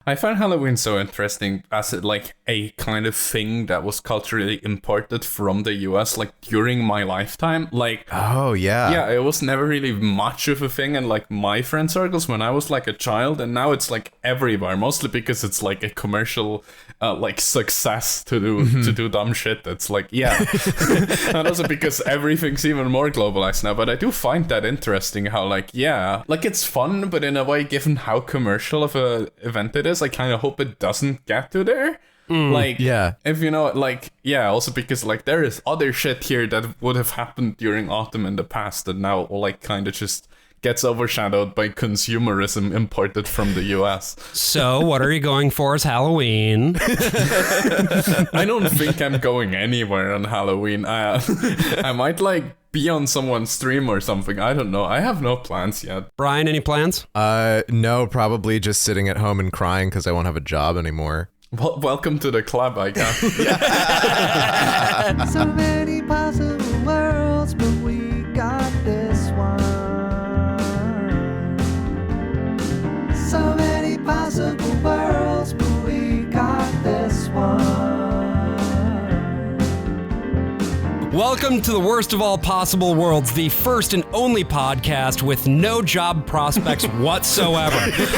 I find Halloween so interesting as a kind of thing that was culturally imported from the US during my lifetime. Oh yeah. Yeah, it was never really much of a thing in my friend circles when I was a child, and now it's everywhere, mostly because it's a commercial success to do dumb shit. That's yeah. And also because everything's even more globalized now. But I do find that interesting how it's fun, but in a way, given how commercial of a event it is, I kind of hope it doesn't get to there. If you know, also because there is other shit here that would have happened during autumn in the past that now kind of just gets overshadowed by consumerism imported from the US. So what are you going for as Halloween? I don't think I'm going anywhere on Halloween. I might be on someone's stream or something. I don't know. I have no plans yet. Brian, any plans? No, probably just sitting at home and crying because I won't have a job anymore. Well, welcome to the club, I guess. So many possible worlds, but we got this one. So many possible worlds, but we got this one. Welcome to the worst of all possible worlds, the first and only podcast with no job prospects whatsoever.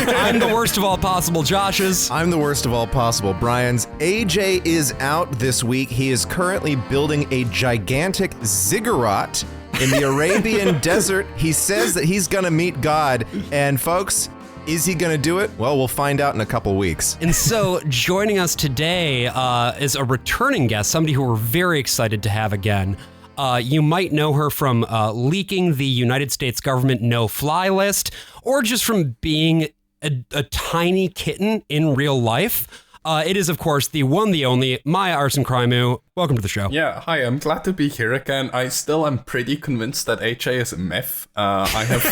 I'm the worst of all possible Joshes. I'm the worst of all possible Brian's. AJ is out this week. He is currently building a gigantic ziggurat in the Arabian desert. He says that he's gonna meet God, and folks, is he going to do it? Well, we'll find out in a couple weeks. And so joining us today is a returning guest, somebody who we're very excited to have again. You might know her from leaking the United States government no-fly list, or just from being a tiny kitten in real life. It is, of course, the one, the only, Maia, Arson, Crimew. Welcome to the show. Yeah, hi, I'm glad to be here again. I still am pretty convinced that HA is a myth. I have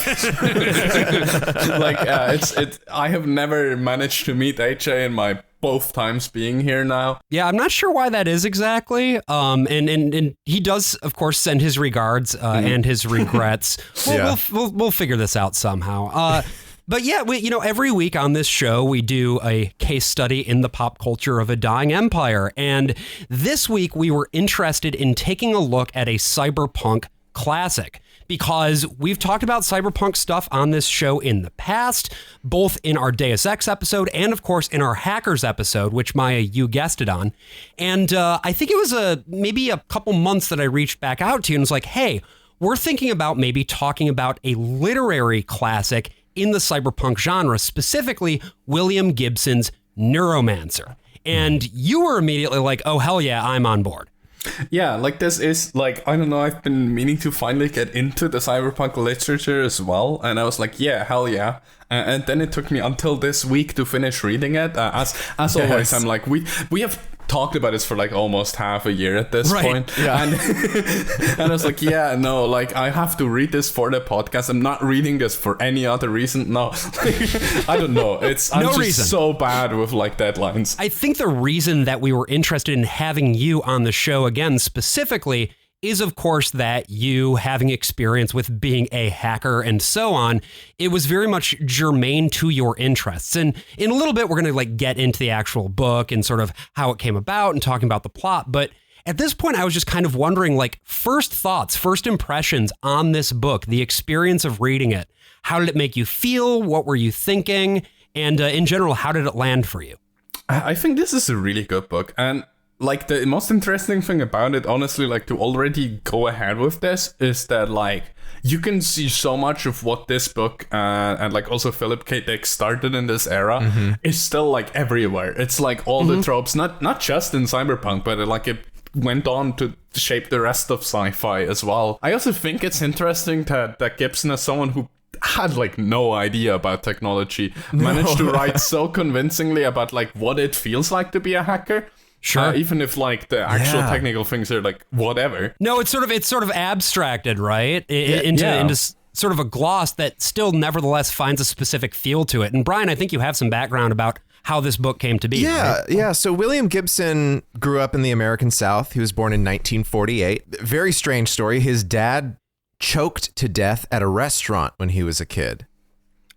I have never managed to meet HA in my both times being here now. Yeah, I'm not sure why that is exactly. And he does, of course, send his regards and his regrets. We'll figure this out somehow. But yeah, every week on this show, we do a case study in the pop culture of a dying empire. And this week, we were interested in taking a look at a cyberpunk classic, because we've talked about cyberpunk stuff on this show in the past, both in our Deus Ex episode and, of course, in our Hackers episode, which, Maia, you guested on. And I think it was maybe a couple months that I reached back out to you and was like, hey, we're thinking about maybe talking about a literary classic in the cyberpunk genre, specifically William Gibson's Neuromancer. And you were immediately like, oh, hell yeah, I'm on board. Yeah, this is, I don't know, I've been meaning to finally get into the cyberpunk literature as well, and I was like, yeah, hell yeah. And then it took me until this week to finish reading it. As always, I'm like, we have talked about this for almost half a year at this point. Yeah. And, and I was like, yeah, no, I have to read this for the podcast. I'm not reading this for any other reason. No, I don't know. I'm just so bad with deadlines. I think the reason that we were interested in having you on the show again specifically is, of course, that you having experience with being a hacker and so on, it was very much germane to your interests. And in a little bit, we're going to get into the actual book and sort of how it came about and talking about the plot. But at this point, I was just kind of wondering, first thoughts, first impressions on this book, the experience of reading it. How did it make you feel? What were you thinking? And in general, how did it land for you? I think this is a really good book. And the most interesting thing about it, honestly, to already go ahead with this is that, you can see so much of what this book and also Philip K. Dick started in this era is still everywhere. It's all the tropes, not just in cyberpunk, but it went on to shape the rest of sci-fi as well. I also think it's interesting that Gibson, as someone who had no idea about technology, managed to write so convincingly about what it feels like to be a hacker. Sure. Even if the actual technical things are whatever. No, it's sort of abstracted, right? Into sort of a gloss that still nevertheless finds a specific feel to it. And Brian, I think you have some background about how this book came to be. Yeah, right? yeah. So William Gibson grew up in the American South. He was born in 1948. Very strange story. His dad choked to death at a restaurant when he was a kid.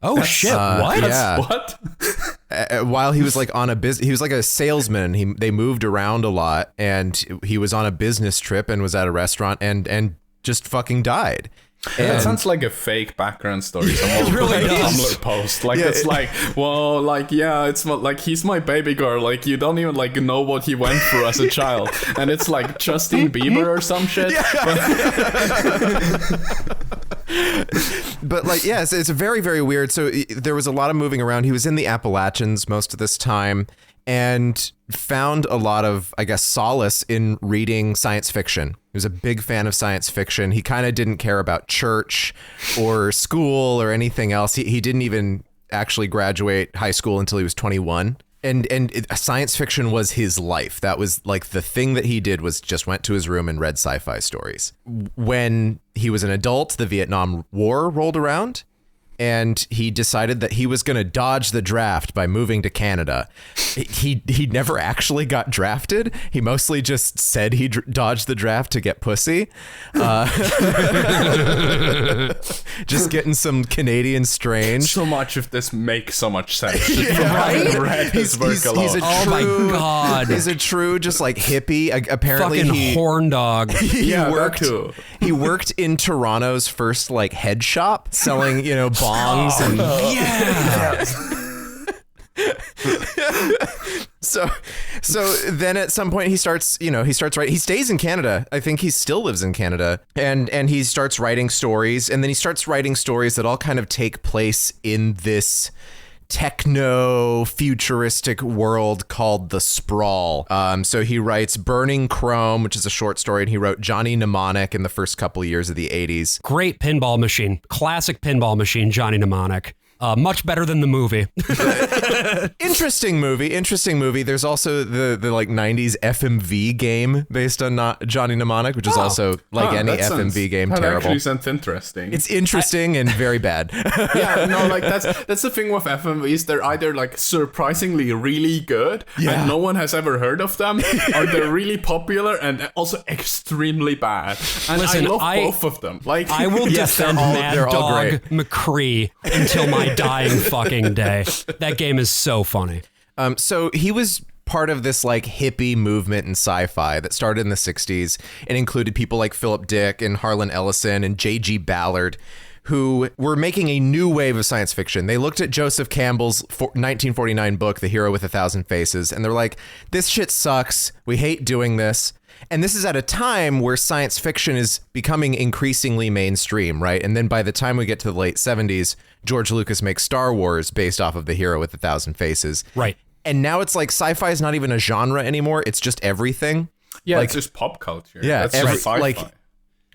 Oh shit! What? Yeah. What? While he was like on he was like a salesman. They moved around a lot, and he was on a business trip and was at a restaurant and just fucking died. That sounds like a fake background story. Someone really like a does. Tumblr post. Like, it's like, well, like, yeah, it's not like he's my baby girl. Like, you don't even like know what he went through as a child. And it's like Justin Bieber or some shit. But like, yes, it's very, very weird. So there was a lot of moving around. He was in the Appalachians most of this time and found a lot of, I guess, solace in reading science fiction. He was a big fan of science fiction. He kind of didn't care about church or school or anything else. He didn't even actually graduate high school until he was 21. And science fiction was his life. That was like the thing that he did, was just went to his room and read sci-fi stories. When he was an adult, the Vietnam War rolled around, and he decided that he was going to dodge the draft by moving to Canada. He never actually got drafted. He mostly just said he dodged the draft to get pussy. Just getting some Canadian strange. So much of this makes so much sense. Right? Read his work alone. He's a Oh my God. He's a true, just like hippie. Apparently, Fucking horn dog. he Yeah, that worked. too. He worked in Toronto's first like head shop, selling bongs and Yeah. so then at some point he starts writing. He stays in Canada. I think he still lives in Canada, and he starts writing stories, and then he starts writing stories that all kind of take place in this techno futuristic world called the Sprawl. So he writes Burning Chrome, which is a short story, and he wrote Johnny Mnemonic in the first couple of years of the 80s. Great pinball machine. Classic pinball machine, Johnny Mnemonic. Much better than the movie. Interesting movie. There's also the like 90s FMV game based on Johnny Mnemonic, which is also like any FMV game, that terrible. actually sounds interesting. It's interesting and very bad. Yeah, no, like that's the thing with FMVs. They're either like surprisingly really good and no one has ever heard of them, or they're really popular and also extremely bad. And Listen, I love both of them. Like, I will Yes, defend they're Mad all Dog great. McCree until my dying fucking day. That game is so funny. So he was part of this like hippie movement in sci-fi that started in the 60s and included people like Philip Dick and Harlan Ellison and J.G. Ballard, who were making a new wave of science fiction. They looked at Joseph Campbell's 1949 book, The Hero with a Thousand Faces, and they're like, this shit sucks. We hate doing this. And this is at a time where science fiction is becoming increasingly mainstream, right? And then by the time we get to the late 70s, George Lucas makes Star Wars based off of The Hero with a Thousand Faces. Right. And now it's like sci-fi is not even a genre anymore. It's just everything. yeah, like, it's just pop culture. Yeah, that's just sci-fi. like,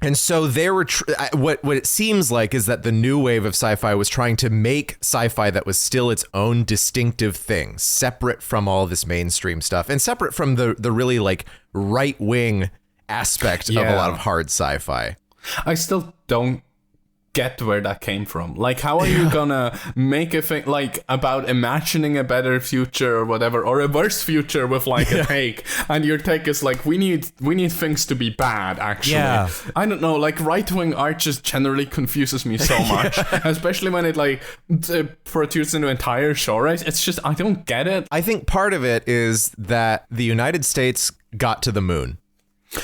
and so they were what it seems like is that the new wave of sci-fi was trying to make sci-fi that was still its own distinctive thing, separate from all this mainstream stuff and separate from the really like right-wing aspect of a lot of hard sci-fi. I still don't get where that came from. Like, how are you gonna make a thing like about imagining a better future or whatever, or a worse future with like a take, and your take is like we need things to be bad, actually. Yeah. I don't know, like right-wing art just generally confuses me so much, especially when it like protrudes into entire genres. It's just, I don't get it. I think part of it is that the United States got to the moon.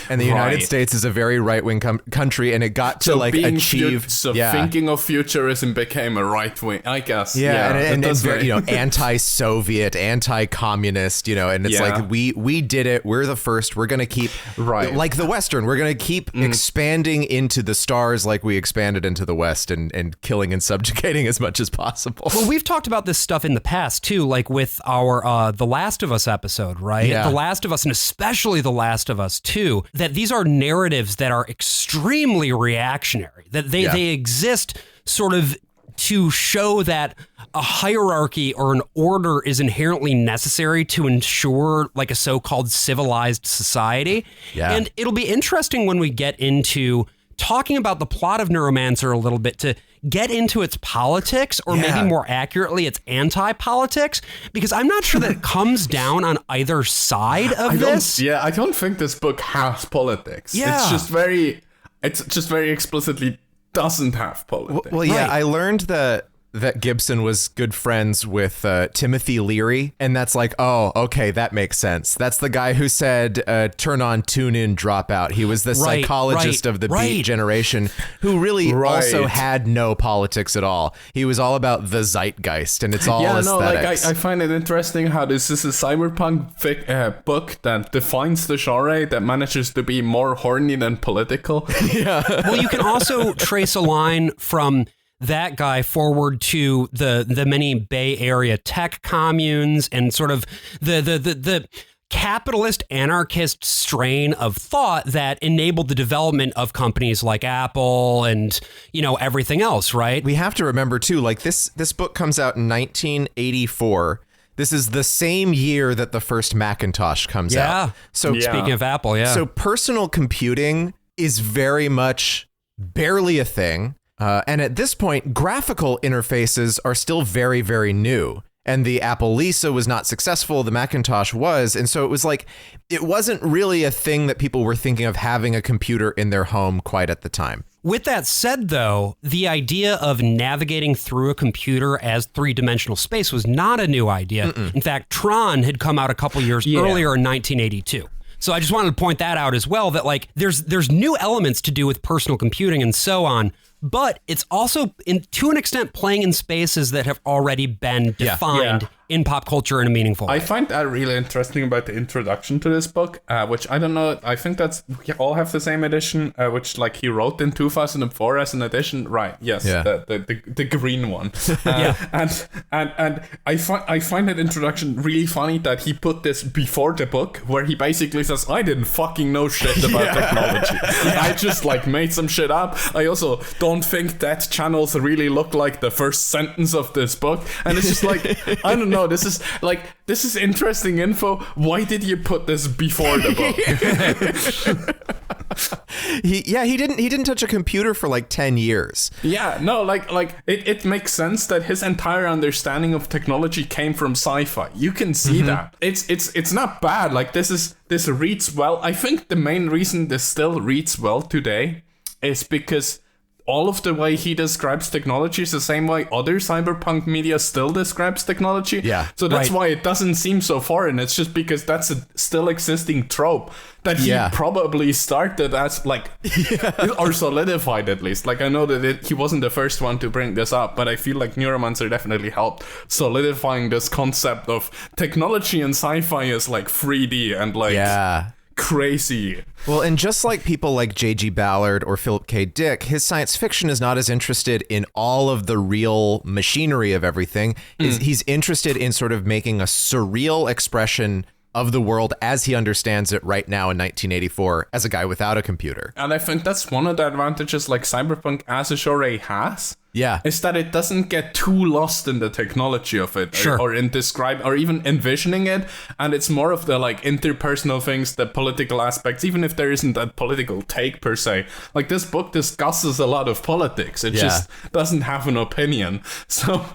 And the United Right. States is a very right-wing country, and it got to like being achieve. thinking of futurism became a right-wing, I guess. Yeah, and that's very, very- anti-Soviet, anti-communist, and it's like we did it. We're the first. We're gonna keep like the Western. We're gonna keep expanding into the stars like we expanded into the West, and killing and subjugating as much as possible. Well, we've talked about this stuff in the past too, like with our The Last of Us episode, right? Yeah. The Last of Us, and especially The Last of Us 2, that these are narratives that are extremely reactionary, that they exist sort of to show that a hierarchy or an order is inherently necessary to ensure like a so-called civilized society. Yeah. And it'll be interesting when we get into talking about the plot of Neuromancer a little bit to get into its politics, or maybe more accurately, its anti-politics, because I'm not sure that it comes down on either side of this. I don't think this book has politics. Yeah. It's just very explicitly doesn't have politics. Well, yeah, Right. I learned that that Gibson was good friends with Timothy Leary, and that's like, oh, okay, that makes sense. That's the guy who said, turn on, tune in, drop out. He was the psychologist of the Beat generation who really also had no politics at all. He was all about the zeitgeist, and it's all aesthetics. I find it interesting how this is a cyberpunk book that defines the genre that manages to be more horny than political. Yeah. Well, you can also trace a line from that guy forward to the many Bay Area tech communes and sort of the capitalist anarchist strain of thought that enabled the development of companies like Apple and, everything else, right? We have to remember too, like this book comes out in 1984. This is the same year that the first Macintosh comes out. So speaking of Apple, so personal computing is very much barely a thing. And at this point, graphical interfaces are still very, very new. And the Apple Lisa was not successful. The Macintosh was. And so it was like, it wasn't really a thing that people were thinking of having a computer in their home quite at the time. With that said, though, the idea of navigating through a computer as three-dimensional space was not a new idea. In fact, Tron had come out a couple years earlier in 1982. So I just wanted to point that out as well, that like there's new elements to do with personal computing and so on, but it's also to an extent playing in spaces that have already been defined in pop culture in a meaningful way. I find that really interesting about the introduction to this book, which I don't know. I think we all have the same edition, which like he wrote in 2004 as an edition, right? Yes, the green one. And I find that introduction really funny that he put this before the book, where he basically says, "I didn't fucking know shit about technology. I just like made some shit up. I also don't think that channels really look like the first sentence of this book." And it's just like, I don't know. This is interesting info. Why did you put this before the book? He didn't touch a computer for like 10 years. Yeah, no, it makes sense that his entire understanding of technology came from sci-fi. You can see that. It's not bad. Like this reads well. I think the main reason this still reads well today is because all of the way he describes technology is the same way other cyberpunk media still describes technology. Yeah. So that's why it doesn't seem so foreign. It's just because that's a still existing trope that he probably started as or solidified at least. Like I know that he wasn't the first one to bring this up, but I feel like Neuromancer definitely helped solidifying this concept of technology and sci-fi as like 3D and like crazy. Well, and just like people like J.G. Ballard or Philip K. Dick, his science fiction is not as interested in all of the real machinery of everything. He's interested in sort of making a surreal expression of the world as he understands it right now in 1984 as a guy without a computer. And I think that's one of the advantages like cyberpunk as a genre has. Yeah. Is that it doesn't get too lost in the technology of it or in describe or even envisioning it. And it's more of the like interpersonal things, the political aspects, even if there isn't a political take per se. Like this book discusses a lot of politics. It just doesn't have an opinion. So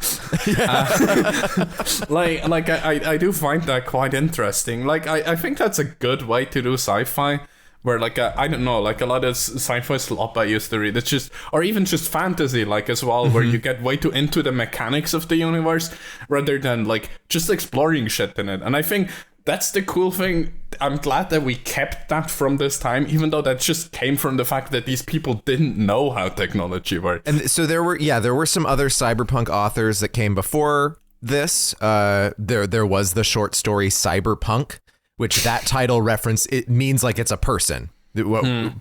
I do find that quite interesting. Like I think that's a good way to do sci-fi. Where like I don't know, like a lot of sci-fi slop I used to read, it's just, or even just fantasy like as well, where you get way too into the mechanics of the universe rather than like just exploring shit in it. And I think that's the cool thing. I'm glad that we kept that from this time, even though that just came from the fact that these people didn't know how technology worked. And so there were some other cyberpunk authors that came before this. There was the short story Cyberpunk, which that title reference, it means like it's a person,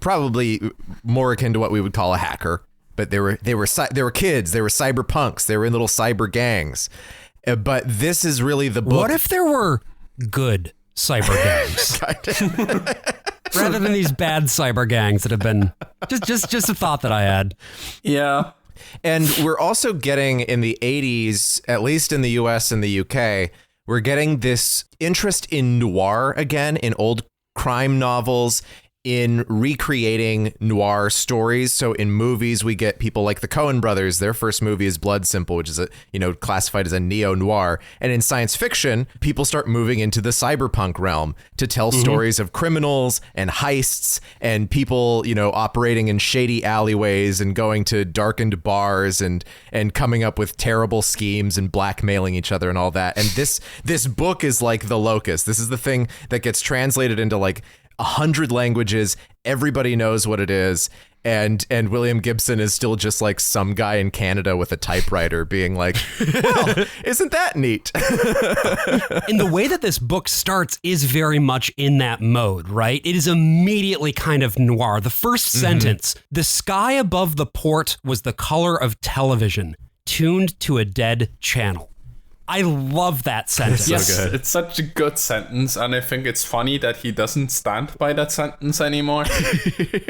probably more akin to what we would call a hacker. But they were kids, they were cyberpunks, they were in little cyber gangs. But this is really the book. What if there were good cyber gangs rather than these bad cyber gangs that have been just a thought that I had. Yeah. And we're also getting in the 80s, at least in the US and the UK, we're getting this interest in noir again, in old crime novels, in recreating noir stories. So in movies, we get people like the Coen brothers. Their first movie is Blood Simple, which is classified as a neo-noir. And in science fiction, people start moving into the cyberpunk realm to tell stories of criminals and heists and people, operating in shady alleyways and going to darkened bars and coming up with terrible schemes and blackmailing each other and all that. And this book is like the locust. This is the thing that gets translated into like 100 languages. Everybody knows what it is. And William Gibson is still just like some guy in Canada with a typewriter being like, well, isn't that neat? And the way that this book starts is very much in that mode, right? It is immediately kind of noir. The first sentence, the sky above the port was the color of television, tuned to a dead channel. I love that sentence. Yes, so good. It's such a good sentence, and I think it's funny that he doesn't stand by that sentence anymore.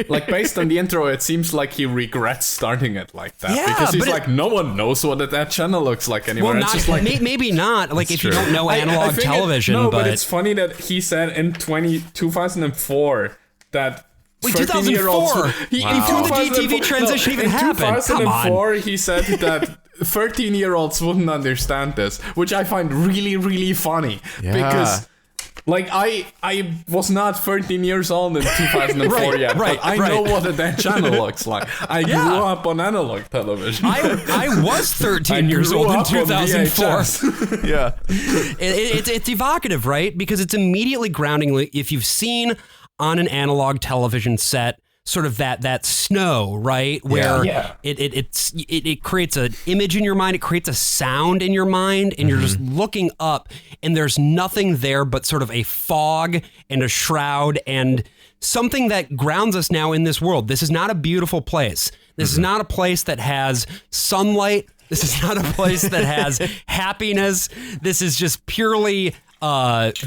Like, based on the intro, it seems like he regrets starting it like that. Yeah, because he's like, no one knows what that channel looks like anymore. Well, it's just like, maybe not. Like, if you don't know analog television, but it's funny that he said in 2004 that... Wait, 2004? Before the DTV transition even happened. Come on. In 2004, he said that 13-year-olds wouldn't understand this, which I find really, really funny. Yeah. Because, like, I was not 13 years old in 2004 yet, but I know what a dead channel looks like. I grew up on analog television. I was 13 years old in 2004. Yeah. It's evocative, right? Because it's immediately grounding. If you've seen on an analog television set, sort of that snow, right? Where it creates an image in your mind, it creates a sound in your mind, and you're just looking up, and there's nothing there but sort of a fog and a shroud and something that grounds us now in this world. This is not a beautiful place. This is not a place that has sunlight. This is not a place that has happiness. This is just purely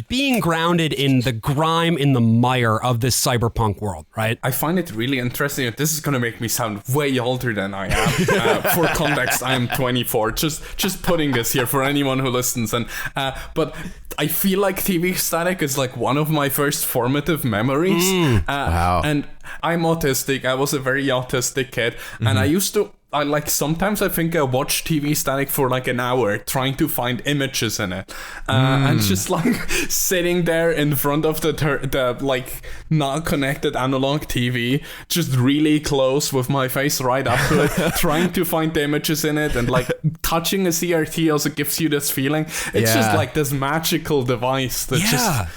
being grounded in the grime, in the mire of this cyberpunk world, right? I find it really interesting. This is going to make me sound way older than I am. For context, I am 24. Just putting this here for anyone who listens. But I feel like TV Static is like one of my first formative memories. Wow. And I'm autistic. I was a very autistic kid. And sometimes I think I watch TV Static for like an hour trying to find images in it. And just like sitting there in front of the like not connected analog TV, just really close with my face right up to it, trying to find the images in it, and like touching a CRT also gives you this feeling. It's just like this magical device that just...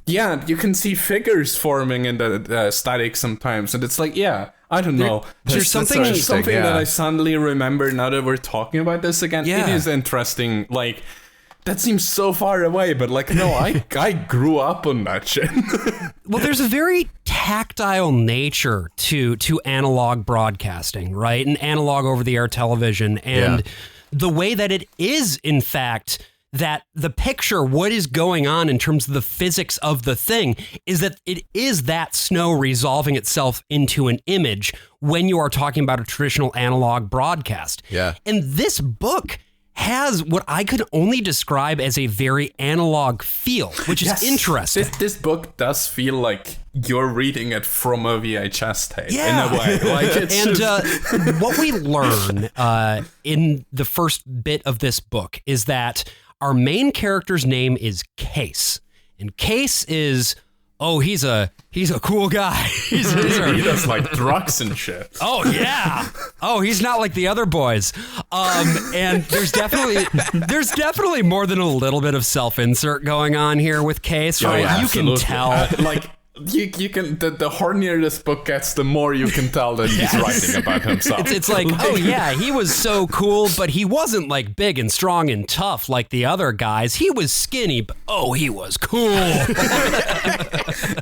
Yeah, you can see figures forming in the static sometimes, and it's like, I don't know. There's something that I suddenly remember now that we're talking about this again. Yeah. It is interesting. Like, that seems so far away, but like, no, I grew up on that shit. Well, there's a very tactile nature to analog broadcasting, right? And analog over-the-air television, and the way that it is, in fact, that the picture, what is going on in terms of the physics of the thing, is that it is that snow resolving itself into an image when you are talking about a traditional analog broadcast. Yeah. And this book has what I could only describe as a very analog feel, which is interesting. This book does feel like you're reading it from a VHS tape in a way. Like, it's what we learn in the first bit of this book is that our main character's name is Case, and Case is, he's a cool guy. He does like drugs and shit. Oh yeah. He's not like the other boys. And there's definitely more than a little bit of self-insert going on here with Case, right? Yeah, you can tell. You can the hornier this book gets, the more you can tell that he's writing about himself. It's like, he was so cool, but he wasn't like big and strong and tough like the other guys. He was skinny, but he was cool. And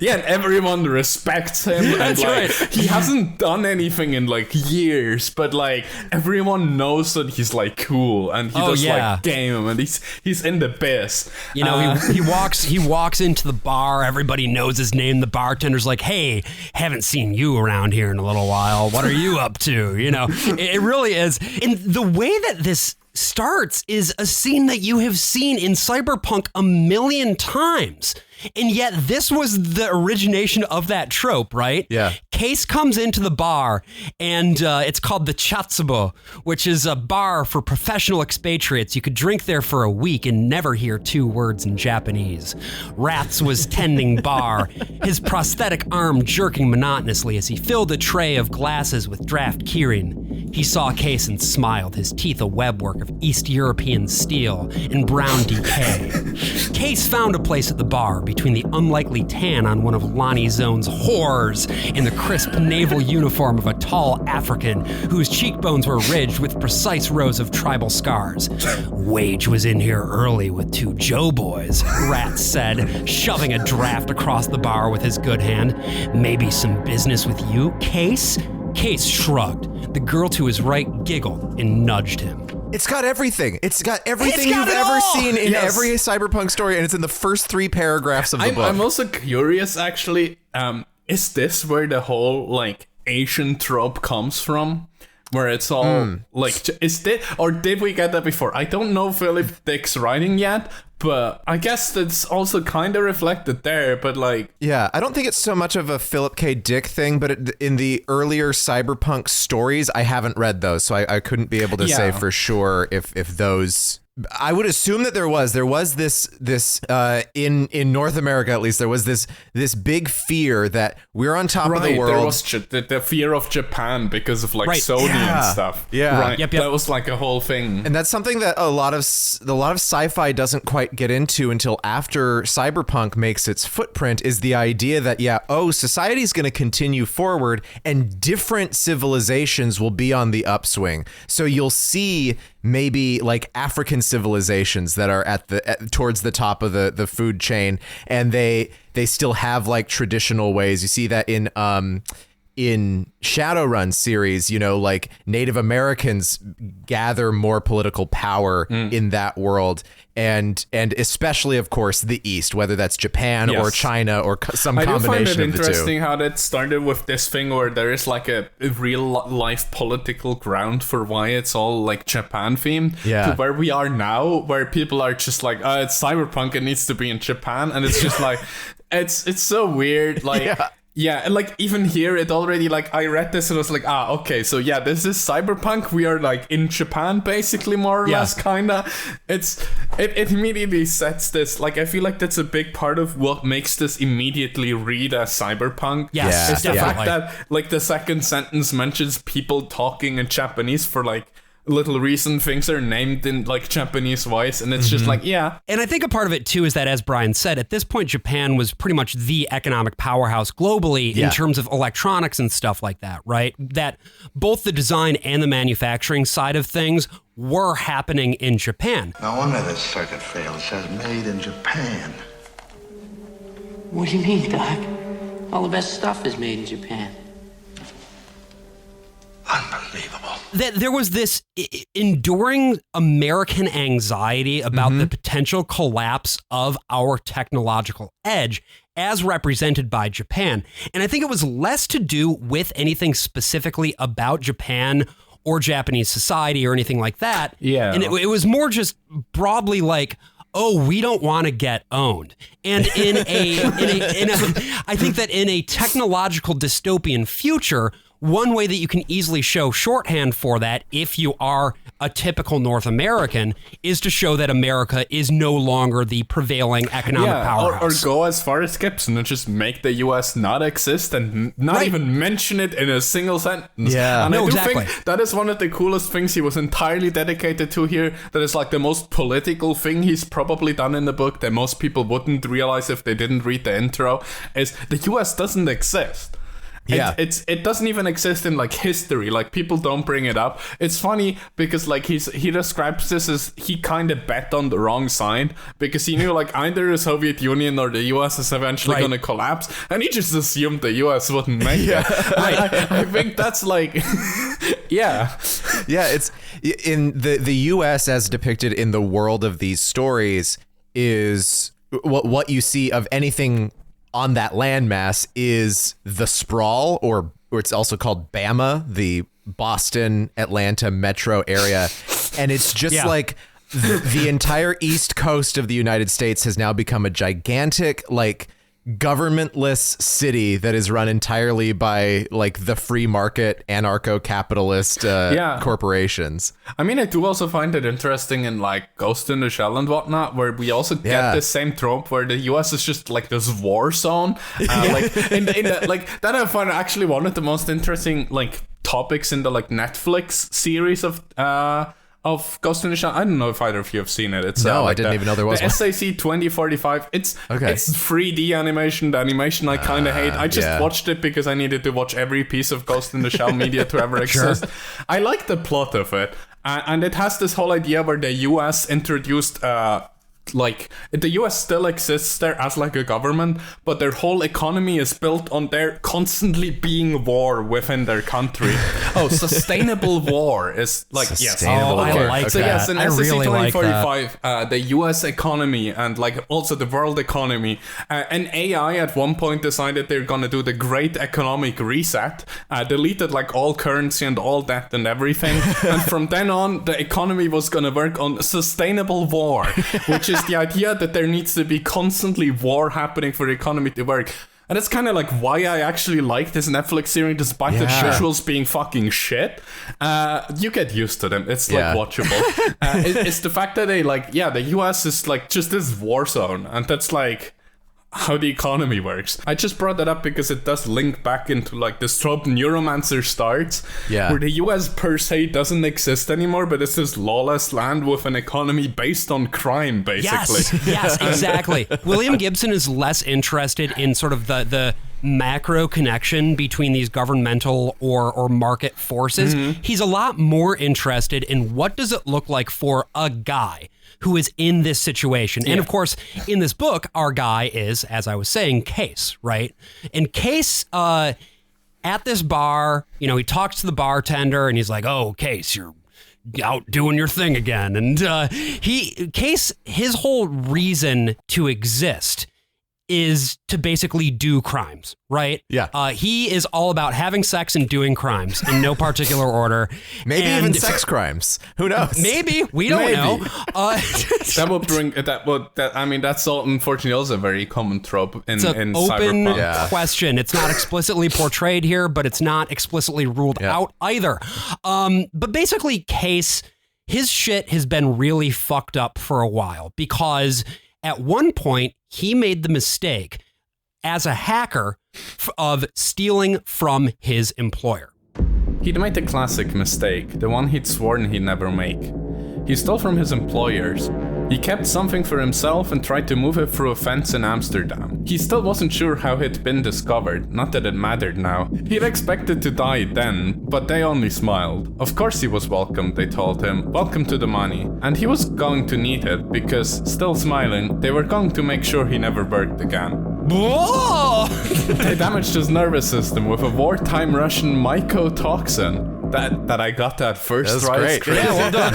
everyone respects him. That's right. He hasn't done anything in like years, but like everyone knows that he's like cool, and he does like game, and he's in the biz. You know, he walks into the bar. Everybody knows his name. The bartender's like, hey, haven't seen you around here in a little while. What are you up to? You know, it really is. And the way that this starts is a scene that you have seen in Cyberpunk a million times. And yet this was the origination of that trope, right? Yeah. Case comes into the bar, and it's called the Chatsubo, which is a bar for professional expatriates. You could drink there for a week and never hear 2 words in Japanese. Rats was tending bar, his prosthetic arm jerking monotonously as he filled a tray of glasses with draft Kirin. He saw Case and smiled, his teeth a webwork of East European steel and brown decay. Case found a place at the bar between the unlikely tan on one of Lonnie Zone's whores and the crisp naval uniform of a tall African whose cheekbones were ridged with precise rows of tribal scars. Wage was in here early with 2 Joe boys, Rat said, shoving a draft across the bar with his good hand. Maybe some business with you, Case? Case shrugged. The girl to his right giggled and nudged him. It's got everything. It's got everything It's got you've it ever all! seen in Yes. every cyberpunk story, and it's in the first 3 paragraphs of the book. I'm also curious, actually, is this where the whole, like, Asian trope comes from? Where it's all, like, is this, or did we get that before? I don't know Philip Dick's writing yet, but I guess that's also kind of reflected there, but, like... Yeah, I don't think it's so much of a Philip K. Dick thing, but in the earlier cyberpunk stories, I haven't read those, so I couldn't be able to say for sure if those... I would assume that there was this in North America, at least, there was this big fear that we're on top of the world. There was the fear of Japan because of, like, Right, Sony yeah. and stuff. Yeah. Right. Yep. That was like a whole thing. And that's something that a lot of sci-fi doesn't quite get into until after cyberpunk makes its footprint, is the idea that, society's going to continue forward and different civilizations will be on the upswing. So you'll see maybe like African civilizations that are towards the top of the food chain, and they still have like traditional ways. You see that in Shadowrun series, like Native Americans gather more political power in that world, and especially, of course, the East, whether that's Japan or China or some combination of the two. I do find it interesting how that started with this thing where there is like a real life political ground for why it's all like Japan themed, to where we are now, where people are just like, it's cyberpunk, it needs to be in Japan, and it's just like, it's so weird, like. Yeah, and like even here, it already, like, I read this and I was like, okay, so yeah, this is cyberpunk. We are like in Japan, basically, more or less, kinda. It immediately sets this, like, I feel like that's a big part of what makes this immediately read as cyberpunk. Yes, It's the definitely. fact that, like, the second sentence mentions people talking in Japanese for, like, little reason. Things are named in like Japanese voice, and it's just like, And I think a part of it too is that, as Brian said, at this point Japan was pretty much the economic powerhouse globally in terms of electronics and stuff like that, right? That both the design and the manufacturing side of things were happening in Japan. No wonder this circuit failed. It says made in Japan. What do you mean, Doc? All the best stuff is made in Japan. Unbelievable. That there was this enduring American anxiety about the potential collapse of our technological edge as represented by Japan. And I think it was less to do with anything specifically about Japan or Japanese society or anything like that. Yeah. And it was more just broadly like, oh, we don't want to get owned. And I think that in a technological dystopian future, one way that you can easily show shorthand for that, if you are a typical North American, is to show that America is no longer the prevailing economic powerhouse. Or go as far as Gibson and just make the US not exist and not even mention it in a single sentence. Yeah. And No, I do exactly. think that is one of the coolest things he was entirely dedicated to here. That is like the most political thing he's probably done in the book that most people wouldn't realize if they didn't read the intro, is the US doesn't exist. Yeah. It doesn't even exist in like history. Like people don't bring it up. It's funny because like he describes this as he kind of bet on the wrong side because he knew like either the Soviet Union or the US is eventually going to collapse, and he just assumed the US wouldn't make it. I think that's like It's in the US as depicted in the world of these stories is what you see of anything on that landmass is the sprawl, or it's also called Bama, the Boston, Atlanta metro area. and it's just like the entire East Coast of the United States has now become a gigantic, like, governmentless city that is run entirely by like the free market anarcho-capitalist corporations. I mean, I do also find it interesting in like Ghost in the Shell and whatnot, where we also get this same trope where the US is just like this war zone. Like in the, like that I find actually one of the most interesting like topics in the like Netflix series of Ghost in the Shell. I don't know if either of you have seen it. It's I didn't even know there was the one. SAC 2045. It's 3D animation. The animation I kind of hate. I just watched it because I needed to watch every piece of Ghost in the Shell media to ever exist. I like the plot of it, and it has this whole idea where the US introduced like the US still exists there as like a government, but their whole economy is built on there constantly being war within their country. Sustainable war is like sustainable war. I like so that. yes, in I SSC really like 2045, the US economy and like also the world economy, and AI at one point decided they're gonna do the great economic reset, deleted like all currency and all debt and everything, and from then on the economy was gonna work on sustainable war, which is the idea that there needs to be constantly war happening for the economy to work. And it's kind of like why I actually like this Netflix series, despite the visuals being fucking shit. You get used to them. It's like watchable. It's the fact that they like, the US is like just this war zone, and that's like how the economy works. I just brought that up because it does link back into like this trope Neuromancer starts, where the US per se doesn't exist anymore, but it's this lawless land with an economy based on crime, basically. Yes, exactly. William Gibson is less interested in sort of the macro connection between these governmental or market forces. He's a lot more interested in what does it look like for a guy who is in this situation. And of course, in this book, our guy is, as I was saying, Case, right? And Case, at this bar, he talks to the bartender and he's like, "Oh, Case, you're out doing your thing again." And Case, his whole reason to exist is to basically do crimes, right? Yeah. He is all about having sex and doing crimes in no particular order. Maybe even sex crimes. Who knows? Maybe. We don't know. That will bring that. I mean, that's all, unfortunately also a very common trope in open cyberpunk. question. It's not explicitly portrayed here, but it's not explicitly ruled out either. But basically, Case, his shit has been really fucked up for a while because at one point, he made the mistake as a hacker of stealing from his employer. He'd made the classic mistake, the one he'd sworn he'd never make. He stole from his employers. He kept something for himself and tried to move it through a fence in Amsterdam. He still wasn't sure how it'd been discovered, not that it mattered now. He'd expected to die then, but they only smiled. Of course he was welcome, they told him. Welcome to the money. And he was going to need it, because, still smiling, they were going to make sure he never worked again. Whoa! They damaged his nervous system with a wartime Russian mycotoxin. That I got that first try. Great. Yeah, well done.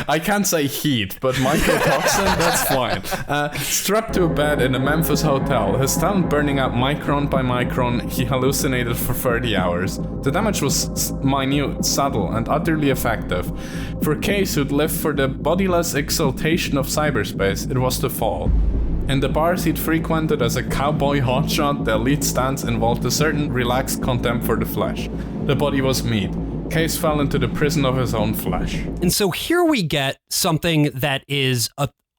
I can't say heat, but mycotoxin, that's fine. Strapped to a bed in a Memphis hotel, his talent burning out micron by micron, he hallucinated for 30 hours. The damage was minute, subtle, and utterly effective. For Case, who'd lived for the bodiless exaltation of cyberspace, it was the fall. In the bars he'd frequented as a cowboy hotshot, the elite stance involved a certain relaxed contempt for the flesh. The body was meat. Case fell into the prison of his own flesh. And so here we get something that is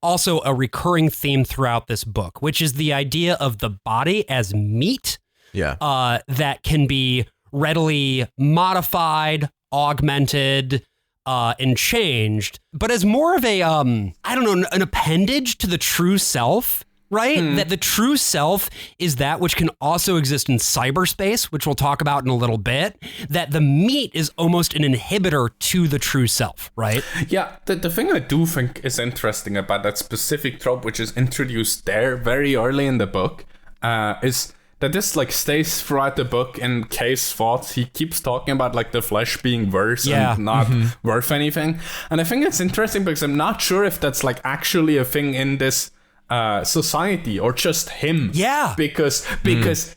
also a recurring theme throughout this book, which is the idea of the body as meat that can be readily modified, augmented, and changed, but as more of a, an appendage to the true self, right? That the true self is that which can also exist in cyberspace, which we'll talk about in a little bit, that the meat is almost an inhibitor to the true self, right? Yeah, the thing I do think is interesting about that specific trope, which is introduced there very early in the book, is that this like stays throughout the book in Case thoughts. He keeps talking about like the flesh being worse and not worth anything. And I think it's interesting because I'm not sure if that's like actually a thing in this society or just him. Yeah. Because he's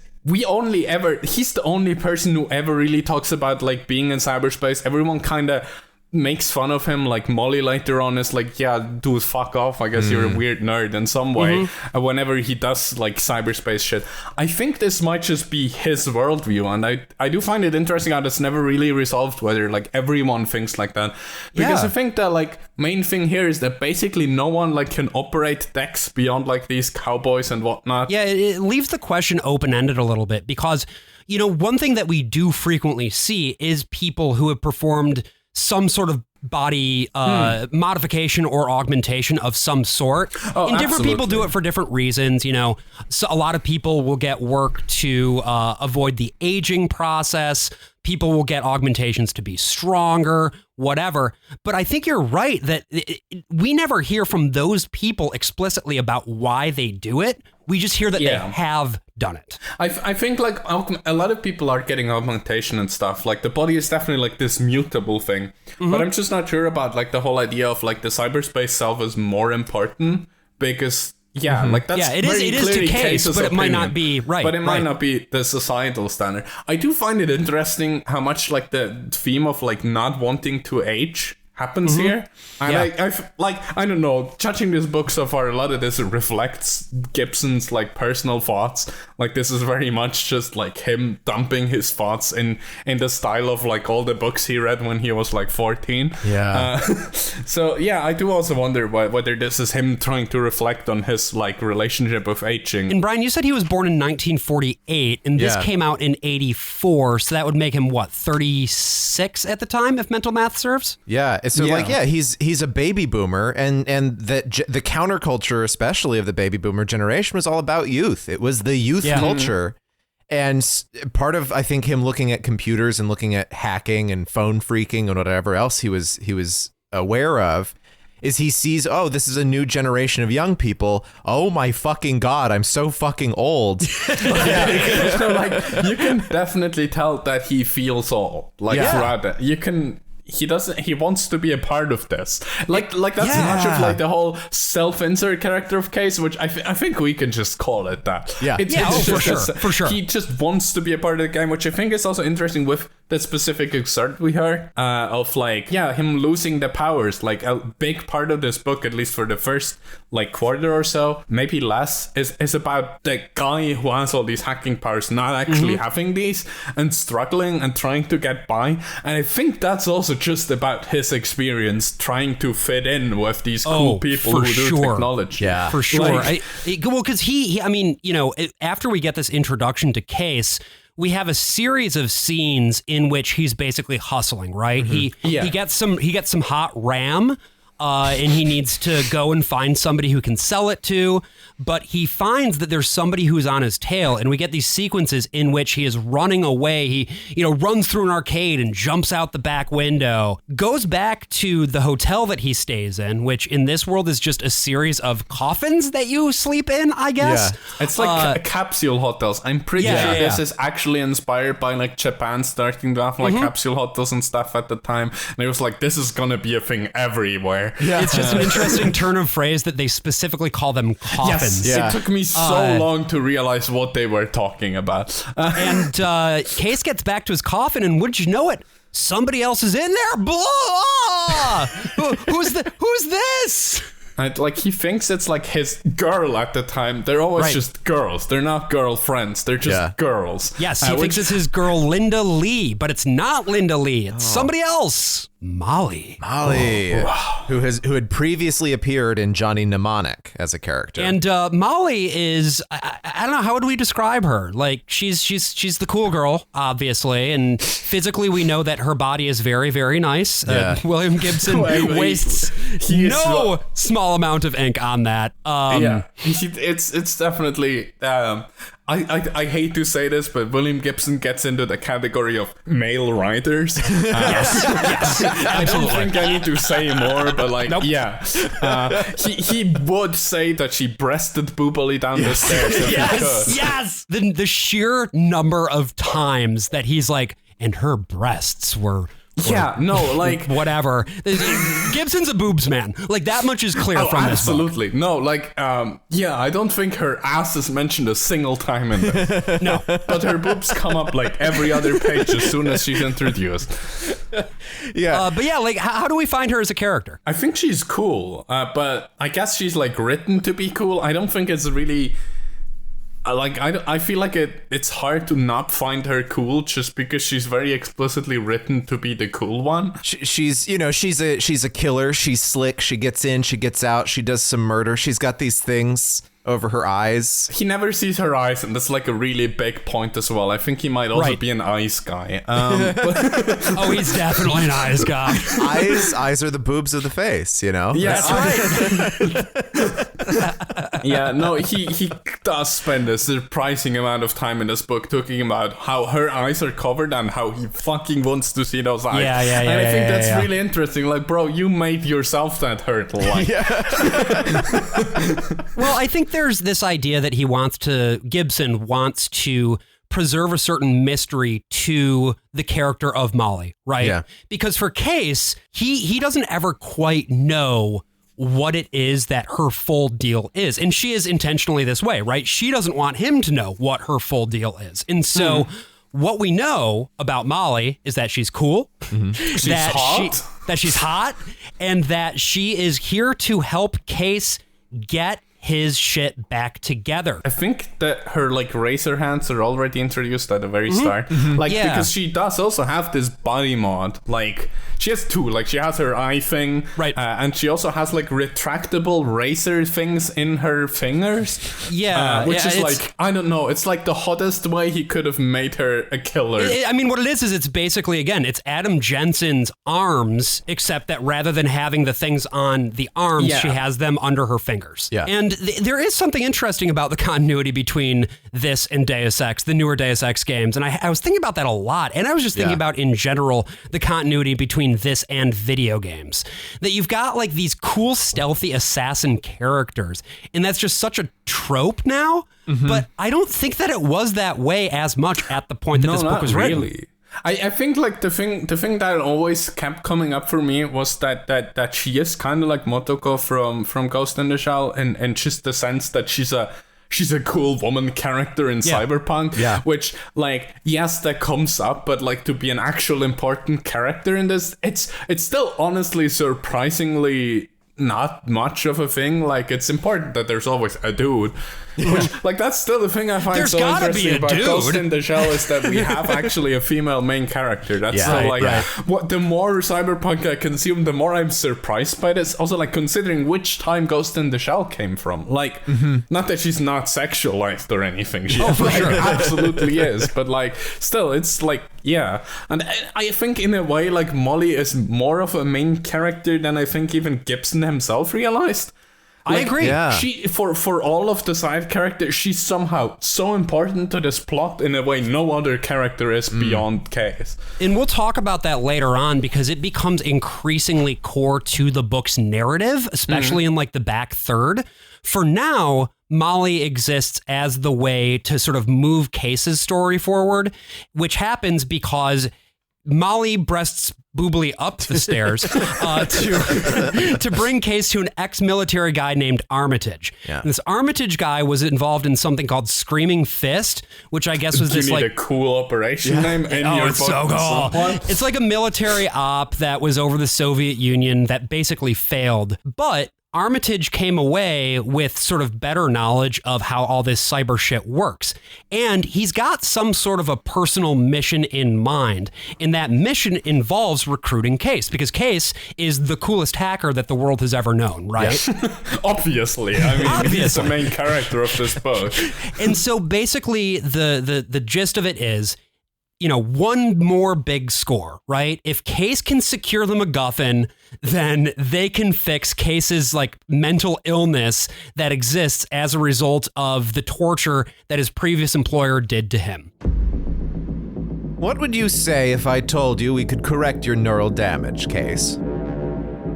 the only person who ever really talks about like being in cyberspace. Everyone kind of makes fun of him. Like Molly later on is like, yeah, dude, fuck off. I guess you're a weird nerd in some way. Whenever he does like cyberspace shit, I think this might just be his worldview, and I do find it interesting how it's never really resolved whether like everyone thinks like that, because I think that like main thing here is that basically no one like can operate decks beyond like these cowboys and whatnot. Yeah, it leaves the question open-ended a little bit, because one thing that we do frequently see is people who have performed some sort of body modification or augmentation of some sort. And different people do it for different reasons. So a lot of people will get work to avoid the aging process. People will get augmentations to be stronger, whatever. But I think you're right that we never hear from those people explicitly about why they do it. We just hear that they have done it. I think like a lot of people are getting augmentation and stuff. Like the body is definitely like this mutable thing. But I'm just not sure about like the whole idea of like the cyberspace self is more important, because like that's it is to case, but it might not be right. But it might not be the societal standard. I do find it interesting how much like the theme of like not wanting to age happens here. And I don't know, judging this book so far, a lot of this reflects Gibson's like personal thoughts. Like this is very much just like him dumping his thoughts in the style of like all the books he read when he was like 14. So I do also wonder whether this is him trying to reflect on his like relationship with aging. And Brian, you said he was born in 1948 and this came out in 84, so that would make him what, 36 at the time, if mental math serves? So he's a baby boomer, and that the counterculture, especially of the baby boomer generation, was all about youth. It was the youth culture. And part of, I think, him looking at computers and looking at hacking and phone phreaking and whatever else he was aware of is he sees, oh, this is a new generation of young people. Oh my fucking God, I'm so fucking old. So like you can definitely tell that he feels old. Like throughout it. He wants to be a part of this. Like that's much of like the whole self-insert character of Case, which I think we can just call it that. For sure. He just wants to be a part of the game, which I think is also interesting with the specific excerpt we heard of like, him losing the powers. Like a big part of this book, at least for the first like quarter or so, maybe less, is about the guy who has all these hacking powers not actually having these and struggling and trying to get by. And I think that's also just about his experience trying to fit in with these cool people who do technology. Yeah, for sure. Like, because he, I mean, after we get this introduction to Case, we have a series of scenes in which he's basically hustling, right? He gets some hot RAM, and he needs to go and find somebody who can sell it to, but he finds that there's somebody who's on his tail, and we get these sequences in which he is running away. He, runs through an arcade and jumps out the back window, goes back to the hotel that he stays in, which in this world is just a series of coffins that you sleep in, I guess. Yeah. It's like capsule hotels. I'm pretty sure this is actually inspired by like Japan starting to have like capsule hotels and stuff at the time. And it was like, this is gonna be a thing everywhere. Yeah. It's just an interesting turn of phrase that they specifically call them coffins. It took me so long to realize what they were talking about. And Case gets back to his coffin, and wouldn't you know it, somebody else is in there. Blah! Who's this? And, like, he thinks it's like his girl at the time. They're always just girls. They're not girlfriends. They're just girls. Yes, he thinks it's his girl Linda Lee, but it's not Linda Lee. It's somebody else. Molly, who had previously appeared in Johnny Mnemonic as a character. And Molly is, I don't know, how would we describe her? Like, she's the cool girl, obviously, and physically we know that her body is very, very nice. William Gibson wastes no small amount of ink on that. It's definitely. I hate to say this, but William Gibson gets into the category of male writers. Yes, I don't think I need to say more, but like, he would say that she breasted boobily down the stairs if he could. The sheer number of times that he's like, and her breasts were Yeah, no, like whatever. Gibson's a boobs man. Like that much is clear from this book. Absolutely. No, like yeah, I don't think her ass is mentioned a single time in this. No. But her boobs come up like every other page as soon as she's introduced. Yeah. But yeah, like how do we find her as a character? I think she's cool, but I guess she's like written to be cool. I don't think it's really I feel like it's hard to not find her cool just because she's very explicitly written to be the cool one. She's a killer. She's slick. She gets in, she gets out. She does some murder. She's got these things over her eyes. He never sees her eyes, and that's like a really big point as well. I think he might also be an eyes guy. Oh, he's definitely an eyes guy. Eyes are the boobs of the face, you know? Yeah, That's right. Yeah, no, he does spend a surprising amount of time in this book talking about how her eyes are covered and how he fucking wants to see those eyes. Yeah. And I think that's really interesting. Like, bro, you made yourself that hurt. Like. Well, I think there's this idea that Gibson wants to preserve a certain mystery to the character of Molly, right? Yeah. Because for Case, he doesn't ever quite know what it is that her full deal is. And she is intentionally this way, right? She doesn't want him to know what her full deal is. And so what we know about Molly is that she's cool, that she's hot, and that she is here to help Case get his shit back together. I think that her like razor hands are already introduced at the very start. Because she does also have this body mod. Like she has two. Like she has her eye thing, right? And she also has like retractable razor things in her fingers. Which is like, I don't know. It's like the hottest way he could have made her a killer. I mean, what it is it's basically, again, it's Adam Jensen's arms, except that rather than having the things on the arms, she has them under her fingers. Yeah. And there is something interesting about the continuity between this and Deus Ex, the newer Deus Ex games. And I was thinking about that a lot. And I was just thinking about, in general, the continuity between this and video games. That you've got like these cool, stealthy assassin characters. And that's just such a trope now. But I don't think that it was that way as much at the point that this book was written. I think like the thing that always kept coming up for me was that she is kind of like Motoko from Ghost in the Shell, and just the sense that she's a cool woman character in Cyberpunk, which like, yes, that comes up, but like to be an actual important character in this, it's still honestly surprisingly not much of a thing. Like, it's important that there's always a dude, which like that's still the thing I find so interesting about Ghost in the Shell, is that we have actually a female main character. That's what the more Cyberpunk I consume, the more I'm surprised by this. Also, like, considering which time Ghost in the Shell came from, like, not that she's not sexualized or anything, she absolutely is, but like still, it's like, and I think in a way like Molly is more of a main character than I think even Gibson himself realized. I agree. Yeah. She for all of the side characters, she's somehow so important to this plot in a way no other character is beyond Case. And we'll talk about that later on, because it becomes increasingly core to the book's narrative, especially in like the back third. For now, Molly exists as the way to sort of move Case's story forward, which happens because Molly breasts boobily up the stairs to bring Case to an ex-military guy named Armitage. Yeah. And this Armitage guy was involved in something called Screaming Fist, which I guess was this like a cool operation name in your it's so cool. It's like a military op that was over the Soviet Union that basically failed, but Armitage came away with sort of better knowledge of how all this cyber shit works. And he's got some sort of a personal mission in mind. And that mission involves recruiting Case, because Case is the coolest hacker that the world has ever known, right? Yeah. Obviously. I mean, he's the main character of this book. And so basically the gist of it is, you know, one more big score, right? If Case can secure the MacGuffin, then they can fix Case's like mental illness that exists as a result of the torture that his previous employer did to him. What would you say if I told you we could correct your neural damage, Case?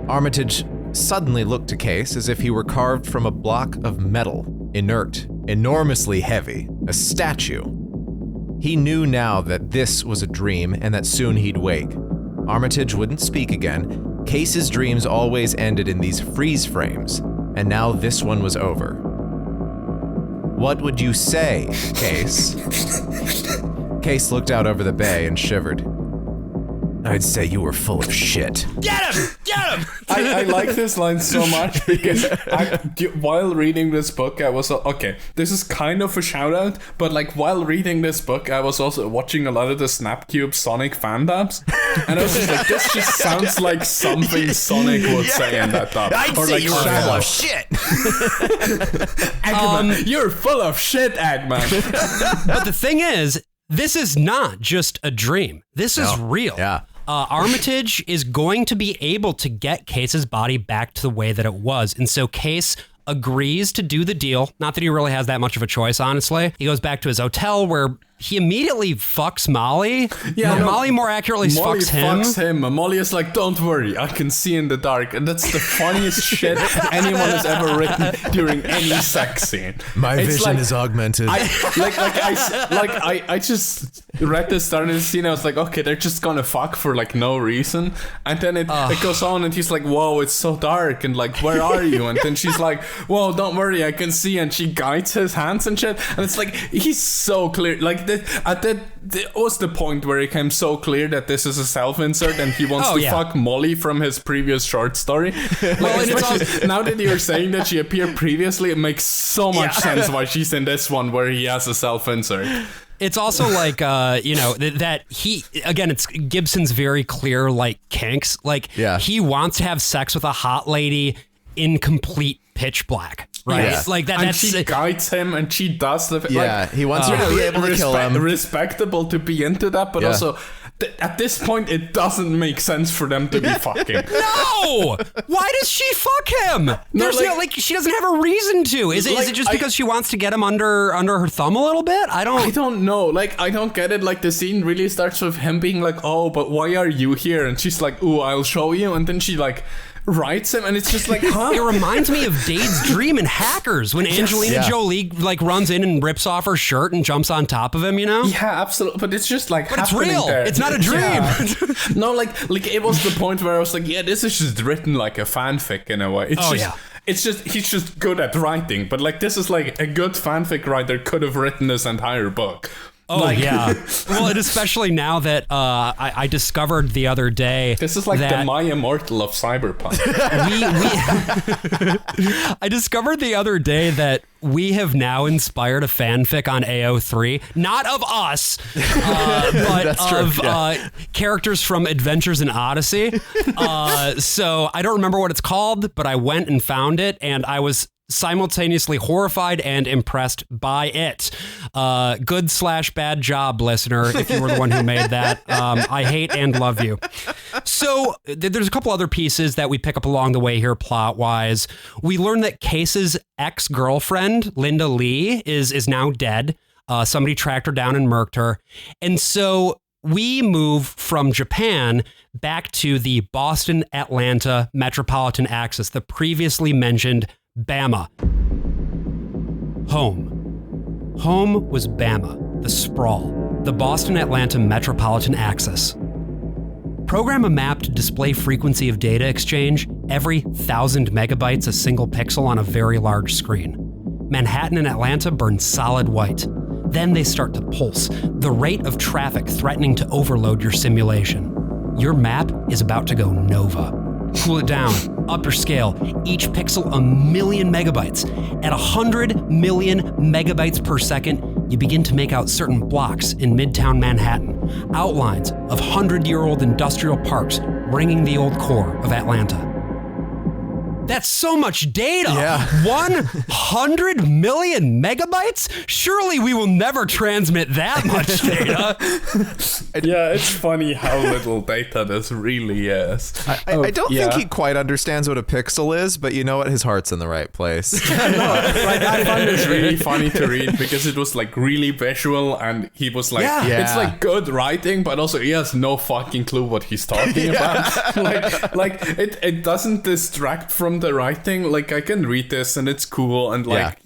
Armitage suddenly looked to Case as if he were carved from a block of metal, inert, enormously heavy, a statue. He knew now that this was a dream and that soon he'd wake. Armitage wouldn't speak again. Case's dreams always ended in these freeze frames, and now this one was over. What would you say, Case? Case looked out over the bay and shivered. I'd say you were full of shit. Get him! Get him! I like this line so much because while reading this book, I was okay. This is kind of a shout out, but like while reading this book, I was also watching a lot of the Snapcube Sonic fan dubs, and I was just like, this just sounds like something Sonic would say in that dub. I'd or say like you were full of shit. Eggman, you're full of shit, Eggman. But the thing is, this is not just a dream. This is real. Yeah. Armitage is going to be able to get Case's body back to the way that it was. And so Case agrees to do the deal. Not that he really has that much of a choice, honestly. He goes back to his hotel where he immediately fucks Molly. Yeah, Molly more accurately fucks him. Molly is like, don't worry, I can see in the dark. And that's the funniest shit anyone has ever written during any sex scene. My It's vision like- is augmented. I just read the start of the scene. I was like, okay, they're just gonna fuck for like no reason. And then it goes on, and he's like, whoa, it's so dark, and like, where are you? And then she's like, whoa, don't worry, I can see. And she guides his hands and shit. And it's like, he's so clear. Like that was the point where it became so clear that this is a self-insert, and he wants to fuck Molly from his previous short story. Like, especially now that you're saying that she appeared previously, it makes so much sense why she's in this one where he has a self-insert. It's also like, that he, again, it's Gibson's very clear, like, kinks. Like, he wants to have sex with a hot lady in complete pitch black, right? Yeah. Like that. And That's she guides him, and she does the he wants her to be able to kill him. Respectable to be into that, but also at this point, it doesn't make sense for them to be fucking. No! Why does she fuck him? There's she doesn't have a reason to. Is it just because she wants to get him under her thumb a little bit? I don't know. Like, I don't get it. Like, the scene really starts with him being like, oh, but why are you here? And she's like, ooh, I'll show you. And then she like writes him, and it's just like, huh? It reminds me of Dade's Dream in Hackers when Angelina Jolie like runs in and rips off her shirt and jumps on top of him, you know? Yeah, absolutely. But it's just like, but it's real. There. It's not a dream. Yeah. No, like it was the point where I was like, yeah, this is just written like a fanfic in a way. It's just he's just good at writing, but like this is like a good fanfic writer could have written this entire book. Oh, yeah. Well, and especially now that I discovered the other day. This is like the Maya Mortal of cyberpunk. I discovered the other day that we have now inspired a fanfic on AO3, not of us, but of characters from Adventures in Odyssey. So I don't remember what it's called, but I went and found it, and I was simultaneously horrified and impressed by it. Good/bad job, listener, if you were the one who made that. I hate and love you. So there's a couple other pieces that we pick up along the way here plot-wise. We learn that Case's ex-girlfriend, Linda Lee, is now dead. Somebody tracked her down and murked her. And so we move from Japan back to the Boston-Atlanta metropolitan axis, the previously mentioned Bama. Home. Home was Bama, the sprawl, the Boston-Atlanta metropolitan axis. Program a map to display frequency of data exchange every 1,000 megabytes a single pixel on a very large screen. Manhattan and Atlanta burn solid white. Then they start to pulse, the rate of traffic threatening to overload your simulation. Your map is about to go nova. Cool it down, up your scale, each pixel 1,000,000 megabytes. At 100 million megabytes per second, you begin to make out certain blocks in Midtown Manhattan, outlines of 100-year-old industrial parks ringing the old core of Atlanta. That's so much data. Yeah. 100 million megabytes? Surely we will never transmit that much data. Yeah, it's funny how little data this really is. I don't think he quite understands what a pixel is, but you know what? His heart's in the right place. I find this really funny to read because it was like really visual, and he was like, it's like good writing, but also he has no fucking clue what he's talking about. Like it doesn't distract from the writing, like I can read this and it's cool and like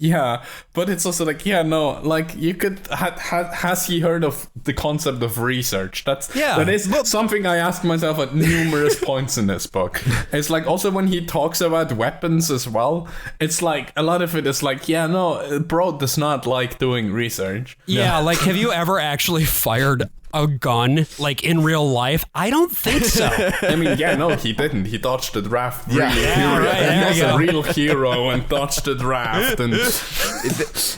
but it's also like like you could has he heard of the concept of research? That is something I ask myself at numerous points in this book. It's like also when he talks about weapons as well, it's like a lot of it is like bro does not like doing research. Like have you ever actually fired a gun like in real life? I don't think so. I mean, he didn't. He dodged the draft. He was a real hero and dodged the draft. And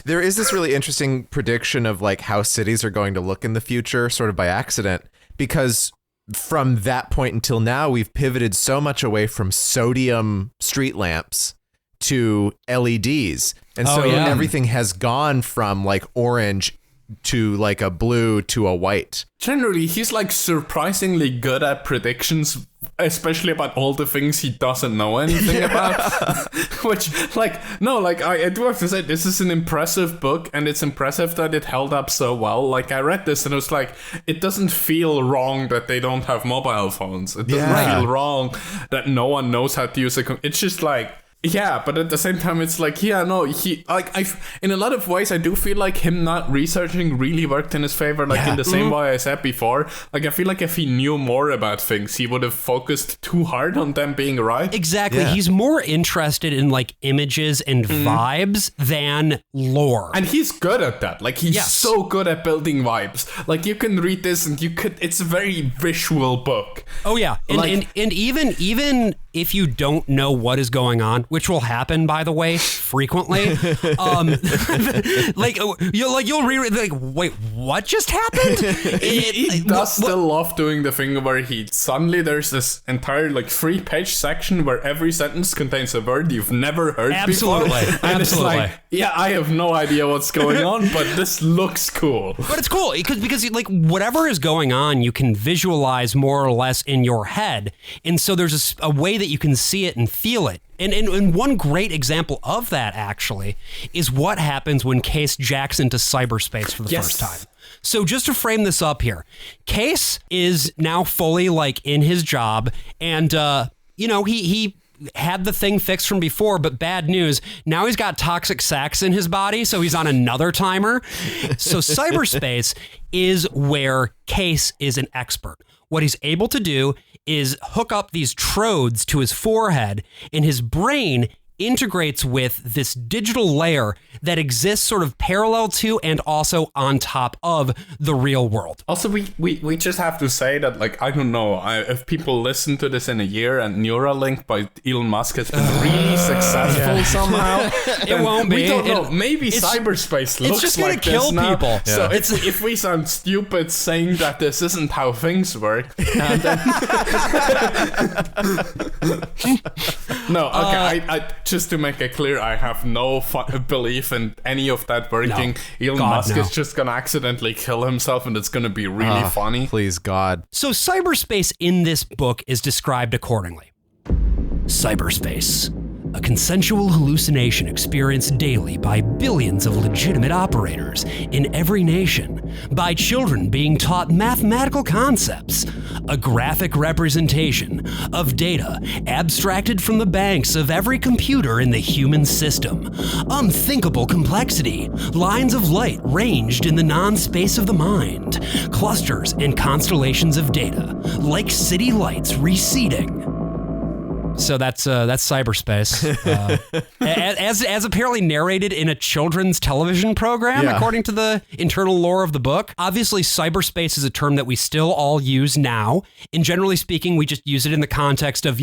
there is this really interesting prediction of like how cities are going to look in the future, sort of by accident, because from that point until now, we've pivoted so much away from sodium street lamps to LEDs, and everything has gone from like orange to like a blue to a white. Generally, he's like surprisingly good at predictions, especially about all the things he doesn't know anything about. Which, I do have to say, this is an impressive book, and it's impressive that it held up so well. Like, I read this and it was like, it doesn't feel wrong that they don't have mobile phones. It doesn't feel wrong that no one knows how to use a computer. It's just like, but at the same time, it's like, he like in a lot of ways, I do feel like him not researching really worked in his favor. Like in the same way I said before, like I feel like if he knew more about things, he would have focused too hard on them being right. Exactly. He's more interested in like images and vibes than lore. And he's good at that. Like he's so good at building vibes. Like you can read this and it's a very visual book. Oh yeah. And even if you don't know what is going on, which will happen, by the way, frequently, you'll reread, like, wait, what just happened? He does still love doing the thing where suddenly there's this entire like 3-page section where every sentence contains a word you've never heard before. And it's like, I have no idea what's going on, but this looks cool. But it's cool because like whatever is going on, you can visualize more or less in your head, and so there's a way that you can see it and feel it. And one great example of that, actually, is what happens when Case jacks into cyberspace for the first time. So just to frame this up here, Case is now fully like in his job, and he had the thing fixed from before, but bad news, now he's got toxic sacs in his body, so he's on another timer. So cyberspace is where Case is an expert. What he's able to do is hook up these trodes to his forehead, and his brain integrates with this digital layer that exists sort of parallel to and also on top of the real world. Also, we just have to say that, like, I don't know, if people listen to this in a year and Neuralink by Elon Musk has been really successful somehow, it won't be. We don't know. Maybe cyberspace looks just like gonna kill people. Now. So if we sound stupid saying that this isn't how things work, no, okay, I just to make it clear, I have no belief in any of that working. Elon Musk is just gonna accidentally kill himself, and it's gonna be really funny. Please, God. So cyberspace in this book is described accordingly. Cyberspace. A consensual hallucination experienced daily by billions of legitimate operators in every nation, by children being taught mathematical concepts, a graphic representation of data abstracted from the banks of every computer in the human system, unthinkable complexity, lines of light ranged in the non-space of the mind, clusters and constellations of data, like city lights receding. So that's cyberspace, as apparently narrated in a children's television program, according to the internal lore of the book. Obviously, cyberspace is a term that we still all use now, and generally speaking, we just use it in the context of,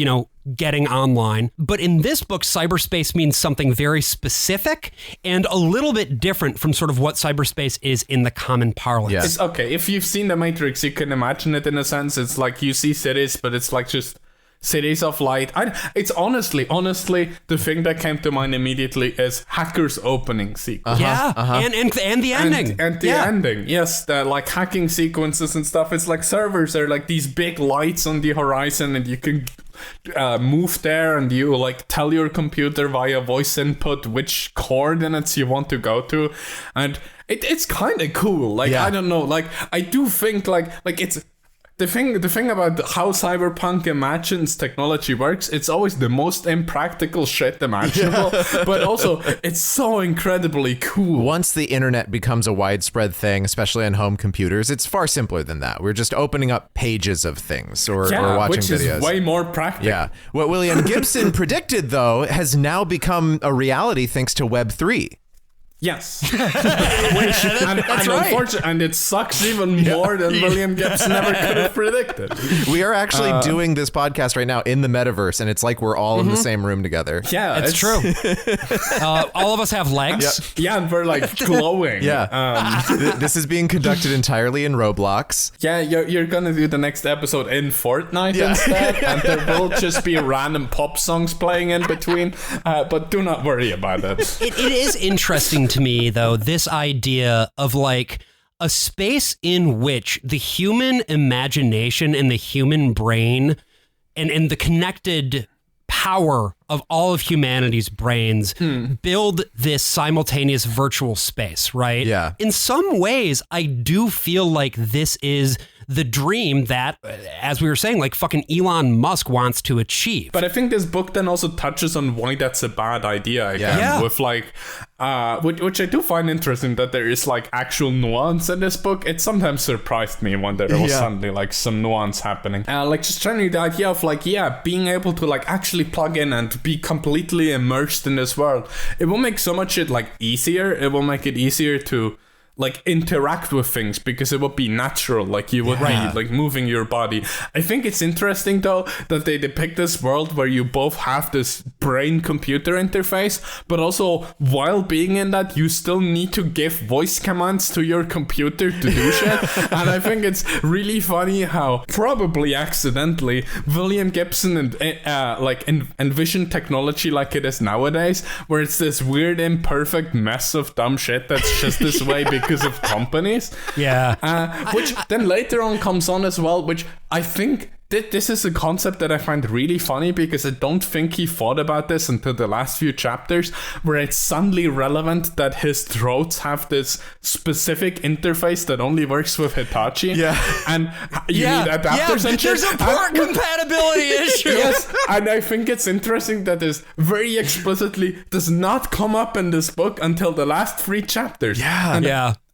getting online. But in this book, cyberspace means something very specific and a little bit different from sort of what cyberspace is in the common parlance. Yeah. It's okay. If you've seen The Matrix, you can imagine it in a sense. It's like you see cities, but it's like just cities of light. It's honestly, the thing that came to mind immediately is Hacker's opening sequence. And the ending. And the ending. Yes, the like hacking sequences and stuff. It's like servers are like these big lights on the horizon, and you can move there, and you like tell your computer via voice input which coordinates you want to go to, and it's kind of cool. Like I don't know, like I do think like it's the thing about how Cyberpunk imagines technology works, it's always the most impractical shit imaginable, but also it's so incredibly cool. Once the internet becomes a widespread thing, especially on home computers, it's far simpler than that. We're just opening up pages of things or watching which videos. Is way more practical. Yeah. What William Gibson predicted, though, has now become a reality thanks to Web3. Yes. And it sucks even more than William Gibson ever could have predicted. We are actually doing this podcast right now in the metaverse, and it's like we're all in the same room together. Yeah, it's true. All of us have legs. Yeah, and we're like glowing. Yeah. This is being conducted entirely in Roblox. Yeah, you're gonna do the next episode in Fortnite instead, and there will just be random pop songs playing in between, but do not worry about it. It is interesting to me, though, this idea of like a space in which the human imagination and the human brain and the connected power of all of humanity's brains build this simultaneous virtual space, right? Yeah. In some ways, I do feel like this is the dream that, as we were saying, like fucking Elon Musk wants to achieve. But I think this book then also touches on why that's a bad idea again, with like, which I do find interesting that there is like actual nuance in this book. It sometimes surprised me when there was suddenly like some nuance happening. Like just generally the idea of like, being able to like actually plug in and be completely immersed in this world. It will make so much shit like easier. It will make it easier to like interact with things because it would be natural, like you would be like moving your body. I think it's interesting though that they depict this world where you both have this brain computer interface, but also while being in that you still need to give voice commands to your computer to do shit. And I think it's really funny how probably accidentally William Gibson envisioned technology like it is nowadays, where it's this weird imperfect mess of dumb shit that's just this way because of companies. Which then later on comes on as well, which I think this is a concept that I find really funny because I don't think he thought about this until the last few chapters, where it's suddenly relevant that his throats have this specific interface that only works with Hitachi. And you need adapters and shit. There's a port compatibility issue. Yes, and I think it's interesting that this very explicitly does not come up in this book until the last 3 chapters.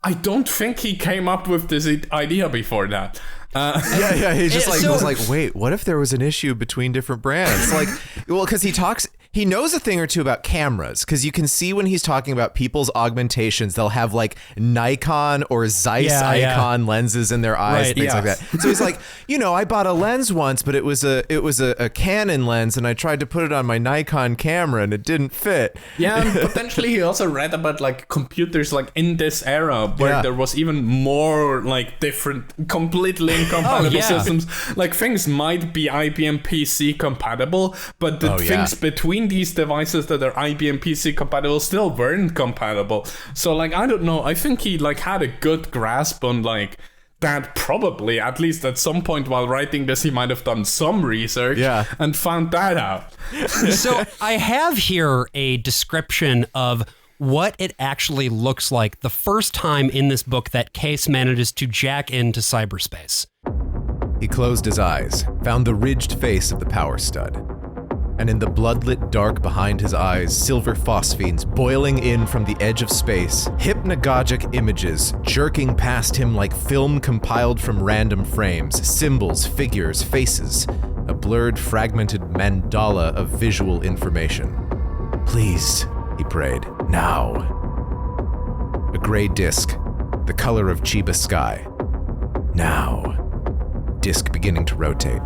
I don't think he came up with this idea before that. He just was like, wait, what if there was an issue between different brands? Like, well, because he knows a thing or two about cameras, because you can see when he's talking about people's augmentations, they'll have like Nikon or Zeiss icon lenses in their eyes, things like that. So he's like, I bought a lens once, but it was a Canon lens, and I tried to put it on my Nikon camera, and it didn't fit. Yeah, and potentially he also read about like computers like in this era where there was even more like different, completely incompatible systems. Like things might be IBM PC compatible, but the things between these devices that are IBM PC compatible still weren't compatible. So like, I don't know, I think he like had a good grasp on like that. Probably at least at some point while writing this he might have done some research and found that out. So I have here a description of what it actually looks like the first time in this book that Case manages to jack into cyberspace. He closed his eyes, found the ridged face of the power stud. And in the bloodlit dark behind his eyes, silver phosphenes boiling in from the edge of space, hypnagogic images jerking past him like film compiled from random frames, symbols, figures, faces, a blurred, fragmented mandala of visual information. Please, he prayed, now. A gray disc, the color of Chiba sky. Now. Disc beginning to rotate,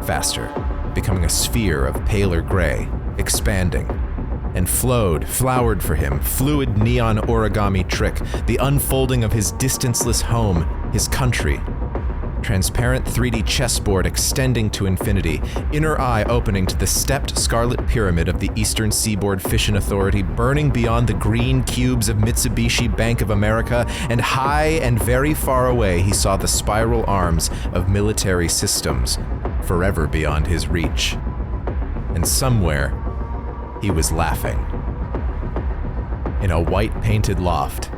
faster, becoming a sphere of paler gray, expanding, and flowered for him, fluid neon origami trick, the unfolding of his distanceless home, his country. Transparent 3D chessboard extending to infinity, inner eye opening to the stepped scarlet pyramid of the Eastern Seaboard Fission Authority, burning beyond the green cubes of Mitsubishi Bank of America, and high and very far away he saw the spiral arms of military systems, forever beyond his reach. And somewhere, he was laughing. In a white-painted loft,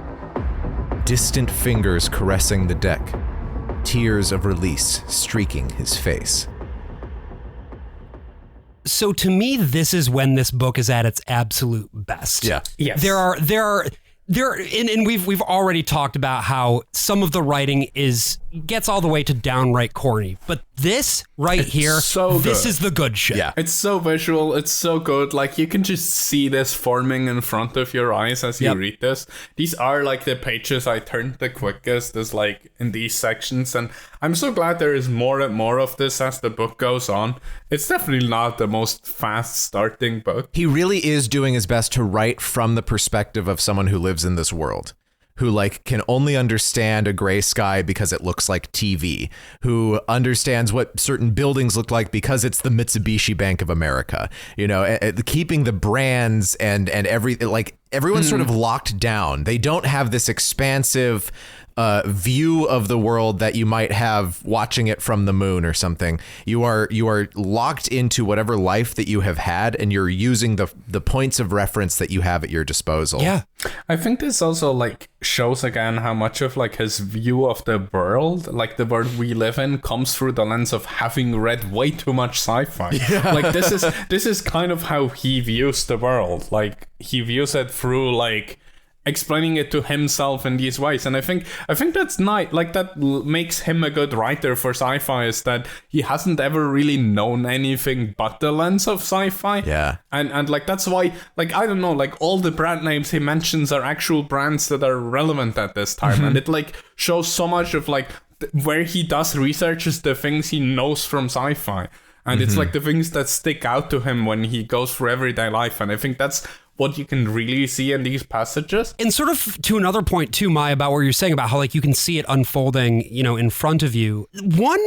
distant fingers caressing the deck, tears of release streaking his face. So to me, this is when this book is at its absolute best. Yeah. Yes. There are, and we've already talked about how some of the writing gets all the way to downright corny, but this here, so this good. is the good shit. Yeah. It's so visual. It's so good. Like, you can just see this forming in front of your eyes as you read this. These are like the pages I turned the quickest, is like in these sections. And I'm so glad there is more and more of this as the book goes on. It's definitely not the most fast starting book. He really is doing his best to write from the perspective of someone who lives in this world, who like can only understand a gray sky because it looks like TV, who understands what certain buildings look like because it's the Mitsubishi Bank of America, you know, keeping the brands and everyone's sort of locked down. They don't have this expansive view of the world that you might have watching it from the moon or something. You are locked into whatever life that you have had, and you're using the points of reference that you have at your disposal. Yeah. I think this also like shows again how much of like his view of the world, like the world we live in, comes through the lens of having read way too much sci-fi. Yeah. Like this is kind of how he views the world. Like he views it through like explaining it to himself in these ways. And I think that's nice. Like that makes him a good writer for sci-fi, is that he hasn't ever really known anything but the lens of sci-fi. Yeah. And like that's why, like, I don't know, like all the brand names he mentions are actual brands that are relevant at this time. And it like shows so much of like where he does research is the things he knows from sci-fi. And it's like the things that stick out to him when he goes through everyday life. And I think that's what you can really see in these passages. And sort of to another point too, Maia, about what you're saying about how like you can see it unfolding, you know, in front of you. One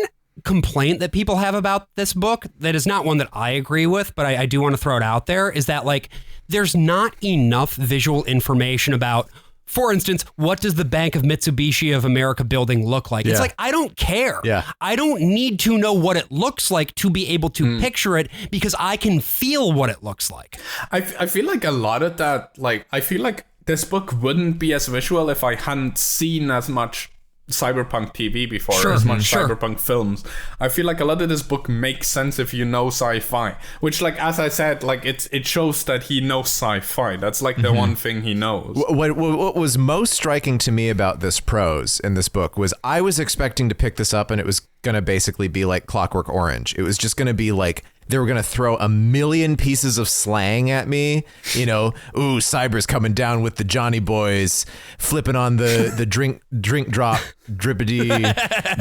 complaint that people have about this book that is not one that I agree with, but I do want to throw it out there, is that like there's not enough visual information about, for instance, what does the Bank of Mitsubishi of America building look like? Yeah. It's like, I don't care. Yeah. I don't need to know what it looks like to be able to picture it, because I can feel what it looks like. I feel like a lot of that, like, I feel like this book wouldn't be as visual if I hadn't seen as much cyberpunk TV before, as much cyberpunk films. I feel like a lot of this book makes sense if you know sci-fi, which, like, as I said, like it shows that he knows sci-fi. That's like the one thing he knows. What was most striking to me about this prose in this book was I was expecting to pick this up and it was going to basically be like Clockwork Orange. It was just going to be like they were going to throw a million pieces of slang at me, you know, ooh, Cyber's coming down with the Johnny boys, flipping on the drink drop, drippity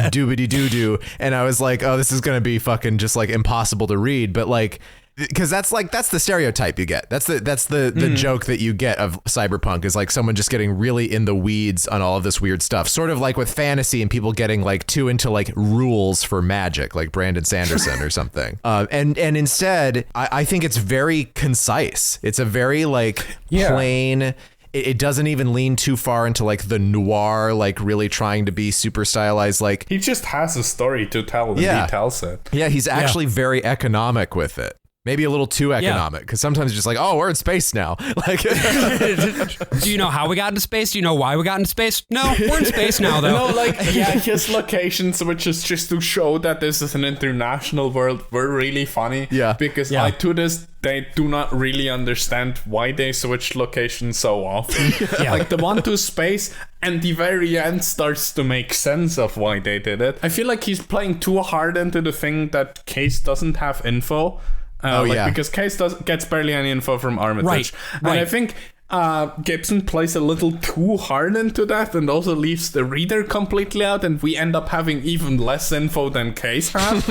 doobity doo-doo. And I was like, oh, this is going to be fucking just like impossible to read. But like, because that's the stereotype you get. That's the joke that you get of cyberpunk, is like someone just getting really in the weeds on all of this weird stuff. Sort of like with fantasy and people getting like too into like rules for magic, like Brandon Sanderson or something. And instead, I think it's very concise. It's a very like plain. It doesn't even lean too far into like the noir, like really trying to be super stylized. Like he just has a story to tell and he tells it. Yeah, he's actually very economic with it. Maybe a little too economic, because sometimes you're just like, oh, we're in space now. Like, do you know how we got into space? Do you know why we got into space? No, we're in space now, though. No, like, yeah, his locations, which is just to show that this is an international world, were really funny. Yeah. Because to this day do not really understand why they switch locations so often. Like the one to space and the very end starts to make sense of why they did it. I feel like he's playing too hard into the thing that Case doesn't have info. Because Case gets barely any info from Armitage. And I think Gibson plays a little too hard into that and also leaves the reader completely out, and we end up having even less info than Case has.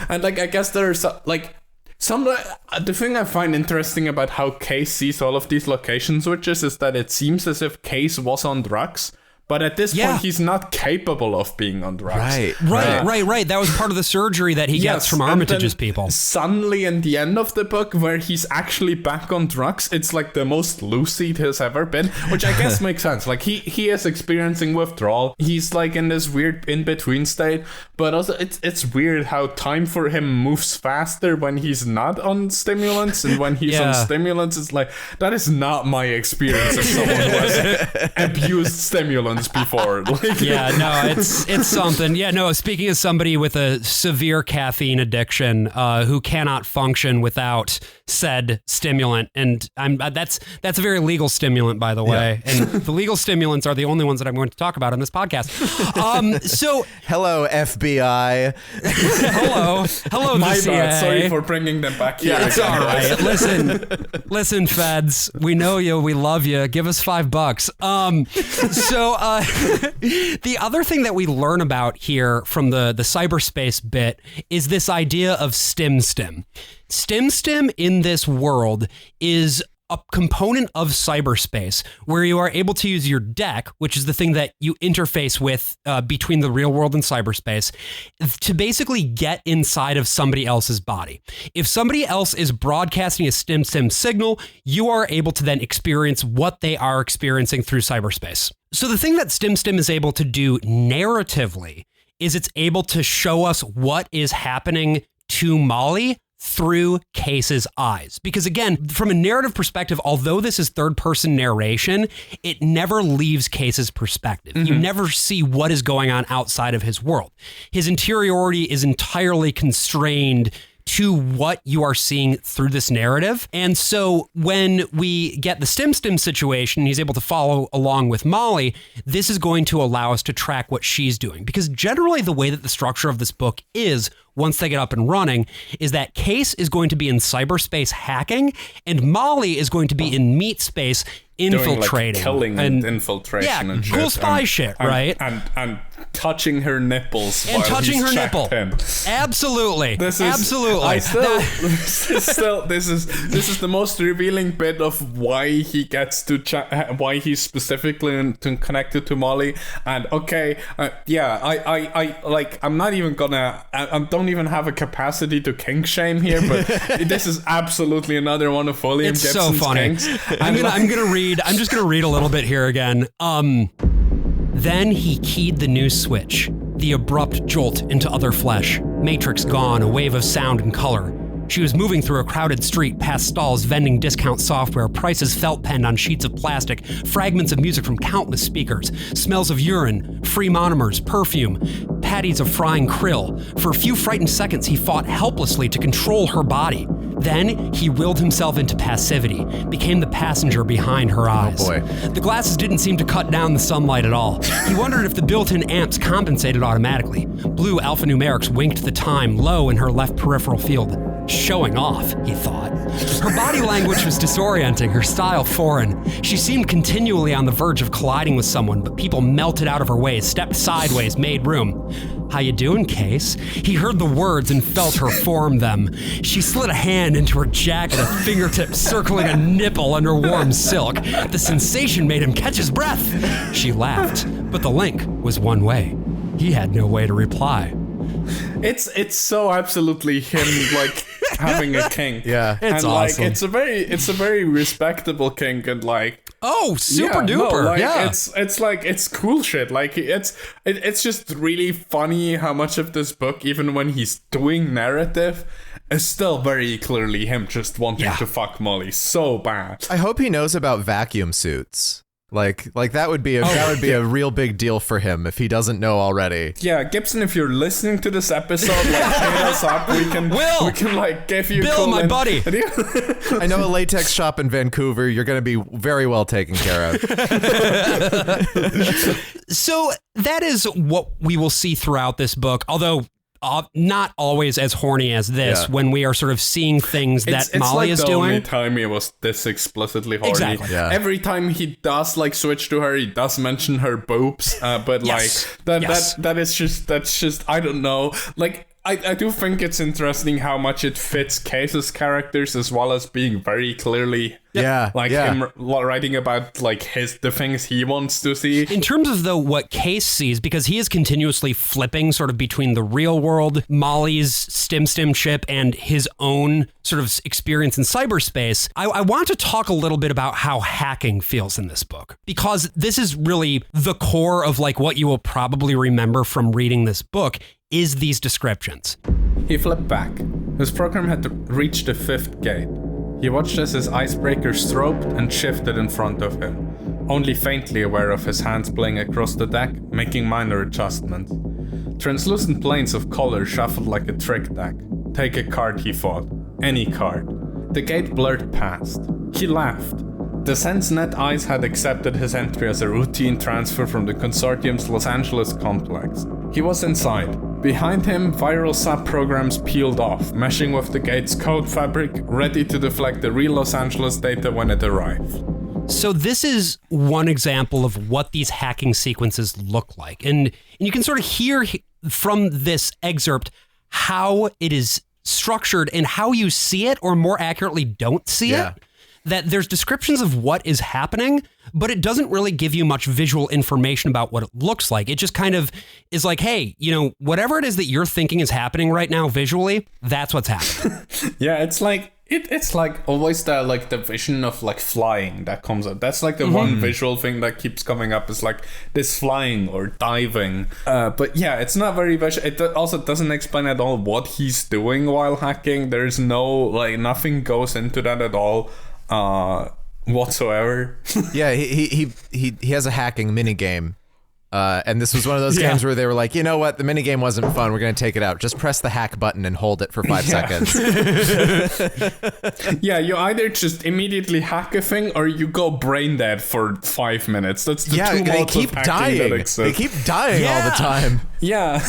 And like, I guess there's like the thing I find interesting about how Case sees all of these location switches is that it seems as if Case was on drugs. But at this point, he's not capable of being on drugs. Right. That was part of the surgery that he gets from Armitage's people. Suddenly, in the end of the book, where he's actually back on drugs, it's like the most lucid he's ever been, which I guess makes sense. Like, he is experiencing withdrawal. He's like in this weird in-between state. But also, it's weird how time for him moves faster when he's not on stimulants, and when he's on stimulants, it's like, that is not my experience as someone who has abused stimulants before. Like, it's something. Yeah, no, speaking as somebody with a severe caffeine addiction who cannot function without said stimulant, and that's a very legal stimulant, by the way, and the legal stimulants are the only ones that I'm going to talk about on this podcast. So hello, FBI. hello, my the CIA. bad. Sorry for bringing them back here. Yeah, it's all right. Listen, feds, we know you, we love you. Give us $5. So the other thing that we learn about here from the cyberspace bit is this idea of stim. Stim in this world is a component of cyberspace where you are able to use your deck, which is the thing that you interface with between the real world and cyberspace, to basically get inside of somebody else's body. If somebody else is broadcasting a stim signal, you are able to then experience what they are experiencing through cyberspace. So the thing that stim is able to do narratively is it's able to show us what is happening to Molly through Case's eyes. Because again, from a narrative perspective, although this is third-person narration, it never leaves Case's perspective. Mm-hmm. You never see what is going on outside of his world. His interiority is entirely constrained to what you are seeing through this narrative. And so when we get the stim situation, he's able to follow along with Molly, this is going to allow us to track what she's doing. Because generally the way that the structure of this book is, once they get up and running, is that Case is going to be in cyberspace hacking, and Molly is going to be in meat space infiltrating. Doing, killing and infiltration and cool spy shit, right? And touching her nipples and while touching her nipple. Him. Absolutely. This is the most revealing bit of why he gets to why he's specifically connected to Molly. And I'm not even gonna. I don't even have a capacity to kink shame here, but this is absolutely another one of William Gibson's so funny. Kinks. I'm just gonna read a little bit here again. Then he keyed the news switch, the abrupt jolt into other flesh. Matrix gone, a wave of sound and color. She was moving through a crowded street, past stalls vending discount software, prices felt penned on sheets of plastic, fragments of music from countless speakers, smells of urine, free monomers, perfume, patties of frying krill. For a few frightened seconds, he fought helplessly to control her body. Then he willed himself into passivity, became the passenger behind her eyes. Oh boy. The glasses didn't seem to cut down the sunlight at all. He wondered if the built-in amps compensated automatically. Blue alphanumerics winked the time low in her left peripheral field. Showing off, he thought. Her body language was disorienting, her style foreign. She seemed continually on the verge of colliding with someone, but people melted out of her way, stepped sideways, made room. How you doing, Case? He heard the words and felt her form them. She slid a hand into her jacket, a fingertip circling a nipple under warm silk. The sensation made him catch his breath. She laughed, but the link was one way. He had no way to reply. It's so absolutely him, like having a kink. Yeah, it's and awesome. Like it's a very respectable kink, and like super duper. It's cool shit. Like it's just really funny how much of this book, even when he's doing narrative, is still very clearly him just wanting to fuck Molly so bad. I hope he knows about vacuum suits. Like that would be a real big deal for him if he doesn't know already. Yeah, Gibson, if you're listening to this episode, like hit us up. We can like give you Bill, my buddy. I know a latex shop in Vancouver. You're going to be very well taken care of. So that is what we will see throughout this book, although not always as horny as this, when we are sort of seeing things that Molly is doing. It's like the only time he was this explicitly horny. Exactly. Yeah. Every time he does like switch to her, he does mention her boobs, but that's just I don't know. Like I do think it's interesting how much it fits Case's characters as well as being very clearly him writing about like the things he wants to see. In terms of what Case sees, because he is continuously flipping sort of between the real world, Molly's stim chip, and his own sort of experience in cyberspace, I want to talk a little bit about how hacking feels in this book, because this is really the core of like what you will probably remember from reading this book is these descriptions. He flipped back. His program had reached the 5th gate. He watched as his icebreaker strobed and shifted in front of him, only faintly aware of his hands playing across the deck, making minor adjustments. Translucent planes of color shuffled like a trick deck. Take a card, he thought. Any card. The gate blurred past. He laughed. The SenseNet eyes had accepted his entry as a routine transfer from the consortium's Los Angeles complex. He was inside. Behind him, viral SAP programs peeled off, meshing with the gate's code fabric, ready to deflect the real Los Angeles data when it arrived. So this is one example of what these hacking sequences look like. And you can sort of hear from this excerpt how it is structured and how you see it, or more accurately, don't see it. That there's descriptions of what is happening, but it doesn't really give you much visual information about what it looks like. It just kind of is like, hey, whatever it is that you're thinking is happening right now visually, that's what's happening. Yeah, it's like it's like always the vision of like flying that comes up. That's like the one visual thing that keeps coming up is like this flying or diving. But yeah, it's not very visual. It also doesn't explain at all what he's doing while hacking. There's nothing goes into that at all. Whatsoever. Yeah, he has a hacking minigame. And this was one of those games where they were like, you know what, the minigame wasn't fun, we're going to take it out. Just press the hack button and hold it for 5 seconds. Yeah, you either just immediately hack a thing or you go brain dead for 5 minutes. That's the two modes of hacking that exist. They keep dying all the time. Yeah.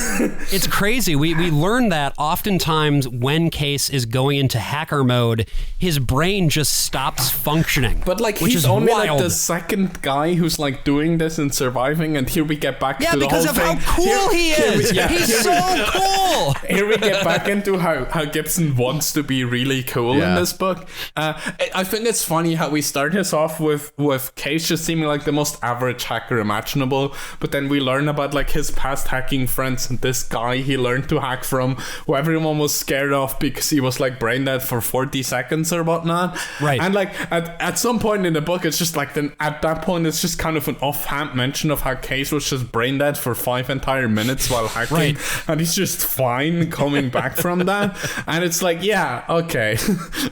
It's crazy. We learn that oftentimes when Case is going into hacker mode, his brain just stops functioning. But like he's only like the second guy who's like doing this and surviving, and here we get back to the whole thing. Yeah, because of how cool he is. He's so cool. Here we get back into how Gibson wants to be really cool in this book. I think it's funny how we start this off with Case just seeming like the most average hacker imaginable, but then we learn about like his past hacking friends and this guy he learned to hack from, who everyone was scared of because he was like brain dead for 40 seconds or whatnot. Right. And like at some point in the book, it's just like at that point it's just kind of an offhand mention of how Case was just brain dead for 5 entire minutes while hacking. Right. And he's just fine coming back from that. And it's like, yeah, okay,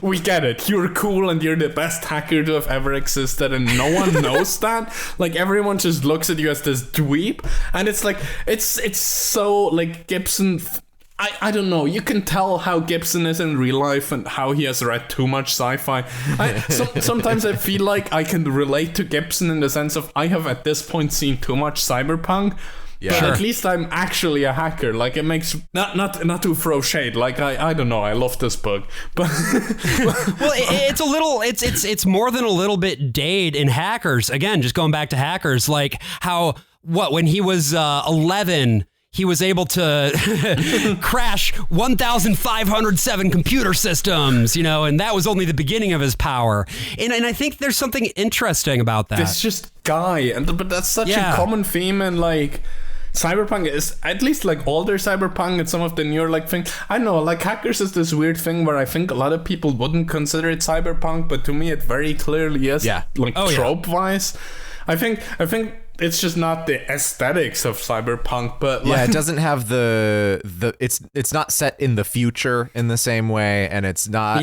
we get it. You're cool and you're the best hacker to have ever existed, and no one knows that. Like everyone just looks at you as this dweeb, and it's like it's so like Gibson. I don't know. You can tell how Gibson is in real life and how he has read too much sci-fi. Sometimes I feel like I can relate to Gibson in the sense of I have at this point seen too much cyberpunk. Yeah. But at least I'm actually a hacker. Like it makes not to throw shade. Like I don't know. I love this book, but well, it's more than a little bit Dade in Hackers. Again, just going back to Hackers, like how when he was 11. He was able to crash 1,507 computer systems, and that was only the beginning of his power. And I think there's something interesting about that. It's just guy, but that's such a common theme in like cyberpunk is, at least like older cyberpunk and some of the newer like things. I know, like Hackers is this weird thing where I think a lot of people wouldn't consider it cyberpunk, but to me it very clearly is. Yeah. Like trope wise, I think it's just not the aesthetics of cyberpunk, but like, it doesn't have the it's not set in the future in the same way, and it's not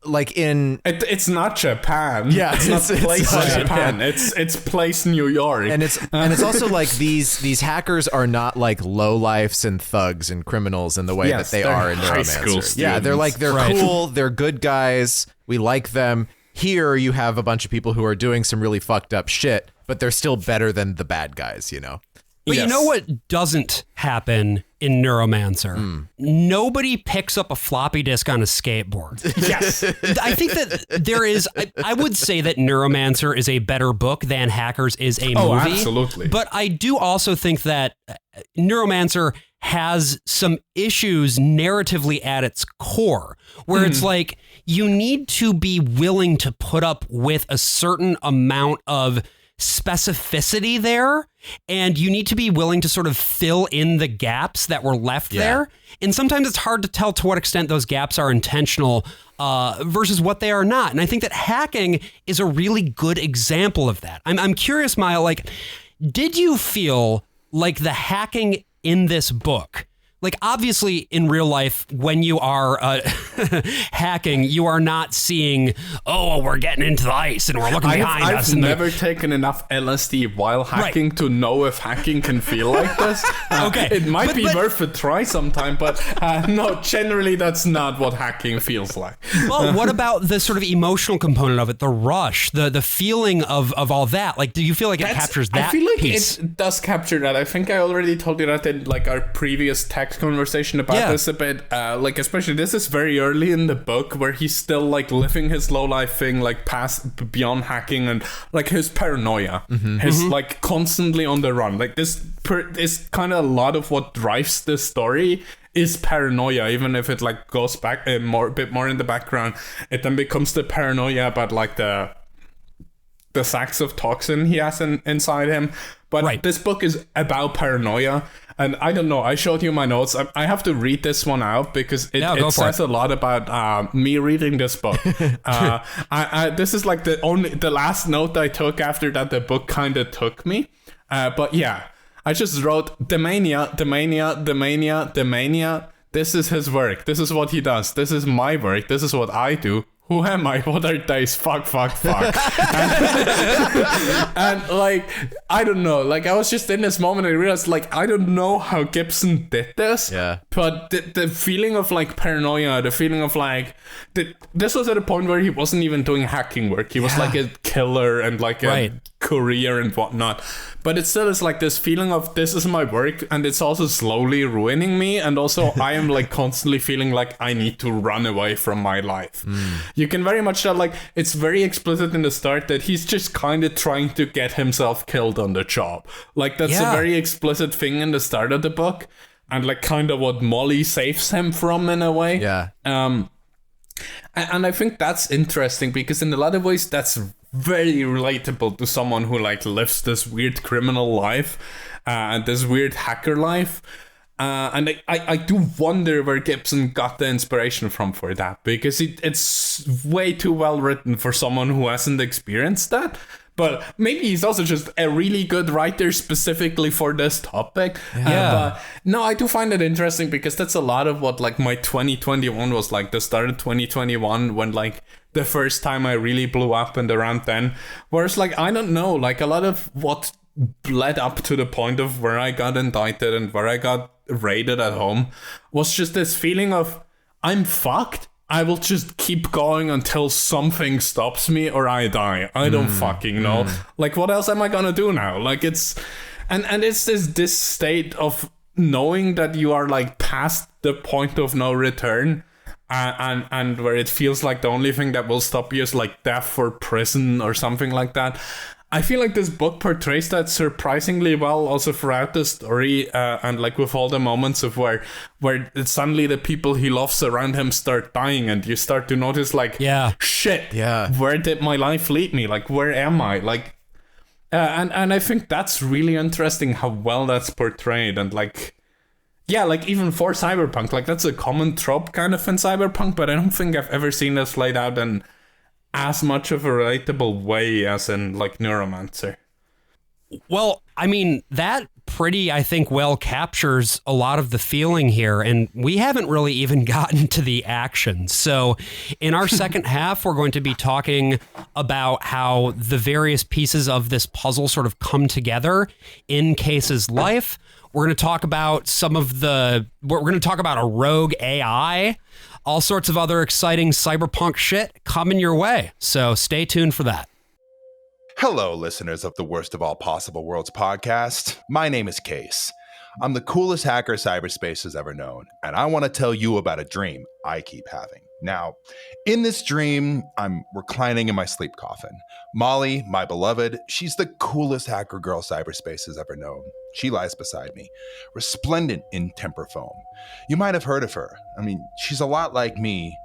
like in it's not Japan. Yeah, it's not place Japan. It's place New York, and it's also like these hackers are not like lowlifes and thugs and criminals in the way that they are in Neuromancer. Yeah, they're cool, they're good guys. We like them. Here you have a bunch of people who are doing some really fucked up shit, but they're still better than the bad guys, But you know what doesn't happen in Neuromancer? Nobody picks up a floppy disk on a skateboard. Yes. I think that there is, I would say that Neuromancer is a better book than Hackers is a movie. Oh, absolutely. But I do also think that Neuromancer has some issues narratively at its core, where it's like, you need to be willing to put up with a certain amount of specificity there, and you need to be willing to sort of fill in the gaps that were left there. And sometimes it's hard to tell to what extent those gaps are intentional versus what they are not. And I think that hacking is a really good example of that. I'm curious, Maia, like, did you feel like the hacking in this book. Like, obviously, in real life, when you are hacking, you are not seeing, oh, we're getting into the ice and we're looking behind us. I've never taken enough LSD while hacking to know if hacking can feel like this. Okay. It might be worth a try sometime, but no, generally that's not what hacking feels like. Well, what about the sort of emotional component of it, the rush, the feeling of all that? Like, do you feel like it captures that I feel like piece? it does capture that. I think I already told you that in like our previous text conversation about this a bit. Like, especially this is very early in the book where he's still like living his low life thing, like past beyond hacking, and like his paranoia, his like constantly on the run. Like this is kind of a lot of what drives this story. Is paranoia, even if it like goes back a bit more in the background. It then becomes the paranoia about like the sacks of toxin he has inside him. But this book is about paranoia. And I don't know, I showed you my notes. I have to read this one out because it says a lot about me reading this book. This is like the last note I took after that the book kind of took me. But yeah, I just wrote the mania. This is his work. This is what he does. This is my work. This is what I do. Who am I? What are days? Fuck. and like, I don't know. Like, I was just in this moment and I realized, like, I don't know how Gibson did this. Yeah. But the feeling of, like, paranoia, the feeling of, like, this was at a point where he wasn't even doing hacking work. He was, like, a killer and, like, a career and whatnot. But it still is, like, this feeling of, this is my work, and it's also slowly ruining me. And also, I am, like, constantly feeling like I need to run away from my life. You can very much tell, like, it's very explicit in the start that he's just kind of trying to get himself killed on the job. Like, that's a very explicit thing in the start of the book, and like kind of what Molly saves him from in a way. And I think that's interesting because in a lot of ways that's very relatable to someone who like lives this weird criminal life and this weird hacker life. And I do wonder where Gibson got the inspiration from for that, because it's way too well written for someone who hasn't experienced that. But maybe he's also just a really good writer specifically for this topic. But no, I do find it interesting because that's a lot of what like my 2021 was like, the start of 2021 when like the first time I really blew up and around then. Whereas like, I don't know, like a lot of what led up to the point of where I got indicted and where I got raided at home was just this feeling of I'm fucked. I will just keep going until something stops me or I die. I don't fucking know. Like, what else am I gonna do now? Like, it's... And it's this state of knowing that you are, like, past the point of no return and where it feels like the only thing that will stop you is, like, death or prison or something like that. I feel like this book portrays that surprisingly well also throughout the story, and like with all the moments of where suddenly the people he loves around him start dying and you start to notice like, shit, where did my life lead me? Like, where am I? Like, and I think that's really interesting how well that's portrayed. And like, yeah, like even for cyberpunk, like that's a common trope kind of in cyberpunk, but I don't think I've ever seen this laid out in as much of a relatable way as in like Neuromancer. Well, I mean, that pretty, I think, well captures a lot of the feeling here, and we haven't really even gotten to the action. So in our second half, we're going to be talking about how the various pieces of this puzzle sort of come together in Case's life. We're going to talk about we're going to talk about a rogue AI, all sorts of other exciting cyberpunk shit coming your way. So stay tuned for that. Hello, listeners of the Worst of All Possible Worlds podcast. My name is Case. I'm the coolest hacker cyberspace has ever known, and I want to tell you about a dream I keep having. Now, in this dream, I'm reclining in my sleep coffin. Molly, my beloved, she's the coolest hacker girl cyberspace has ever known. She lies beside me, resplendent in temper foam. You might have heard of her. I mean, she's a lot like me,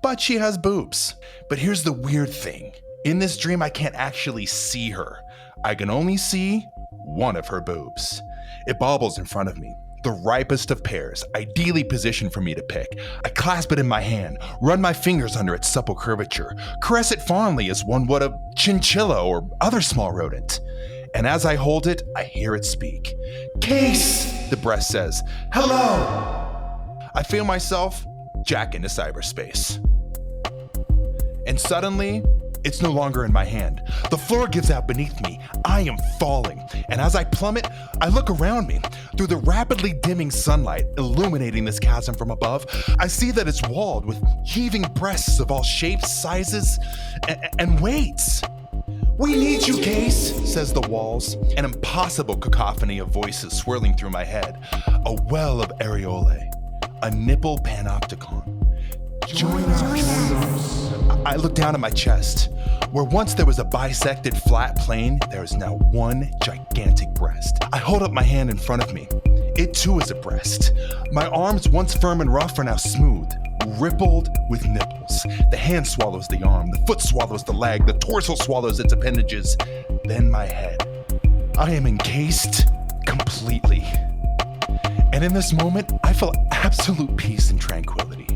but she has boobs. But here's the weird thing. In this dream, I can't actually see her. I can only see one of her boobs. It bobbles in front of me, the ripest of pears, ideally positioned for me to pick. I clasp it in my hand, run my fingers under its supple curvature, caress it fondly as one would a chinchilla or other small rodent. And as I hold it, I hear it speak. Case, the breast says. Hello. I feel myself jack into cyberspace. And suddenly, it's no longer in my hand. The floor gives out beneath me. I am falling. And as I plummet, I look around me. Through the rapidly dimming sunlight illuminating this chasm from above, I see that it's walled with heaving breasts of all shapes, sizes, and weights. We need you, Case, says the walls, an impossible cacophony of voices swirling through my head. A well of areolae, a nipple panopticon. Join us. I look down at my chest. Where once there was a bisected flat plane, there is now one gigantic breast. I hold up my hand in front of me. It too is a breast. My arms, once firm and rough, are now smooth, rippled with nipples. The hand swallows the arm, the foot swallows the leg, the torso swallows its appendages, then my head. I am encased completely. And in this moment, I feel absolute peace and tranquility.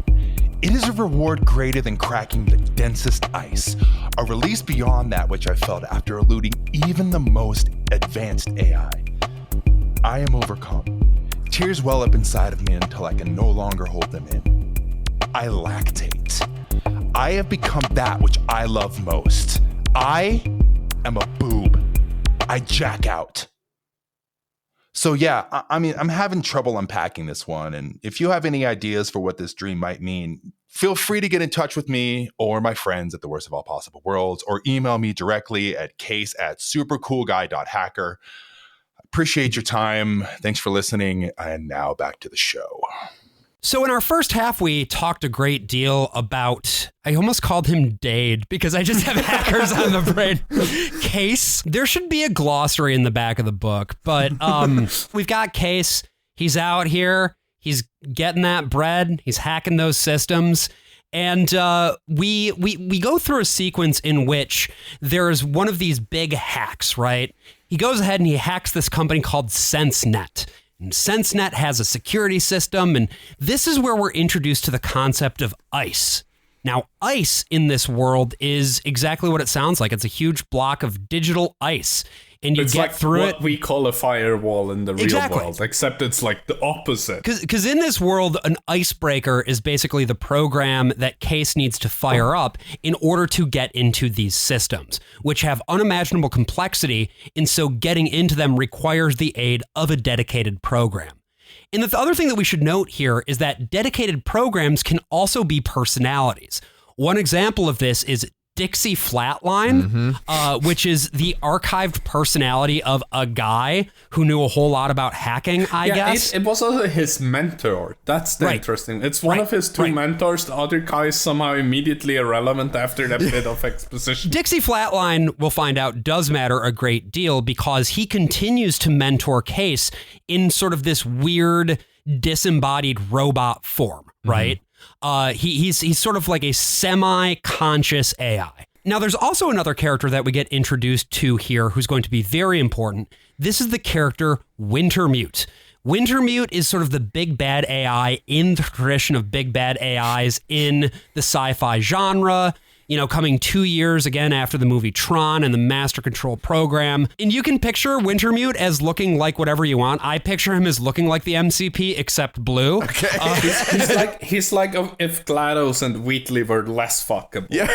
It is a reward greater than cracking the densest ice, a release beyond that which I felt after eluding even the most advanced AI. I am overcome. Tears well up inside of me until I can no longer hold them in. I lactate. I have become that which I love most. I am a boob. I jack out. So yeah, I mean, I'm having trouble unpacking this one. And if you have any ideas for what this dream might mean, feel free to get in touch with me or my friends at the Worst of All Possible Worlds, or email me directly at case@supercoolguy.hacker. Appreciate your time. Thanks for listening. And now back to the show. So in our first half, we talked a great deal about, I almost called him Dade because I just have hackers on the brain. Case. There should be a glossary in the back of the book, but we've got Case. He's out here. He's getting that bread. He's hacking those systems. And we go through a sequence in which there's one of these big hacks, right? He goes ahead and he hacks this company called SenseNet. And SenseNet has a security system, and this is where we're introduced to the concept of ice. Now, ice in this world is exactly what it sounds like. It's a huge block of digital ice, and you it's get like through what it. We call a firewall in the Exactly. real world, except it's like the opposite. Because in this world, an icebreaker is basically the program that Case needs to fire up in order to get into these systems, which have unimaginable complexity, and so getting into them requires the aid of a dedicated program. And the other thing that we should note here is that dedicated programs can also be personalities. One example of this is Dixie Flatline, which is the archived personality of a guy who knew a whole lot about hacking, I guess. It was also his mentor. That's the interesting. It's one of his two mentors. The other guy is somehow immediately irrelevant after that bit of exposition. Dixie Flatline, we'll find out, does matter a great deal because he continues to mentor Case in sort of this weird disembodied robot form, right? He's sort of like a semi-conscious AI. Now, there's also another character that we get introduced to here who's going to be very important. This is the character Wintermute. Wintermute is sort of the big bad AI in the tradition of big bad AIs in the sci-fi genre. You know, coming 2 years again after the movie Tron and the Master Control Program. And you can picture Wintermute as looking like whatever you want. I picture him as looking like the MCP except blue. Okay. He's like if GLaDOS and Wheatley were less fuckable. Yeah,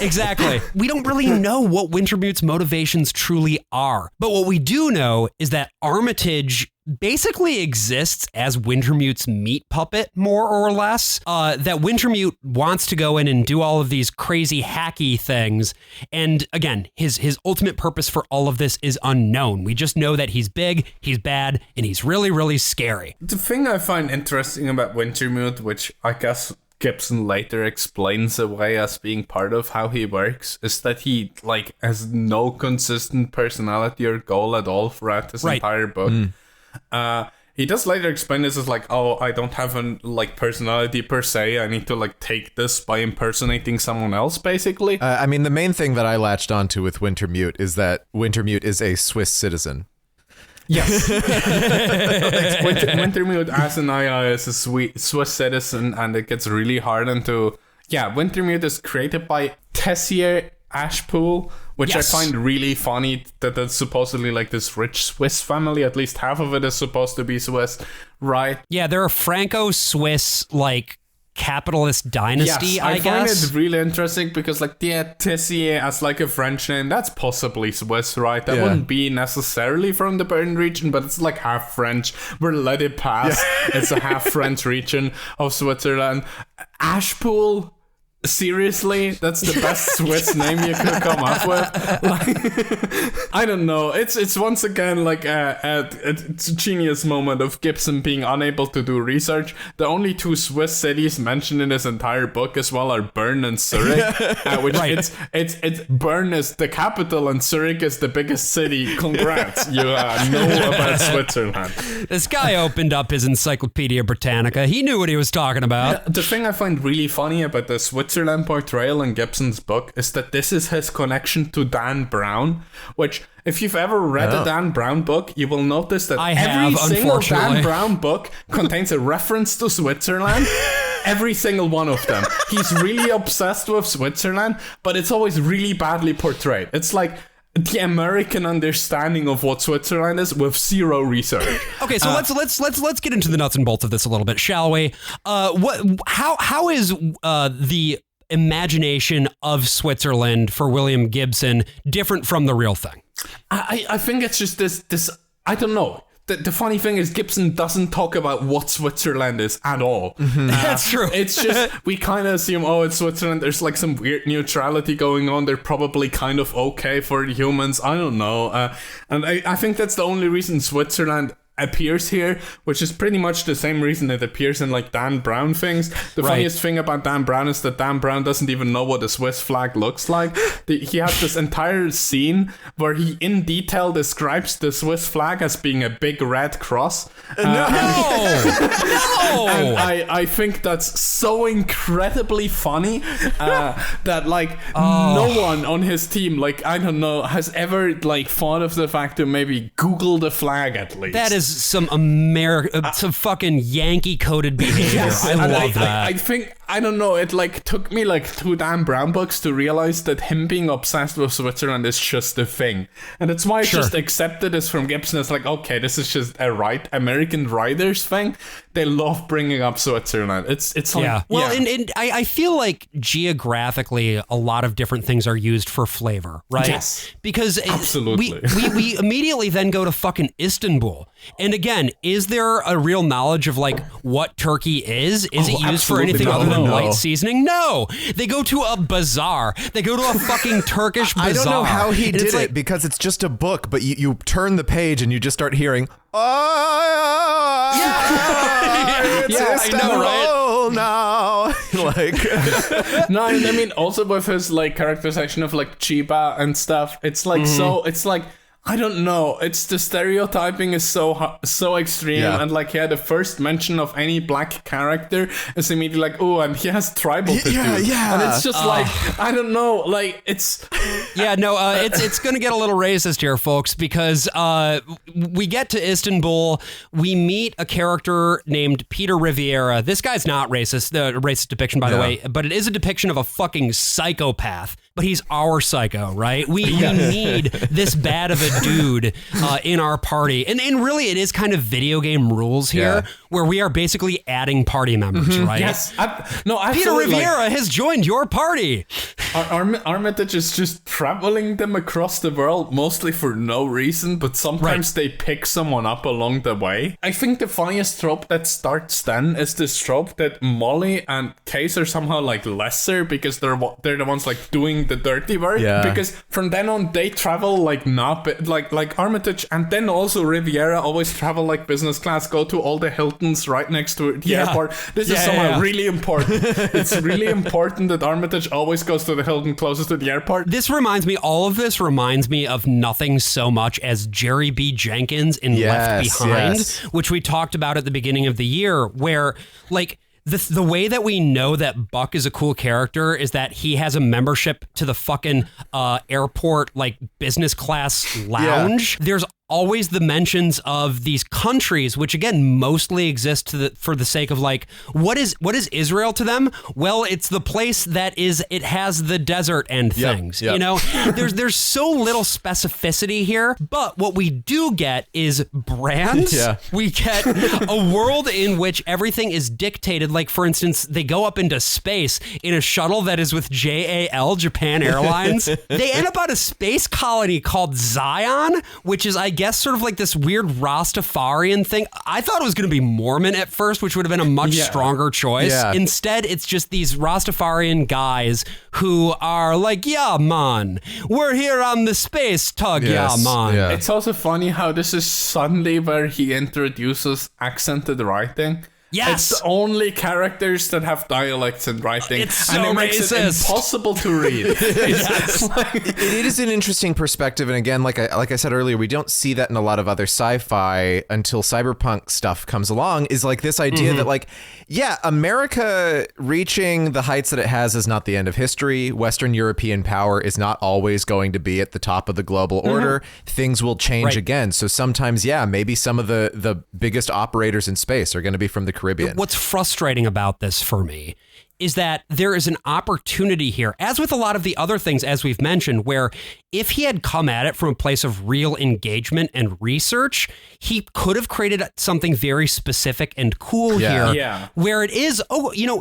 exactly. We don't really know what Wintermute's motivations truly are. But what we do know is that Armitage basically exists as Wintermute's meat puppet, more or less. That Wintermute wants to go in and do all of these crazy hacky things. And again, his ultimate purpose for all of this is unknown. We just know that he's big, he's bad, and he's really, really scary. The thing I find interesting about Wintermute, which I guess Gibson later explains away as being part of how he works, is that he has no consistent personality or goal at all throughout this entire book. He does later explain this as I don't have a personality per se. I need to take this by impersonating someone else, basically. I mean, the main thing that I latched onto with Wintermute is that Wintermute is a Swiss citizen. Yes. Wintermute as an AI is a Swiss citizen, and it gets really hard into... Yeah, Wintermute is created by Tessier Ashpool, which Yes. I find really funny that that's supposedly like this rich Swiss family. At least half of it is supposed to be Swiss, right? Yeah, they're a Franco-Swiss, like, capitalist dynasty, Yes, I find guess. it really interesting because, like, Tessier as like a French name, that's possibly Swiss, right? That wouldn't be necessarily from the Bern region, but it's like half French. We're let it pass. It's a half French region of Switzerland. Ashpool. Seriously, that's the best Swiss name you could come up with. Like, I don't know. It's once again like it's a genius moment of Gibson being unable to do research. The only two Swiss cities mentioned in his entire book as well are Bern and Zurich, which it's Bern is the capital and Zurich is the biggest city. Congrats, you know about Switzerland. This guy opened up his Encyclopedia Britannica. He knew what he was talking about. The thing I find really funny about the Switzerland portrayal in Gibson's book is that this is his connection to Dan Brown, which, if you've ever read a Dan Brown book, you will notice that every single Dan Brown book contains a reference to Switzerland. Every single one of them. He's really obsessed with Switzerland, but it's always really badly portrayed. It's like the American understanding of what Switzerland is with zero research. Okay, so let's get into the nuts and bolts of this a little bit, shall we? How is the imagination of Switzerland for William Gibson different from the real thing? I think it's just this I don't know. The funny thing is Gibson doesn't talk about what Switzerland is at all. That's true. It's just, we kind of assume, oh, it's Switzerland. There's like some weird neutrality going on. They're probably kind of okay for the humans. I don't know. And I think that's the only reason Switzerland appears here, which is pretty much the same reason it appears in like Dan Brown things. The funniest thing about Dan Brown is that Dan Brown doesn't even know what a Swiss flag looks like. He has this entire scene where he in detail describes the Swiss flag as being a big red cross. No! And I think that's so incredibly funny that like no one on his team, like, I don't know, has ever like thought of the fact to maybe Google the flag at least. That is some some fucking Yankee coded behavior. Yes, I love that. I think, I don't know, it like took me like 2 Dan Brown books to realize that him being obsessed with Switzerland is just a thing. And that's why I just accepted this from Gibson. It's like, okay, this is just a American writers thing. They love bringing up Switzerland. It's like, And I feel like geographically a lot of different things are used for flavor, right? Yes. Because absolutely. we immediately then go to fucking Istanbul. And again, is there a real knowledge of like what Turkey is? Is it used for anything other than light seasoning? No. They go to a bazaar. They go to a fucking Turkish bazaar. I don't know how he did it because it's just a book, but you turn the page and you just start hearing, I know, right? Now. Like, no, I mean, also with his like characterization of like Chiba and stuff, it's like so, it's like, I don't know. It's the stereotyping is so extreme, and like the first mention of any black character is immediately like, oh, and he has tribal tattoos. And it's just like, I don't know, like it's it's gonna get a little racist here, folks, because we get to Istanbul, we meet a character named Peter Riviera. This guy's not racist, the racist depiction, by the way, but it is a depiction of a fucking psychopath. But he's our psycho, right? We need this bad of a dude in our party. And really, it is kind of video game rules here, where we are basically adding party members, right? Yes. Peter Riviera has joined your party. Armitage is just traveling them across the world, mostly for no reason, but sometimes they pick someone up along the way. I think the funniest trope that starts then is this trope that Molly and Case are somehow like lesser because they're the ones like doing the dirty work. Because from then on they travel like like Armitage and then also Riviera always travel like business class, go to all the Hiltons right next to the airport. This is somehow really important. It's really important that Armitage always goes to the Hilton closest to the airport. All of this reminds me of nothing so much as Jerry B. Jenkins in Left Behind, which we talked about at the beginning of the year, where like the way that we know that Buck is a cool character is that he has a membership to the fucking airport like business class lounge. There's always the mentions of these countries, which again mostly exist for the sake of like, what is Israel to them? Well, it's the place that it has the desert and things. You know, there's so little specificity here, but what we do get is brands. We get a world in which everything is dictated. Like, for instance, they go up into space in a shuttle that is with JAL, Japan Airlines. They end up on a space colony called Zion, which is, I guess, sort of like this weird Rastafarian thing. I thought it was going to be Mormon at first, which would have been a much stronger choice. Instead, it's just these Rastafarian guys who are like, yeah, man, we're here on the space tug, yeah, man. It's also funny how this is suddenly where he introduces accented writing. Yes. It's the only characters that have dialects in writing. It's so and it makes racist. it impossible to read. It is an interesting perspective, and again, like I said earlier, we don't see that in a lot of other sci-fi until cyberpunk stuff comes along. Is like this idea that like, yeah, America reaching the heights that it has is not the end of history. Western European power is not always going to be at the top of the global order. Things will change again. So sometimes, yeah, maybe some of the biggest operators in space are going to be from the Caribbean. What's frustrating about this for me is that there is an opportunity here, as with a lot of the other things, as we've mentioned, where if he had come at it from a place of real engagement and research, he could have created something very specific and cool here, where it is,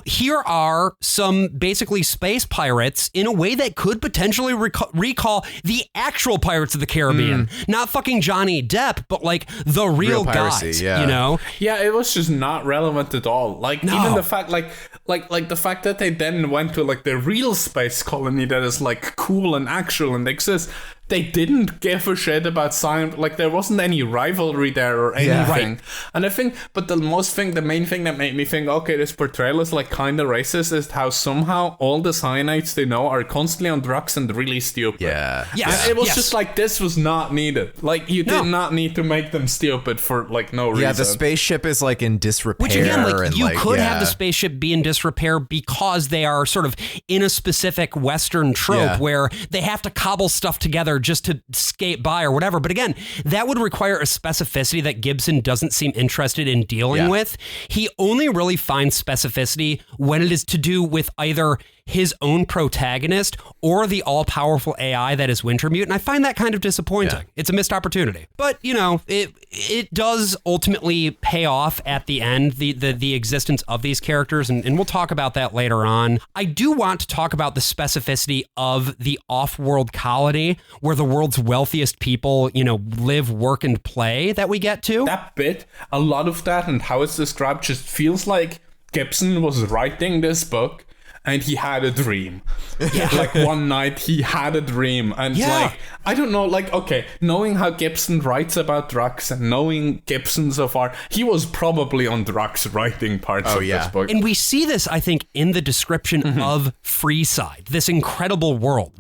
here are some basically space pirates in a way that could potentially recall the actual Pirates of the Caribbean. Not fucking Johnny Depp, but like the real piracy, guys, yeah. you know? Yeah, it was just not relevant at all. Like, even the fact, like the fact that they then went to like the real space colony that is like cool and actual and exists. They didn't give a shit about science. Like, there wasn't any rivalry there or anything. And I think, but the main thing that made me think, okay, this portrayal is like kind of racist, is how somehow all the cyanites they know are constantly on drugs and really stupid. Yes. And it was just like, this was not needed. Like, you did not need to make them stupid for like no reason. Yeah, the spaceship is like in disrepair. Which again, like, you could have the the spaceship be in disrepair because they are sort of in a specific Western trope where they have to cobble stuff together just to skate by or whatever. But again, that would require a specificity that Gibson doesn't seem interested in dealing with. He only really finds specificity when it is to do with either his own protagonist or the all-powerful AI that is Wintermute, and I find that kind of disappointing. It's a missed opportunity. But, you know, it does ultimately pay off at the end, the existence of these characters, and we'll talk about that later on. I do want to talk about the specificity of the off-world colony where the world's wealthiest people, you know, live, work, and play that we get to. That bit, a lot of that and how it's described just feels like Gibson was writing this book and he had a dream. Like one night he had a dream and like, I don't know, like, okay, knowing how Gibson writes about drugs and knowing Gibson so far, he was probably on drugs writing parts of this book. And we see this, I think, in the description of Freeside, this incredible world.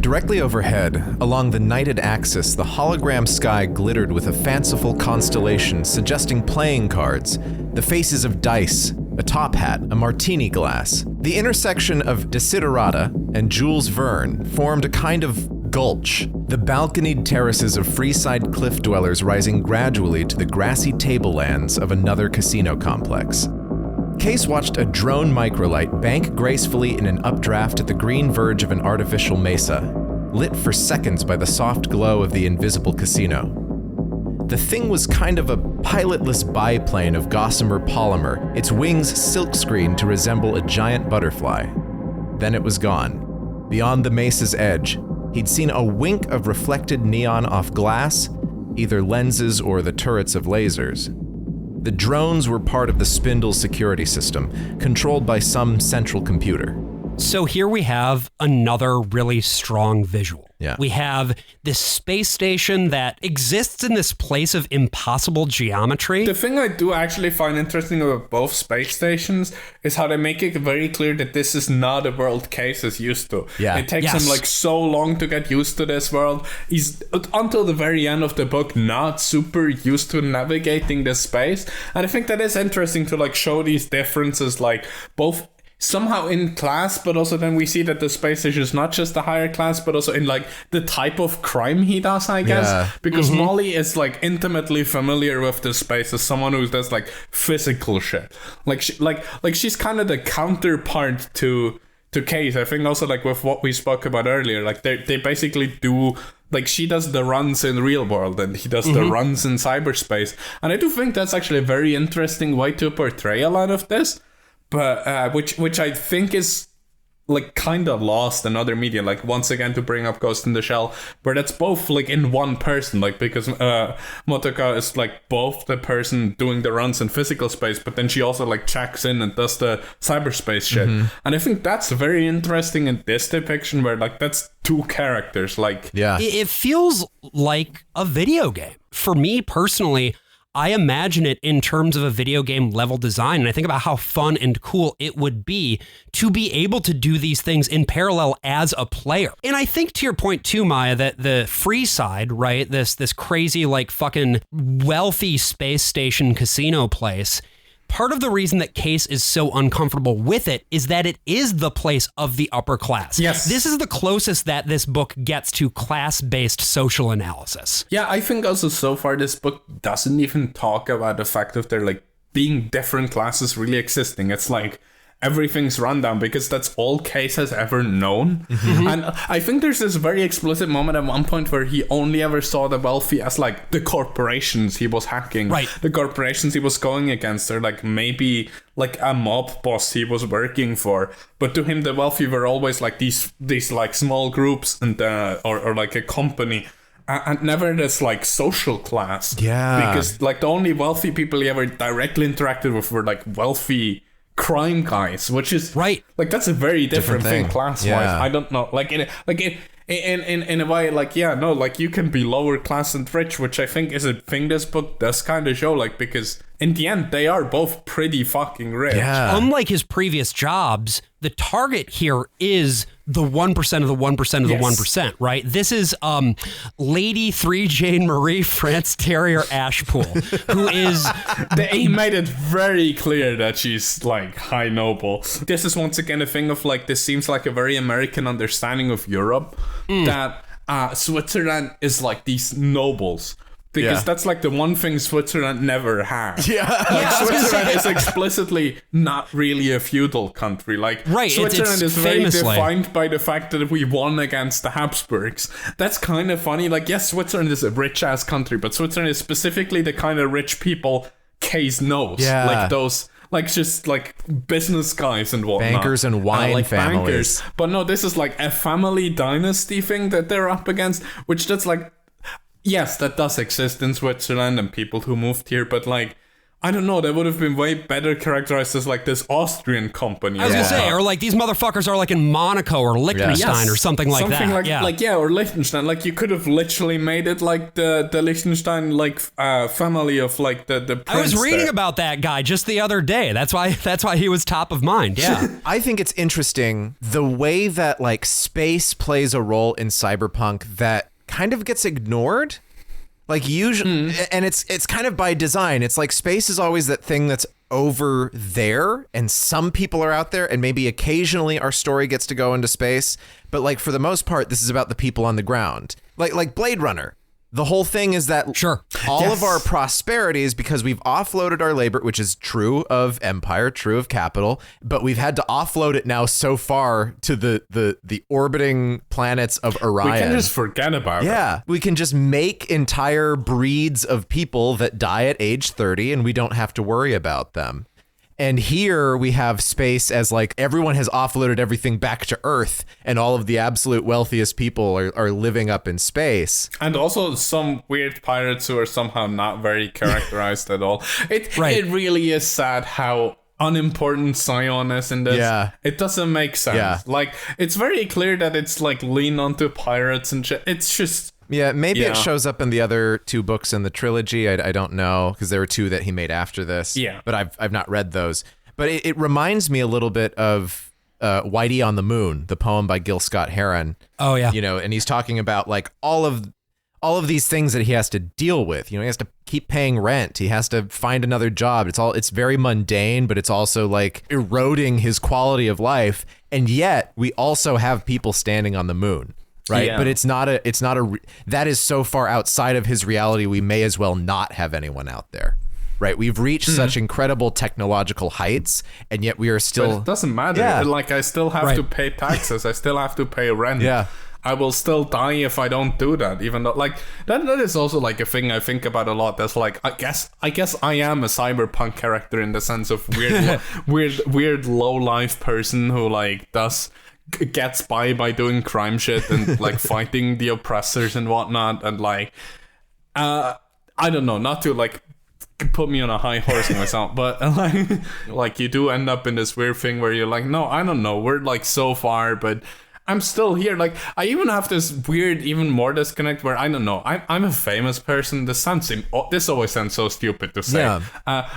Directly overhead, along the nighted axis, the hologram sky glittered with a fanciful constellation suggesting playing cards, the faces of dice, a top hat, a martini glass. The intersection of Desiderata and Jules Verne formed a kind of gulch, the balconied terraces of Freeside cliff dwellers rising gradually to the grassy tablelands of another casino complex. Case watched a drone microlight bank gracefully in an updraft at the green verge of an artificial mesa, lit for seconds by the soft glow of the invisible casino. The thing was kind of a pilotless biplane of gossamer polymer, its wings silkscreened to resemble a giant butterfly. Then it was gone. Beyond the mesa's edge, he'd seen a wink of reflected neon off glass, either lenses or the turrets of lasers. The drones were part of the Spindle security system, controlled by some central computer. So here we have another really strong visual. Yeah. We have this space station that exists in this place of impossible geometry. The thing I do actually find interesting about both space stations is how they make it very clear that this is not a world Case is used to. Yeah. It takes him like so long to get used to this world. He's, until the very end of the book, not super used to navigating this space. And I think that is interesting to like show these differences, like both somehow in class, but also then we see that the space station is not just a higher class, but also in like the type of crime he does, I guess. Because Molly is like intimately familiar with the space as someone who does like physical shit. Like she's kind of the counterpart to Case. I think also like with what we spoke about earlier, like they basically do, like she does the runs in real world and he does the runs in cyberspace. And I do think that's actually a very interesting way to portray a lot of this. But which I think is like kind of lost in other media, like once again to bring up Ghost in the Shell, where that's both like in one person, like because Motoko is like both the person doing the runs in physical space, but then she also like checks in and does the cyberspace shit. And I think that's very interesting in this depiction where like that's two characters. Like it feels like a video game for me personally. I imagine it in terms of a video game level design, and I think about how fun and cool it would be to be able to do these things in parallel as a player. And I think to your point too, Maya, that the free side, right, this crazy like fucking wealthy space station casino place, part of the reason that Case is so uncomfortable with it is that it is the place of the upper class. Yes. This is the closest that this book gets to class-based social analysis. Yeah, I think also so far this book doesn't even talk about the fact of there like being different classes really existing. It's like everything's rundown because that's all Case has ever known. And I think there's this very explicit moment at one point where he only ever saw the wealthy as like the corporations he was hacking. Right. The corporations he was going against, or like maybe like a mob boss he was working for. But to him, the wealthy were always like these like small groups and or like a company. And never this like social class. Yeah. Because like the only wealthy people he ever directly interacted with were like wealthy crime guys, which is right. Like that's a very different thing class-wise. Yeah. I don't know. Like in a way, like like you can be lower class and rich, which I think is a thing this book does kind of show. Like because in the end, they are both pretty fucking rich. Yeah. Unlike his previous jobs, the target here is the 1% of the 1% of the 1%, right? This is Lady 3 Jane Marie France Terrier Ashpool, who is... He made it very clear that she's like high noble. This is once again a thing of like, this seems like a very American understanding of Europe, that Switzerland is like these nobles. Because that's like the one thing Switzerland never had. Like Switzerland is explicitly not really a feudal country. Like Switzerland is very defined by the fact that we won against the Habsburgs. That's kind of funny. Like, yes, Switzerland is a rich ass country, but Switzerland is specifically the kind of rich people Case knows. Like those, like just like business guys and whatnot. Bankers and wine like families. Bankers. But no, this is like a family dynasty thing that they're up against, which that's like, yes, that does exist in Switzerland and people who moved here, but like, I don't know, that would have been way better characterized as like this Austrian company. I was gonna say, or like these motherfuckers are like in Monaco or Liechtenstein or something like that. Or Liechtenstein. Like you could have literally made it like the Liechtenstein like family of like the prince. I was reading about that guy just the other day. That's why he was top of mind. Yeah. I think it's interesting the way that like space plays a role in cyberpunk that kind of gets ignored. Like usually, and it's kind of by design. It's like space is always that thing that's over there, and some people are out there, and maybe occasionally our story gets to go into space. But like for the most part, this is about the people on the ground. Like Blade Runner. The whole thing is that all of our prosperity is because we've offloaded our labor, which is true of Empire, true of Capital, but we've had to offload it now so far to the orbiting planets of Orion. We can just forget about it. Yeah, we can just make entire breeds of people that die at age 30 and we don't have to worry about them. And here we have space as like everyone has offloaded everything back to Earth and all of the absolute wealthiest people are living up in space. And also some weird pirates who are somehow not very characterized at all. It really is sad how unimportant Scion is in this. Yeah. It doesn't make sense. Yeah. Like, it's very clear that it's like lean onto pirates and shit. It's just... Yeah, maybe it shows up in the other two books in the trilogy. I don't know, because there were two that he made after this. Yeah. But I've not read those. But it reminds me a little bit of Whitey on the Moon, the poem by Gil Scott Heron. Oh, yeah. You know, and he's talking about like all of all of these things that he has to deal with. You know, he has to keep paying rent. He has to find another job. It's very mundane, but it's also like eroding his quality of life. And yet we also have people standing on the moon. Right. Yeah. But that is so far outside of his reality. We may as well not have anyone out there. Right. We've reached such incredible technological heights, and yet we are still. But it doesn't matter. Yeah. Like, I still have to pay taxes. I still have to pay rent. Yeah. I will still die if I don't do that. Even though, like, that is also like a thing I think about a lot. That's like, I guess I am a cyberpunk character in the sense of weird low life person who like gets by doing crime shit and like fighting the oppressors and whatnot, and like I don't know, not to like put me on a high horse myself, but like you do end up in this weird thing where you're like, no, I don't know, we're like so far, but I'm still here. Like, I even have this weird, even more disconnect where I don't know. I'm a famous person. This always sounds so stupid to say. Yeah.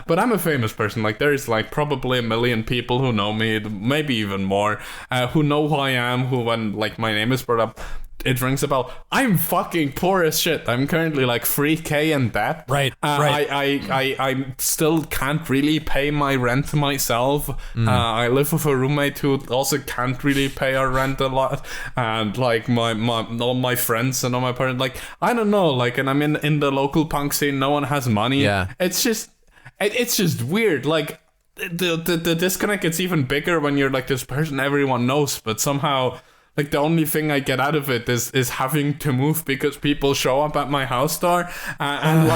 But I'm a famous person. Like, there's like probably 1 million people who know me, maybe even more, who know who I am. Who, when like my name is brought up, it rings a bell. I'm fucking poor as shit. I'm currently like 3K in debt. Right. I still can't really pay my rent myself. I live with a roommate who also can't really pay our rent a lot. And like all my friends and all my parents, like, I don't know, like, and I'm in the local punk scene. No one has money. Yeah. It's just weird. Like, the disconnect gets even bigger when you're like this person everyone knows, but somehow, like, the only thing I get out of it is having to move because people show up at my house door and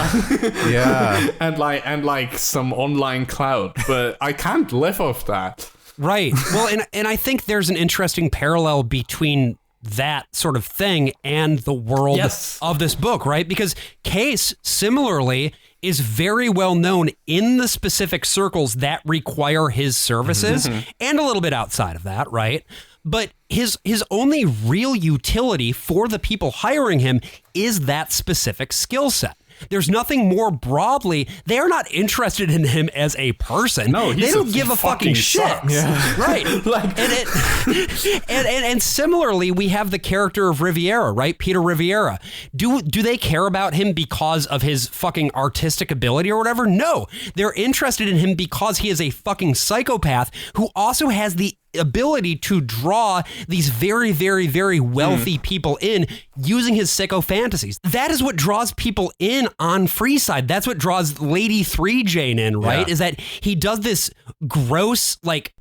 like some online cloud, but I can't live off that. Right. Well, and I think there's an interesting parallel between that sort of thing and the world of this book, right? Because Case, similarly, is very well known in the specific circles that require his services and a little bit outside of that, right? But his only real utility for the people hiring him is that specific skill set. There's nothing more broadly. They are not interested in him as a person. No, they don't give a fucking shit. Yeah. Right. Like, and similarly, we have the character of Riviera, right? Peter Riviera. Do they care about him because of his fucking artistic ability or whatever? No. They're interested in him because he is a fucking psychopath who also has the ability to draw these very, very, very wealthy people in using his sicko fantasies. That is what draws people in on Freeside. That's what draws Lady 3 Jane in, right? Is that he does this gross, like,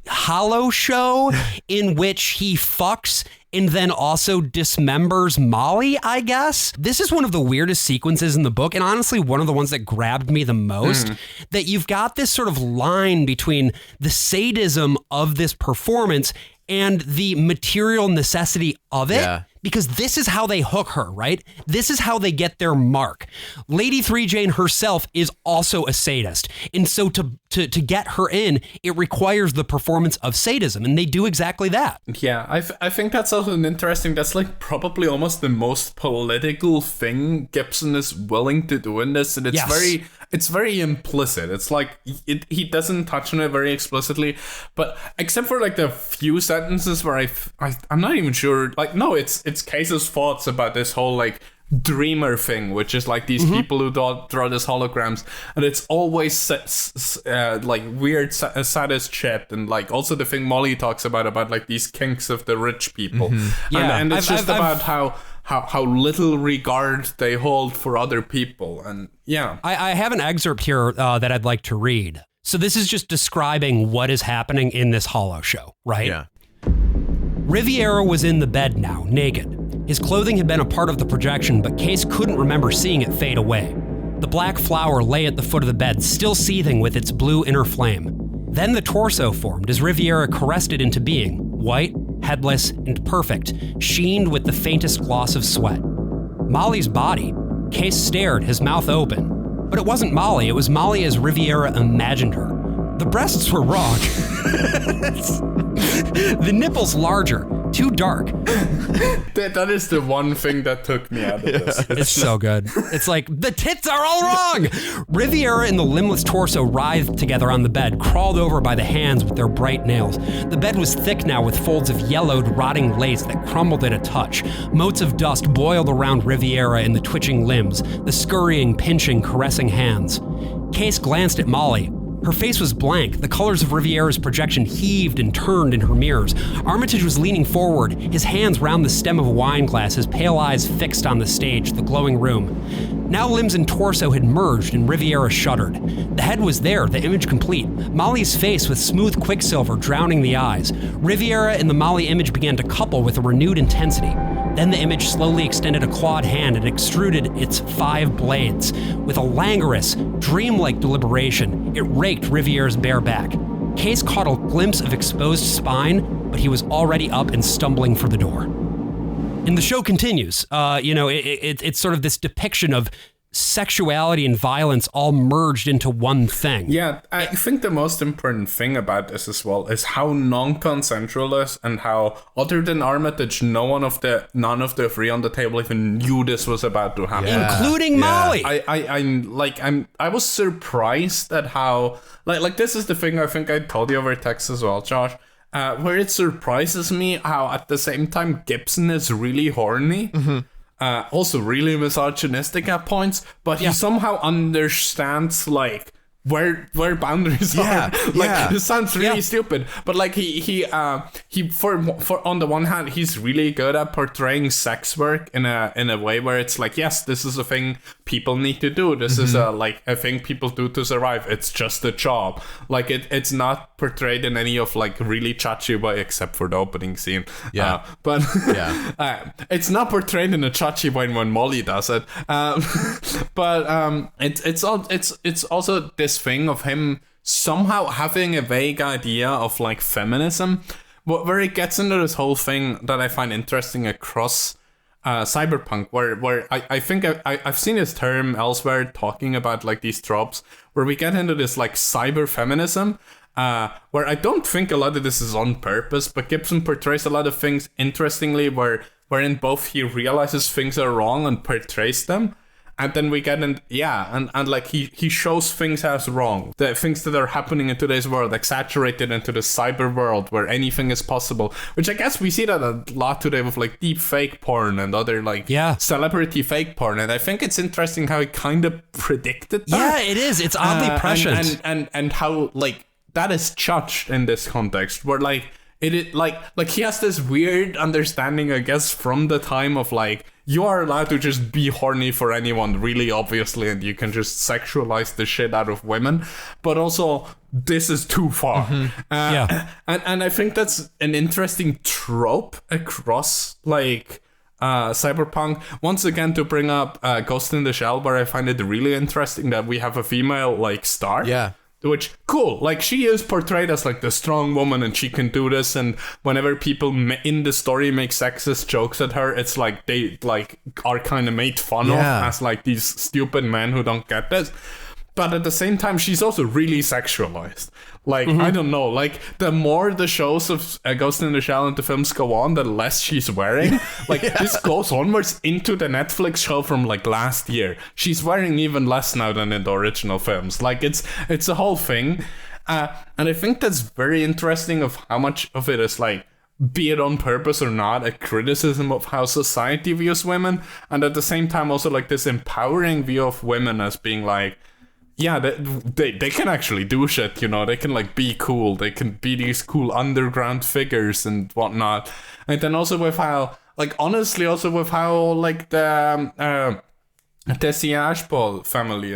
hollow show in which he fucks and then also dismembers Molly, I guess. This is one of the weirdest sequences in the book, and honestly, one of the ones that grabbed me the most, that you've got this sort of line between the sadism of this performance and the material necessity of it. Yeah. Because this is how they hook her, right? This is how they get their mark. Lady 3 Jane herself is also a sadist. And so to get her in, it requires the performance of sadism. And they do exactly that. Yeah, I think that's also that's like probably almost the most political thing Gibson is willing to do in this. And it's very implicit. It's like he doesn't touch on it very explicitly, but except for like the few sentences where I'm not even sure, like, no, it's Case's thoughts about this whole like dreamer thing, which is like these people who draw these holograms, and it's always like weird sadist shit, and like also the thing Molly talks about like these kinks of the rich people, and it's about how little regard they hold for other people, and I have an excerpt here that I'd like to read. So this is just describing what is happening in this hollow show, right? Yeah. Riviera was in the bed now, naked. His clothing had been a part of the projection, but Case couldn't remember seeing it fade away. The black flower lay at the foot of the bed, still seething with its blue inner flame. Then the torso formed as Riviera caressed it into being, white, headless, and perfect, sheened with the faintest gloss of sweat. Molly's body. Case stared, his mouth open. But it wasn't Molly, it was Molly as Riviera imagined her. The breasts were wrong. The nipples larger. too dark. That is the one thing that took me out of this. It's so good. It's like, the tits are all wrong! Riviera and the limbless torso writhed together on the bed, crawled over by the hands with their bright nails. The bed was thick now with folds of yellowed, rotting lace that crumbled at a touch. Motes of dust boiled around Riviera in the twitching limbs, the scurrying, pinching, caressing hands. Case glanced at Molly. Her face was blank. The colors of Riviera's projection heaved and turned in her mirrors. Armitage was leaning forward, his hands round the stem of a wine glass, his pale eyes fixed on the stage, the glowing room. Now limbs and torso had merged and Riviera shuddered. The head was there, the image complete. Molly's face with smooth quicksilver drowning the eyes. Riviera and the Molly image began to couple with a renewed intensity. Then the image slowly extended a clawed hand and extruded its 5 blades. With a languorous, dreamlike deliberation, it raked Riviera's bare back. Case caught a glimpse of exposed spine, but he was already up and stumbling for the door. And the show continues. It's sort of this depiction of sexuality and violence all merged into one thing. Yeah, I think the most important thing about this as well is how non-consensual it is, and how, other than Armitage, none of the three on the table even knew this was about to happen, including Molly. I was surprised at how like this is the thing I think I told you over text as well, Josh. Where it surprises me how at the same time Gibson is really horny. Mm-hmm. Also really misogynistic at points, but he somehow understands like where boundaries are. This sounds really stupid, but like he for on the one hand he's really good at portraying sex work in a way where it's like, yes, this is a thing people need to do. This is a thing people do to survive. It's just a job. Like it's not portrayed in any of like really chachi way, except for the opening scene. It's not portrayed in a chachi way when Molly does it. It's also this thing of him somehow having a vague idea of like feminism, where it gets into this whole thing that I find interesting across cyberpunk, where I think I've seen this term elsewhere talking about like these tropes where we get into this like cyber feminism, where I don't think a lot of this is on purpose, but Gibson portrays a lot of things interestingly wherein both he realizes things are wrong and portrays them. And then we get in, and like he shows things as wrong. The things that are happening in today's world, exaggerated into the cyber world where anything is possible. Which I guess we see that a lot today with like deep fake porn and other like celebrity fake porn. And I think it's interesting how he kind of predicted that. Yeah, it is. It's oddly prescient. And how like that is judged in this context, where like it like he has this weird understanding, I guess, from the time of like, you are allowed to just be horny for anyone really obviously, and you can just sexualize the shit out of women, but also this is too far. And I think that's an interesting trope across like cyberpunk. Once again, to bring up Ghost in the Shell, where I find it really interesting that we have a female like star. Which, cool, like she is portrayed as like the strong woman and she can do this, and whenever people in the story make sexist jokes at her, it's like they like are kind of made fun of as like these stupid men who don't get this. But at the same time, she's also really sexualized. Like, I don't know, like the more the shows of Ghost in the Shell and the films go on, the less she's wearing. Like this goes onwards into the Netflix show from like last year. She's wearing even less now than in the original films. Like it's a whole thing. And I think that's very interesting of how much of it is like, be it on purpose or not, a criticism of how society views women. And at the same time also like this empowering view of women as being like, yeah, they can actually do shit, you know, they can like be cool, they can be these cool underground figures and whatnot. And then also with how, like honestly also with how like the Tessie Ashpool family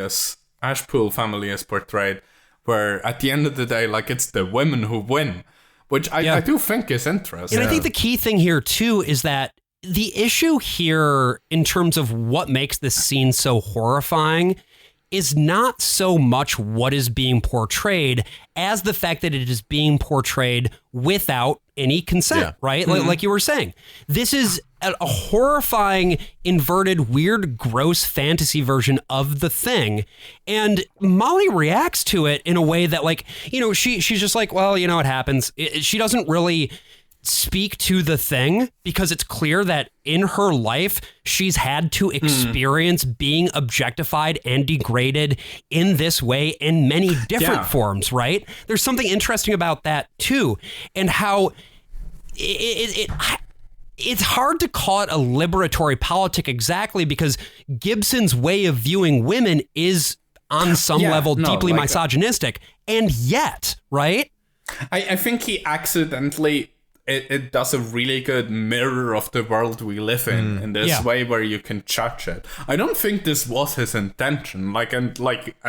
is portrayed, where at the end of the day, like it's the women who win, which I do think is interesting. And I think the key thing here too is that the issue here in terms of what makes this scene so horrifying is not so much what is being portrayed as the fact that it is being portrayed without any consent, right? Like you were saying, this is a horrifying, inverted, weird, gross fantasy version of the thing. And Molly reacts to it in a way that like, you know, she's just like, well, you know, it happens. She doesn't really speak to the thing, because it's clear that in her life, she's had to experience being objectified and degraded in this way in many different forms, right? There's something interesting about that too, and how it's hard to call it a liberatory politic exactly, because Gibson's way of viewing women is on some level deeply misogynistic, and yet, right? I think he accidentally it does a really good mirror of the world we live in this way where you can judge it. I don't think this was his intention.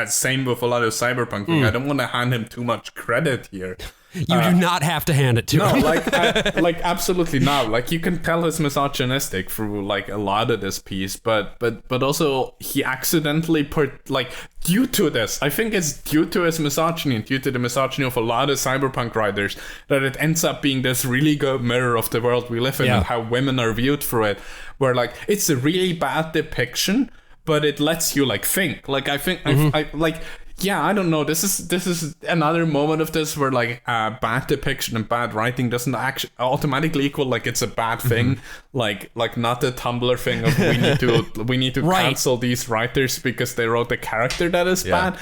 Same with a lot of cyberpunk thing. I don't want to hand him too much credit here. You do not have to hand it to him. No, absolutely not. Like, you can tell he's misogynistic through like a lot of this piece, but also he accidentally put, like, due to this, I think it's due to his misogyny, due to the misogyny of a lot of cyberpunk writers, that it ends up being this really good mirror of the world we live in and how women are viewed through it, where like it's a really bad depiction, but it lets you like think. Like, I think I don't know. This is another moment of this where like bad depiction and bad writing doesn't actually automatically equal like it's a bad thing. Like not the Tumblr thing of we need to cancel these writers because they wrote a character that is bad.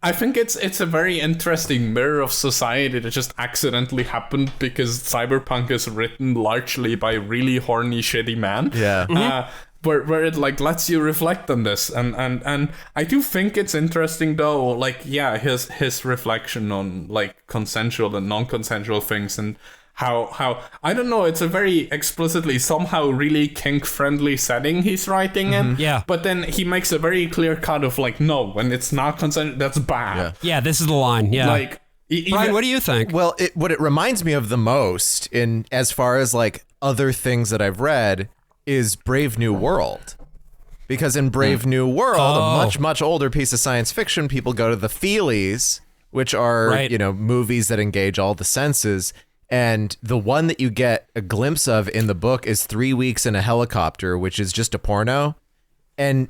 I think it's a very interesting mirror of society that just accidentally happened because cyberpunk is written largely by really horny, shitty men. Yeah. Where it like lets you reflect on this, and I do think it's interesting though, like his reflection on like consensual and non-consensual things, and how I don't know, it's a very explicitly somehow really kink friendly setting he's writing in. But then he makes a very clear cut of like, no, when it's not consensual, that's bad. Yeah, this is the line. Yeah. Like, Brian, what do you think? Well, what it reminds me of the most, in as far as like other things that I've read, is Brave New World. Because in Brave New World, a much, much older piece of science fiction, people go to the feelies, which are, movies that engage all the senses. And the one that you get a glimpse of in the book is 3 Weeks in a Helicopter, which is just a porno. And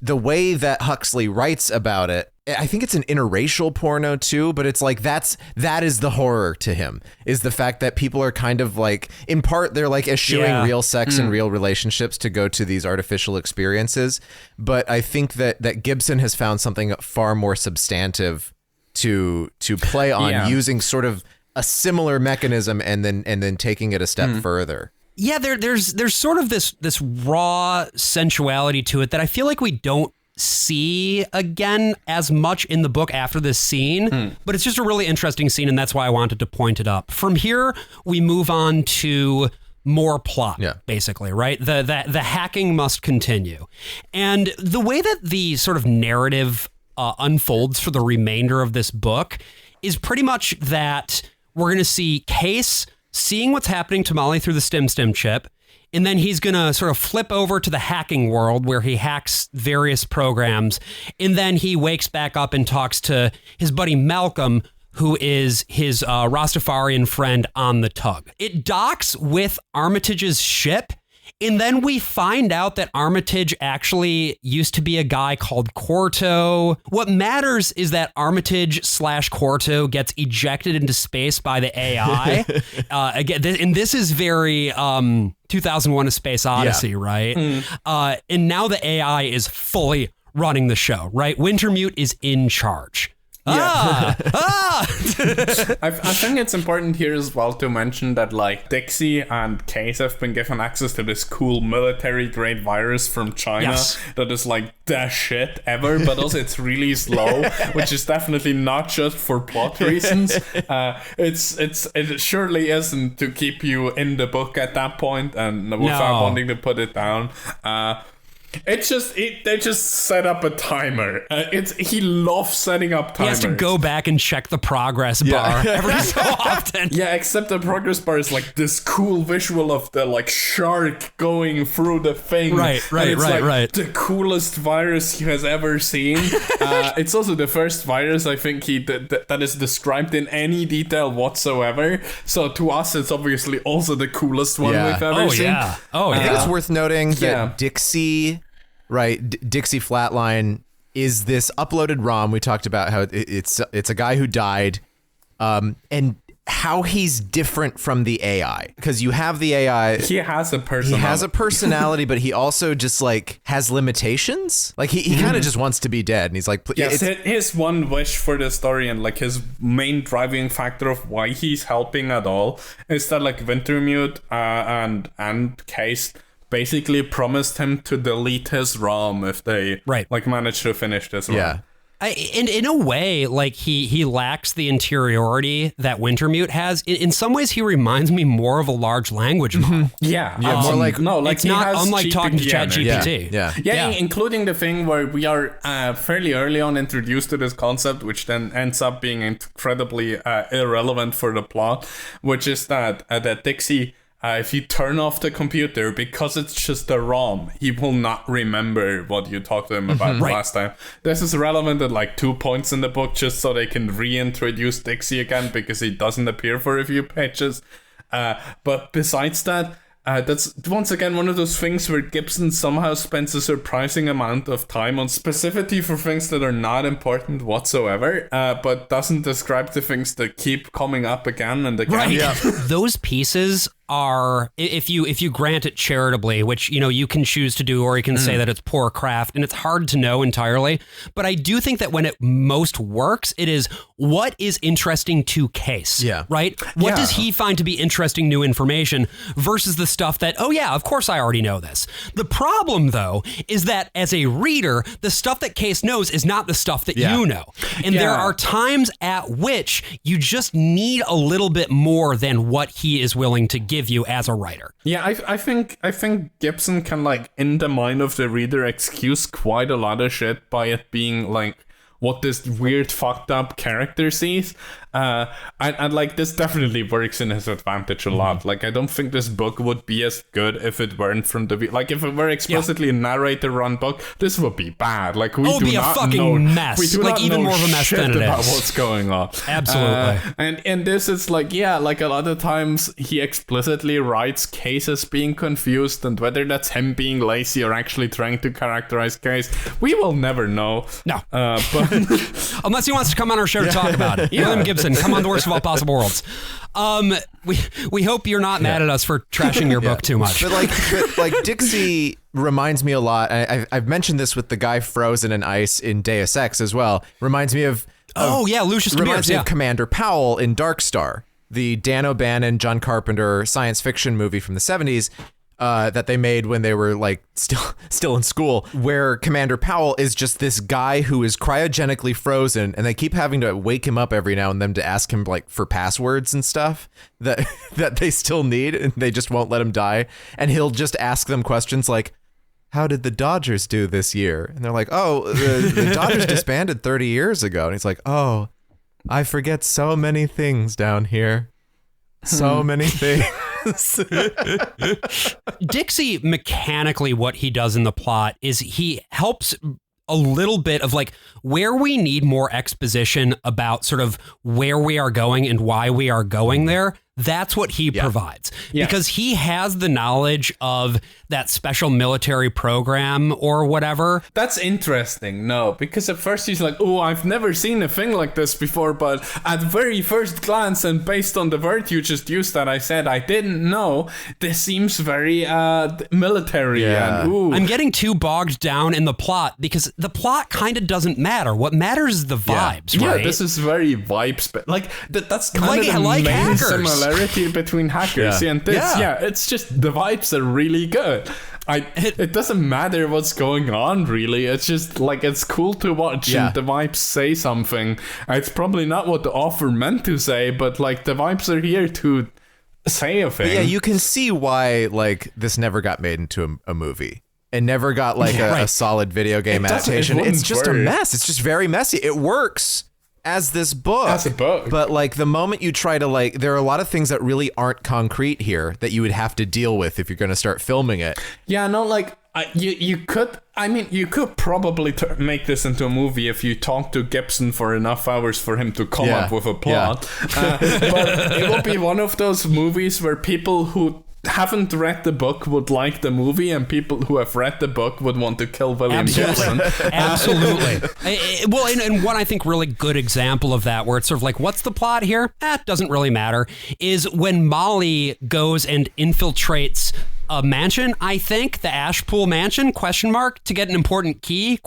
the way that Huxley writes about it, I think it's an interracial porno too, but it's like that is the horror to him, is the fact that people are kind of like, in part, they're like eschewing real sex and real relationships to go to these artificial experiences. But I think that Gibson has found something far more substantive to play on, using sort of a similar mechanism and then taking it a step further. Yeah, there's sort of this raw sensuality to it that I feel like we don't see again as much in the book after this scene, but it's just a really interesting scene, and that's why I wanted to point it up. From here, we move on to more plot, basically, right? The hacking must continue. And the way that the sort of narrative unfolds for the remainder of this book is pretty much that we're going to see Case seeing what's happening to Molly through the stim chip, and then he's going to sort of flip over to the hacking world where he hacks various programs, and then he wakes back up and talks to his buddy Malcolm, who is his Rastafarian friend on the tug. It docks with Armitage's ship, and then we find out that Armitage actually used to be a guy called Quarto. What matters is that Armitage/Quarto gets ejected into space by the AI. Again, and this is very 2001: A Space Odyssey, right? And now the AI is fully running the show, right? Wintermute is in charge. I think it's important here as well to mention that like Dixie and Case have been given access to this cool military grade virus from China that is like the shit ever, but also it's really slow, which is definitely not just for plot reasons. It surely isn't to keep you in the book at that point and without wanting to put it down. They just set up a timer. He loves setting up timers. He has to go back and check the progress bar every so often. Yeah, except the progress bar is like this cool visual of the like shark going through the thing. Right. The coolest virus he has ever seen. It's also the first virus I think that is described in any detail whatsoever. So to us, it's obviously also the coolest one we've ever seen. I think it's worth noting that Dixie Flatline is this uploaded ROM. We talked about how it's a guy who died, and how he's different from the AI, because you have the AI. He has a personality. He has a personality, but he also just like has limitations. Like he kind of just wants to be dead, and he's like, yes, his one wish for the story and like his main driving factor of why he's helping at all is that like Wintermute and Case basically promised him to delete his ROM if they like manage to finish this ROM. Yeah. In a way, like he lacks the interiority that Wintermute has. In some ways, he reminds me more of a large language model. Yeah, more like it's not unlike talking to ChatGPT. Yeah, including the thing where we are fairly early on introduced to this concept, which then ends up being incredibly irrelevant for the plot, which is that Dixie. If you turn off the computer, because it's just a ROM, he will not remember what you talked to him about last time. This is relevant at like 2 points in the book, just so they can reintroduce Dixie again, because he doesn't appear for a few pages. But besides that, that's once again one of those things where Gibson somehow spends a surprising amount of time on specificity for things that are not important whatsoever, but doesn't describe the things that keep coming up again and again. Right. Yeah. Those pieces are, if you grant it charitably, which you can choose to do, or you can say that it's poor craft, and it's hard to know entirely. But I do think that when it most works, it is what is interesting to Case. Yeah. Right. What does he find to be interesting new information versus the stuff that, oh yeah, of course I already know this. The problem though is that as a reader, the stuff that Case knows is not the stuff that you know, and there are times at which you just need a little bit more than what he is willing to give you as a writer. Yeah, I think Gibson can, like, in the mind of the reader, excuse quite a lot of shit by it being like what this weird fucked up character sees. And like this definitely works in his advantage a lot. Like I don't think this book would be as good if it weren't from the like if it were explicitly a narrator run book, this would be bad. Like we do be not a fucking know, mess. we do like not even know more of a mess shit than it about is. what's going on. Absolutely. And this is like like a lot of times he explicitly writes Cases being confused, and whether that's him being lazy or actually trying to characterize Case, we will never know. No. But unless he wants to come on our show to talk about it. William Gibson, come on The Worst of All Possible Worlds. We hope you're not mad at us for trashing your book too much. But like Dixie reminds me a lot. I've mentioned this with the guy frozen in ice in Deus Ex as well. Reminds me of Lucius reminds Demers, me of Commander Powell in Dark Star, the Dan O'Bannon, John Carpenter science fiction movie from the 70s. That they made when they were like still in school, where Commander Powell is just this guy who is cryogenically frozen, and they keep having to wake him up every now and then to ask him like for passwords and stuff that they still need, and they just won't let him die. And he'll just ask them questions like, how did the Dodgers do this year? And they're like, oh, the Dodgers disbanded 30 years ago. And he's like, oh, I forget so many things down here. So many things. Dixie, mechanically, what he does in the plot is he helps a little bit of like where we need more exposition about sort of where we are going and why we are going there. That's what he provides, because he has the knowledge of that special military program or whatever. That's interesting. No, because at first he's like, oh, I've never seen a thing like this before, but at very first glance and based on the word you just used that I said I didn't know, this seems very military. Yeah. And, ooh. I'm getting too bogged down in the plot because the plot kind of doesn't matter. What matters is the vibes, right? Yeah, this is very vibes, but like that's kind like, of the like main hackers. similarity between hackers and this. Yeah, it's just the vibes are really good. It doesn't matter what's going on, really. It's just like it's cool to watch, and the vibes say something. It's probably not what the author meant to say, but like the vibes are here to say a thing. But yeah, you can see why like this never got made into a movie. And never got like a solid video game adaptation. It's just a mess. It's just very messy. It works as this book. As a book. But like the moment you try to like, there are a lot of things that really aren't concrete here that you would have to deal with if you're going to start filming it. Yeah, no, like you could probably make this into a movie if you talk to Gibson for enough hours for him to come up with a plot. But it will be one of those movies where people who haven't read the book would like the movie, and people who have read the book would want to kill William Gibson. Absolutely. Well, and one I think really good example of that, where it's sort of like, what's the plot here? Doesn't really matter, is when Molly goes and infiltrates a mansion, I think, the Ashpool mansion, ? To get an important key, ?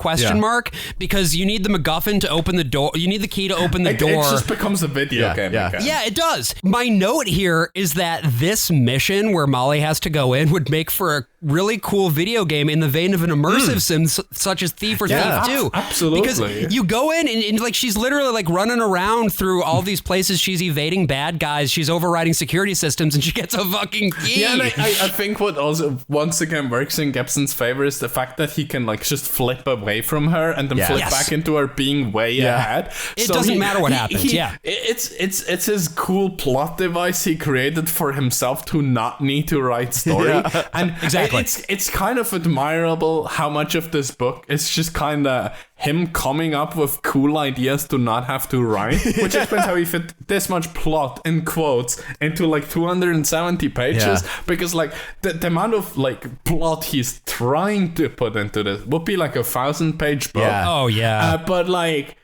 Because you need the MacGuffin to open the door. You need the key to open the door. It just becomes a video game again. Yeah, it does. My note here is that this mission where Molly has to go in would make for a really cool video game in the vein of an immersive sim such as Thief or Thief 2. Absolutely. Because you go in and like she's literally like running around through all these places. She's evading bad guys. She's overriding security systems, and she gets a fucking key. Yeah, and I think what also once again works in Gibson's favor is the fact that he can like just flip away from her and then flip back into her being way ahead. It doesn't matter what happens. It's his cool plot device he created for himself to not need to write story. And exactly. It's kind of admirable how much of this book is just kind of him coming up with cool ideas to not have to write, which explains how he fit this much plot in quotes into like 270 pages, because like the amount of like plot he's trying to put into this would be like 1,000-page book. But like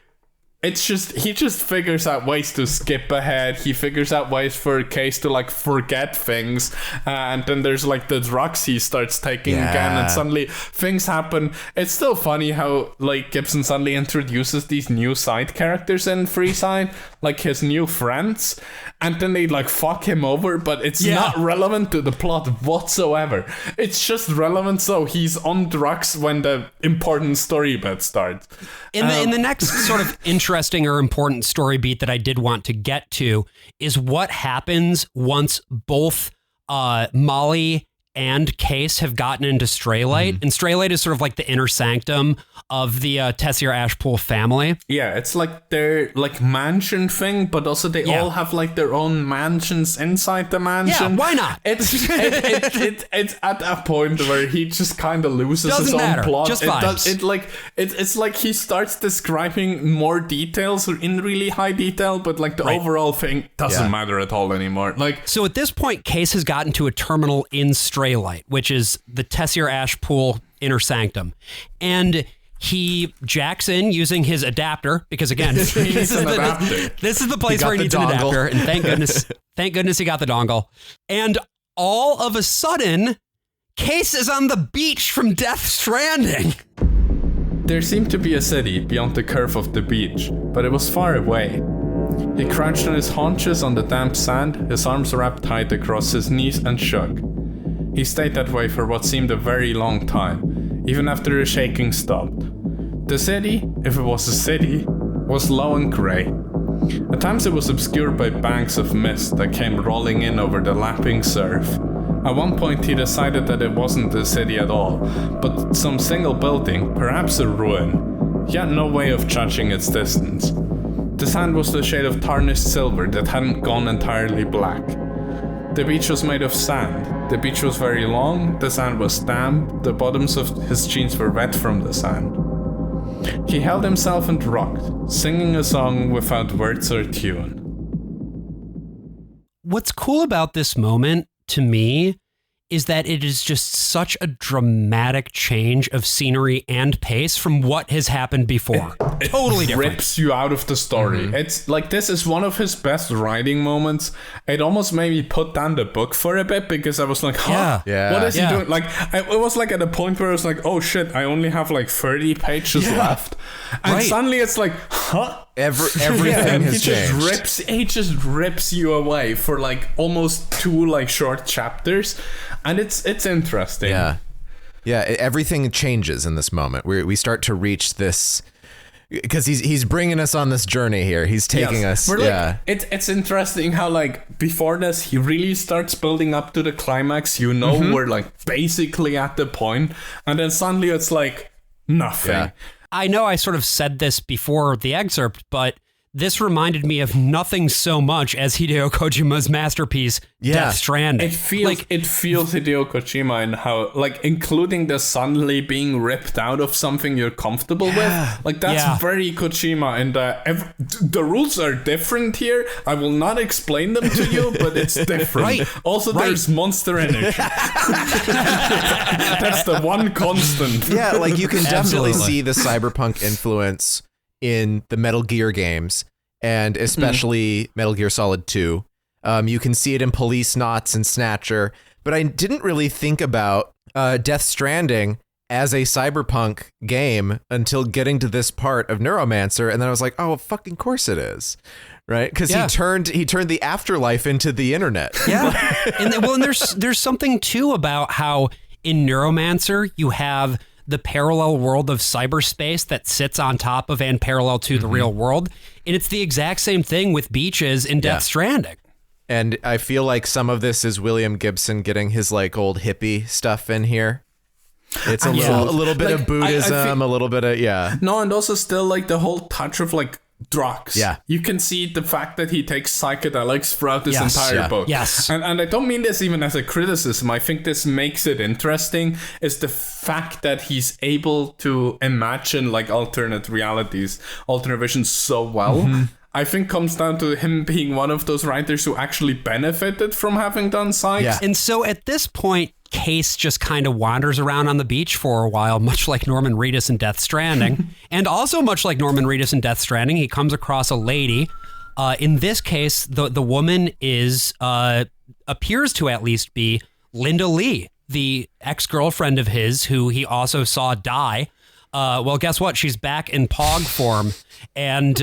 it's just, he just figures out ways to skip ahead. He figures out ways for Case to like forget things, and then there's like the drugs he starts taking again, and suddenly things happen. It's still funny how like Gibson suddenly introduces these new side characters in Freeside, like his new friends, and then they like fuck him over, but it's not relevant to the plot whatsoever. It's just relevant so he's on drugs when the important story bit starts. In the next sort of interesting or important story beat that I did want to get to is what happens once both Molly and Case have gotten into Straylight. And Straylight is sort of like the inner sanctum of the Tessier Ashpool family. Yeah, it's like their like mansion thing, but also they all have like their own mansions inside the mansion. Yeah, why not? It's at that point where he just kind of loses his matter. own plot. Just vibes. It's like he starts describing more details in really high detail, but like the overall thing doesn't matter at all anymore. Like, so at this point, Case has gotten to a terminal in Straylight, which is the Tessier Ashpool inner sanctum, and he jacks in using his adapter, because again, this is the place where he needs an adapter, and thank goodness he got the dongle. And all of a sudden, Case is on the beach from Death Stranding. There seemed to be a city beyond the curve of the beach, but it was far away. He crouched on his haunches on the damp sand, his arms wrapped tight across his knees, and shook. He stayed that way for what seemed a very long time, even after the shaking stopped. The city, if it was a city, was low and grey. At times it was obscured by banks of mist that came rolling in over the lapping surf. At one point he decided that it wasn't a city at all, but some single building, perhaps a ruin. He had no way of judging its distance. The sand was the shade of tarnished silver that hadn't gone entirely black. The beach was made of sand. The beach was very long, the sand was damp, the bottoms of his jeans were wet from the sand. He held himself and rocked, singing a song without words or tune. What's cool about this moment, to me, is that it is just such a dramatic change of scenery and pace from what has happened before. It totally different. Rips you out of the story. It's like, this is one of his best writing moments. It almost made me put down the book for a bit, because I was like, what is he doing? Like, it was like at a point where I was like, oh shit, I only have like 30 pages left. And suddenly it's like, Everything has changed. He just rips you away for like almost 2 like short chapters, and it's interesting. Everything changes in this moment. We start to reach this, because he's bringing us on this journey here. He's taking us. It's interesting how like before this he really starts building up to the climax. We're like basically at the point, and then suddenly it's like nothing. I know I sort of said this before the excerpt, but this reminded me of nothing so much as Hideo Kojima's masterpiece, Death Stranding. It feels Hideo Kojima in how, like, including the suddenly being ripped out of something you're comfortable with. Like, that's very Kojima. And the rules are different here. I will not explain them to you, but it's different. Also, there's monster energy. That's the one constant. Yeah, like, you can definitely see the cyberpunk influence in the Metal Gear games, and especially Metal Gear Solid 2. You can see it in Police Knots and Snatcher, but I didn't really think about Death Stranding as a cyberpunk game until getting to this part of Neuromancer, and then I was like, oh, fucking course it is. Right? Because he turned the afterlife into the internet. Yeah. and there's something too about how in Neuromancer you have the parallel world of cyberspace that sits on top of and parallel to the real world. And it's the exact same thing with beaches in Death Stranding. And I feel like some of this is William Gibson getting his like old hippie stuff in here. It's a little bit of Buddhism, a little bit of, No, and also still like the whole touch of like drugs. Yeah. You can see the fact that he takes psychedelics throughout this entire book. Yes. And I don't mean this even as a criticism. I think this makes it interesting is the fact that he's able to imagine like alternate realities, alternate visions so well. I think comes down to him being one of those writers who actually benefited from having done psych. Yeah. And so at this point, Case just kind of wanders around on the beach for a while, much like Norman Reedus in Death Stranding. And also much like Norman Reedus in Death Stranding, he comes across a lady. In this case, the woman is appears to at least be Linda Lee, the ex-girlfriend of his who he also saw die. Well, guess what? She's back in Pog form, and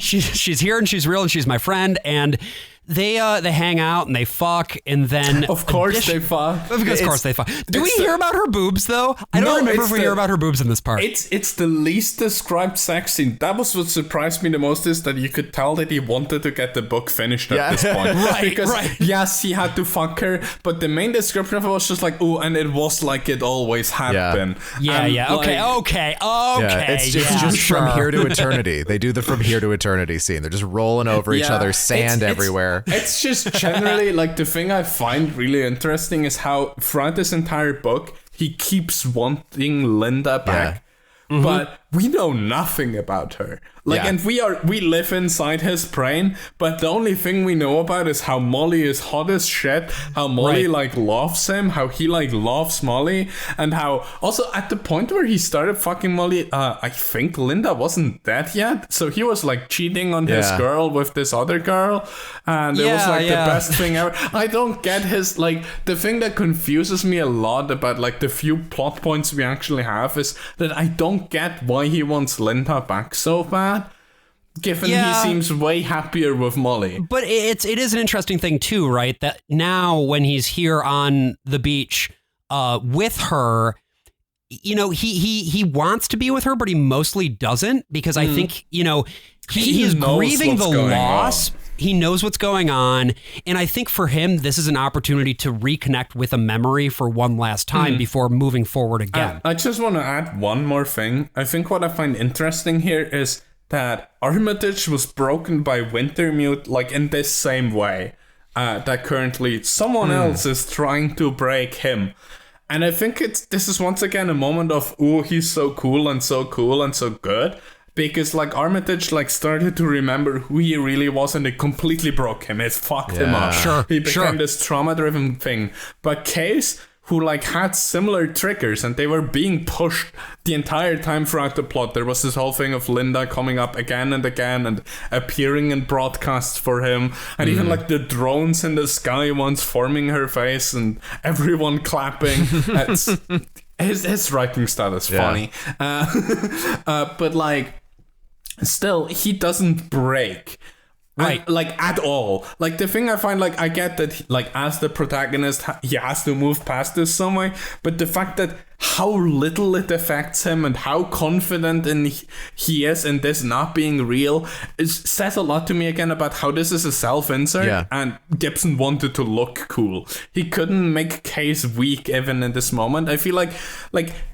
she's here and she's real and she's my friend, and they hang out and they fuck, and then of course they fuck. Of course they fuck. Do we hear about her boobs though? I don't remember if we hear about her boobs in this part. It's the least described sex scene. That was what surprised me the most, is that you could tell that he wanted to get the book finished at this point. Because yes, he had to fuck her, but the main description of it was just like, ooh, and it was like it always had been. Okay. It's just From Here to Eternity. They do the From Here to Eternity scene. They're just rolling over each other, sand everywhere. It's just generally like the thing I find really interesting is how throughout this entire book he keeps wanting Linda back, but we know nothing about her. Like, and we live inside his brain, but the only thing we know about is how Molly is hot as shit, how Molly like loves him, how he like loves Molly, and how also at the point where he started fucking Molly, I think Linda wasn't dead yet, so he was like cheating on his girl with this other girl, and it was like the best thing ever. I don't get his, like, the thing that confuses me a lot about like the few plot points we actually have is that I don't get why he wants Linda back so bad, given he seems way happier with Molly. But it is an interesting thing too, right? That now when he's here on the beach with her, you know, he wants to be with her, but he mostly doesn't, because I think, you know, he's grieving the loss. He knows what's going on. And I think for him, this is an opportunity to reconnect with a memory for one last time before moving forward again. I just want to add one more thing. I think what I find interesting here is that Armitage was broken by Wintermute, like in this same way, that currently someone else is trying to break him. And I think this is once again a moment of, ooh, he's so cool and so good. Because like Armitage like started to remember who he really was, and it completely broke him. It fucked him up. He became this trauma-driven thing. But Case, who like had similar triggers, and they were being pushed the entire time throughout the plot. There was this whole thing of Linda coming up again and again and appearing in broadcasts for him, and even like the drones in the sky once forming her face and everyone clapping. His writing style is funny, but like still he doesn't break. Right, like at all. Like the thing I find, like I get that like as the protagonist he has to move past this some way, but the fact that how little it affects him and how confident he is in this not being real says a lot to me again about how this is a self-insert and Gibson wanted to look cool. He couldn't make Case weak even in this moment. I feel like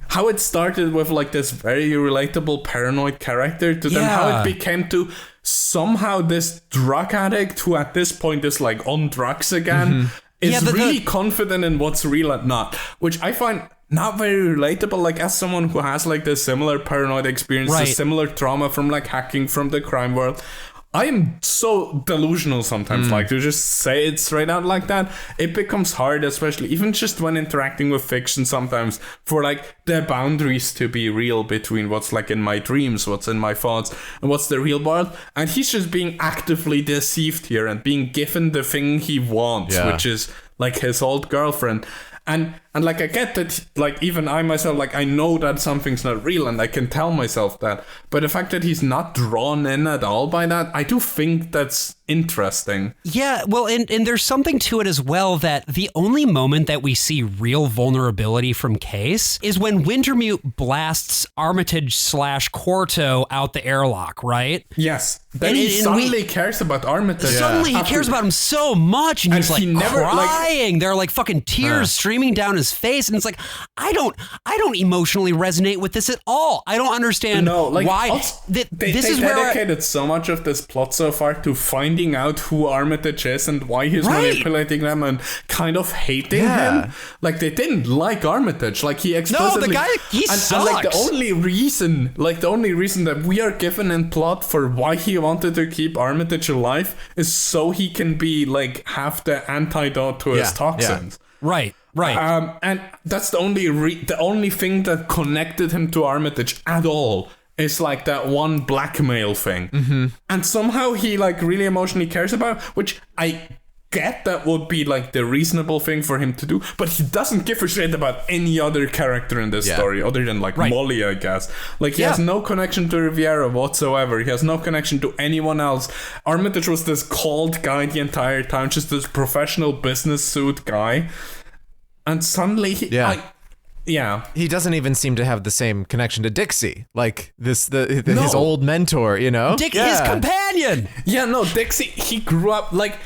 how it started with like this very relatable paranoid character to then how it became to somehow this drug addict who at this point is like on drugs again is really confident in what's real and not, which I find not very relatable, like as someone who has like this similar paranoid experience, a similar trauma from like hacking from the crime world. I am so delusional sometimes, like to just say it straight out like that. It becomes hard, especially even just when interacting with fiction sometimes, for like the boundaries to be real between what's like in my dreams, what's in my thoughts, and what's the real world. And he's just being actively deceived here and being given the thing he wants, which is like his old girlfriend. And like I get that, like even I myself, like I know that something's not real and I can tell myself that, but the fact that he's not drawn in at all by that, I do think that's interesting. Yeah, well, and there's something to it as well, that the only moment that we see real vulnerability from Case is when Wintermute blasts Armitage/Quarto out the airlock, right? Yes. Then he suddenly cares about Armitage. Suddenly he cares about him so much, and he's like never, crying. There are like fucking tears streaming down his face, and it's like, I don't emotionally resonate with this at all. I don't understand why. They dedicated so much of this plot so far to finding out who Armitage is and why he's manipulating them and kind of hating him. Like they didn't like Armitage. Like he explicitly. No, the guy sucks. And like the only reason that we are given in plot for why he wanted to keep Armitage alive is so he can be like have the antidote to his toxins. Right. And that's the only thing that connected him to Armitage at all. It's like that one blackmail thing. And somehow he like really emotionally cares about, which I get that would be like the reasonable thing for him to do, but he doesn't give a shit about any other character in this story other than like Molly, I guess. Like he has no connection to Riviera whatsoever. He has no connection to anyone else. Armitage was this cold guy the entire time, just this professional business suit guy. And suddenly he doesn't even seem to have the same connection to Dixie, like his old mentor, you know? His companion. Yeah, no, Dixie, he grew up like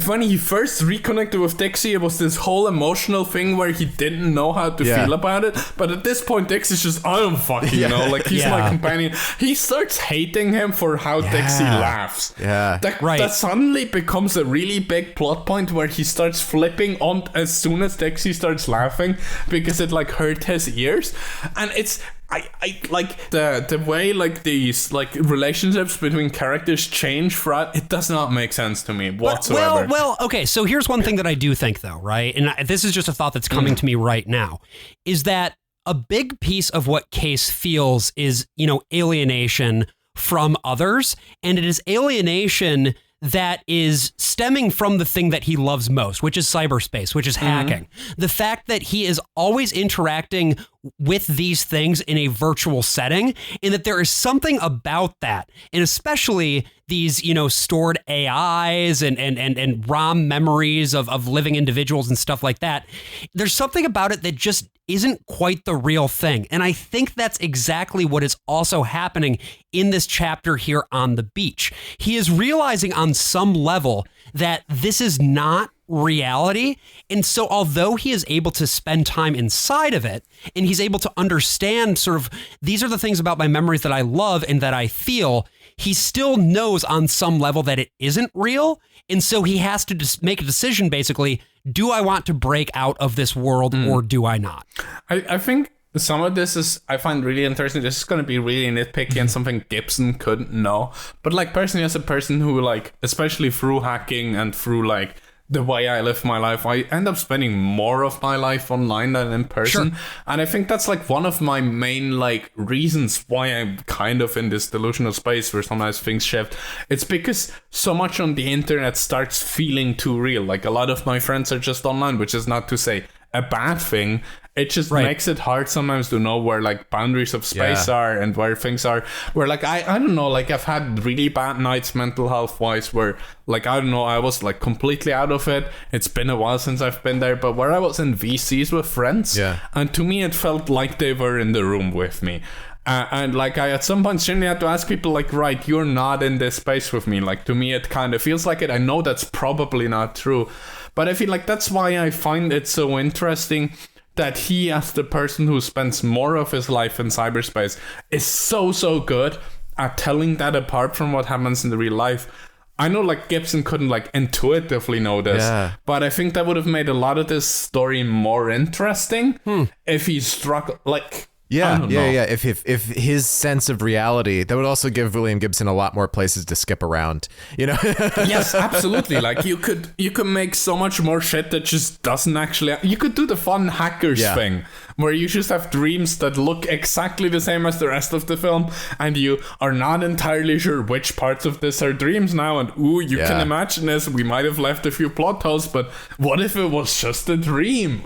when he first reconnected with Dixie, it was this whole emotional thing where he didn't know how to feel about it. But at this point, Dixie's just, I don't fucking know. Like, he's my companion. He starts hating him for how Dixie laughs. That suddenly becomes a really big plot point where he starts flipping on as soon as Dixie starts laughing because it, like, hurt his ears. And it's... I like the way like these like relationships between characters change throughout. It does not make sense to me whatsoever. Well, okay. So here's one thing that I do think though, right? And this is just a thought that's coming to me right now, is that a big piece of what Case feels is, you know, alienation from others, and it is alienation that is stemming from the thing that he loves most, which is cyberspace, which is hacking. The fact that he is always interacting with these things in a virtual setting, and that there is something about that, and especially these, you know, stored AIs and ROM memories of living individuals and stuff like that. There's something about it that just isn't quite the real thing. And I think that's exactly what is also happening in this chapter here on the beach. He is realizing on some level that this is not reality. And so although he is able to spend time inside of it, and he's able to understand sort of, these are the things about my memories that I love and that I feel, he still knows on some level that it isn't real. And so he has to just make a decision, basically, do I want to break out of this world or do I not? I think some of this is, I find really interesting. This is going to be really nitpicky and something Gibson couldn't know. But like personally, as a person who like, especially through hacking and through like the way I live my life, I end up spending more of my life online than in person. Sure. And I think that's like one of my main like reasons why I'm kind of in this delusional space where sometimes things shift. It's because so much on the internet starts feeling too real. Like a lot of my friends are just online, which is not to say a bad thing. it just makes it hard sometimes to know where like boundaries of space are and where things are. Where like I don't know, like I've had really bad nights mental health wise where like I don't know, I was like completely out of it. It's been a while since I've been there, but where I was in VCs with friends, and to me it felt like they were in the room with me. And like I at some point certainly had to ask people like, right, you're not in this space with me. Like to me it kind of feels like it. I know that's probably not true, but I feel like that's why I find it so interesting that he, as the person who spends more of his life in cyberspace, is so good at telling that apart from what happens in the real life. I know like Gibson couldn't like intuitively know this, but I think that would have made a lot of this story more interesting if he struck like... Yeah. If his sense of reality, that would also give William Gibson a lot more places to skip around, you know? Yes, absolutely. Like you could make so much more shit that just doesn't actually. You could do the fun hackers thing where you just have dreams that look exactly the same as the rest of the film, and you are not entirely sure which parts of this are dreams now. And you can imagine this. We might have left a few plot holes, but what if it was just a dream?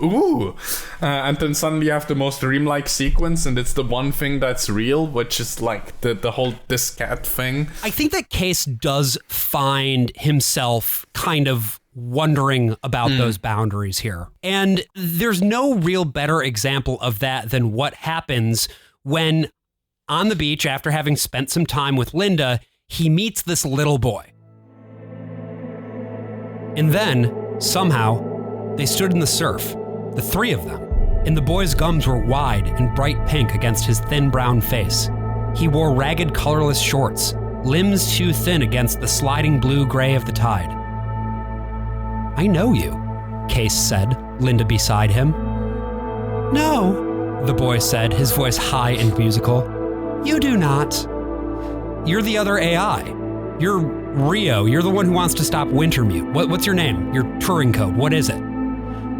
And then suddenly you have the most dreamlike sequence, and it's the one thing that's real, which is like the whole diskette thing. I think that Case does find himself kind of wondering about those boundaries here. And there's no real better example of that than what happens when on the beach, after having spent some time with Linda, he meets this little boy. And then, somehow, they stood in the surf, the three of them, and the boy's gums were wide and bright pink against his thin brown face. He wore ragged, colorless shorts, limbs too thin against the sliding blue-gray of the tide. "I know you," Case said, Linda beside him. "No," the boy said, his voice high and musical. "You do not. You're the other AI. You're Rio. You're the one who wants to stop Wintermute. What's your name? Your Turing code. What is it?"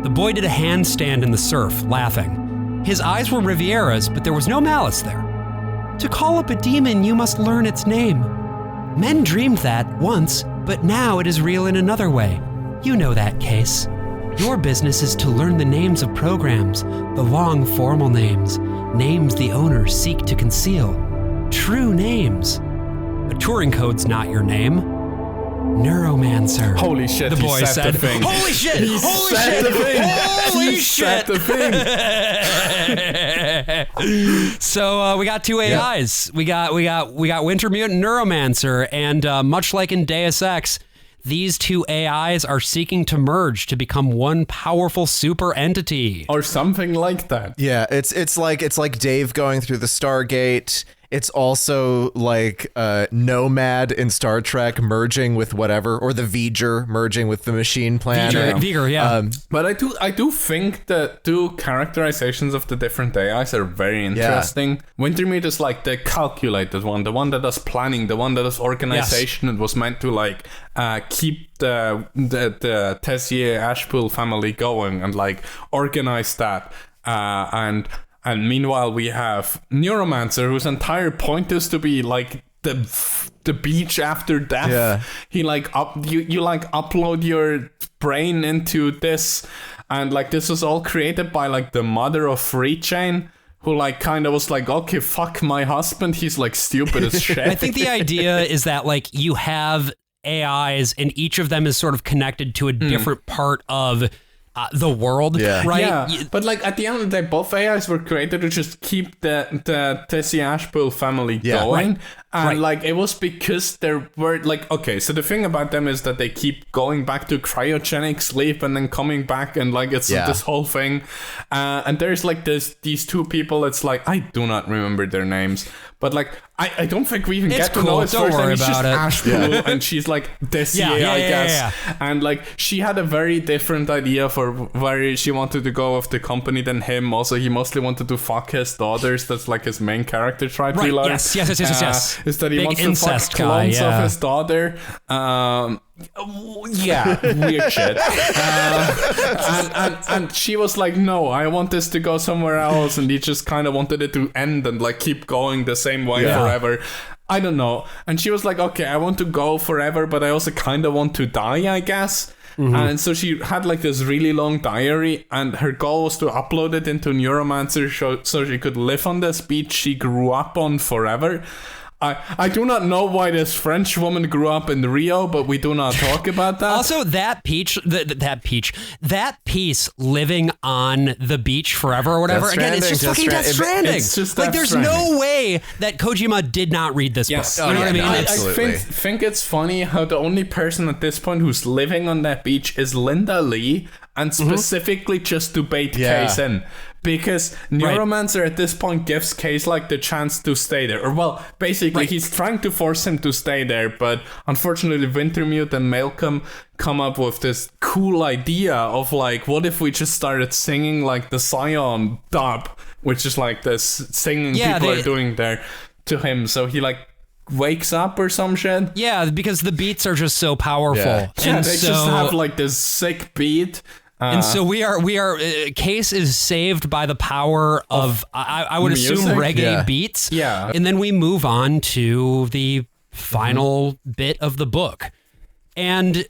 The boy did a handstand in the surf, laughing. His eyes were Riviera's, but there was no malice there. "To call up a demon, you must learn its name. Men dreamed that once, but now it is real in another way. You know that, Case. Your business is to learn the names of programs, the long formal names, names the owners seek to conceal. True names. A Turing code's not your name. Neuromancer." Holy shit, the boy said. The thing. Holy shit! He Holy said shit! the thing. Holy He shit! said the thing. So we got two AIs. We got Wintermute and Neuromancer, and much like in Deus Ex, these two AIs are seeking to merge to become one powerful super entity, or something like that. Yeah, it's like Dave going through the Stargate. It's also like Nomad in Star Trek merging with whatever, or the V'ger merging with the machine planet. V'ger, yeah. But I do think the two characterizations of the different AIs are very interesting. Wintermute is like the calculated one, the one that does planning, the one that does organization. It was meant to like keep the Tessier Ashpool family going and like organize that. And meanwhile, we have Neuromancer, whose entire point is to be like the beach after death. Yeah. He like you like upload your brain into this, and like this was all created by like the mother of Free Chain, who like kind of was like, okay, fuck my husband, he's like stupid as shit. I think the idea is that like you have AIs, and each of them is sort of connected to a different part of the world, right? Yeah, but like at the end of the day, both AIs were created to just keep the Tessie Ashpool family going. Right. And like it was because there were like, okay, so the thing about them is that they keep going back to cryogenic sleep and then coming back, and like it's this whole thing. And there's like these two people, it's like I do not remember their names, but like I don't think we even get to know his first name. It's just Ashpool, and she's like Tessie, I guess. Yeah. And like she had a very different idea for where she wanted to go with the company than him. Also, he mostly wanted to fuck his daughters. That's like his main character trait. Right. We learned. Yes. Is that he Big wants to fuck clones of his daughter. Weird shit. And she was like, no, I want this to go somewhere else, and he just kind of wanted it to end and like keep going the same way forever. I don't know. And she was like, okay, I want to go forever, but I also kind of want to die, I guess. And so she had like this really long diary, and her goal was to upload it into Neuromancer so she could live on this beach she grew up on forever. I do not know why this French woman grew up in Rio, but we do not talk about that. Also, that piece living on the beach forever or whatever. Again, it's just fucking Death Stranding. It's just like, Death there's Stranding. no way that Kojima did not read this book. You know what I mean? I Absolutely. think it's funny how the only person at this point who's living on that beach is Linda Lee, and specifically just to bait Case in. Because Neuromancer at this point gives Case like the chance to stay there. Or well, basically he's trying to force him to stay there, but unfortunately Wintermute and Malcolm come up with this cool idea of like, what if we just started singing like the Scion dub, which is like this singing people are doing there to him. So he like wakes up or some shit. Yeah, because the beats are just so powerful. Yeah, And they just have like this sick beat. And so we are. Case is saved by the power of I would music? assume reggae beats. Yeah. And then we move on to the final bit of the book, and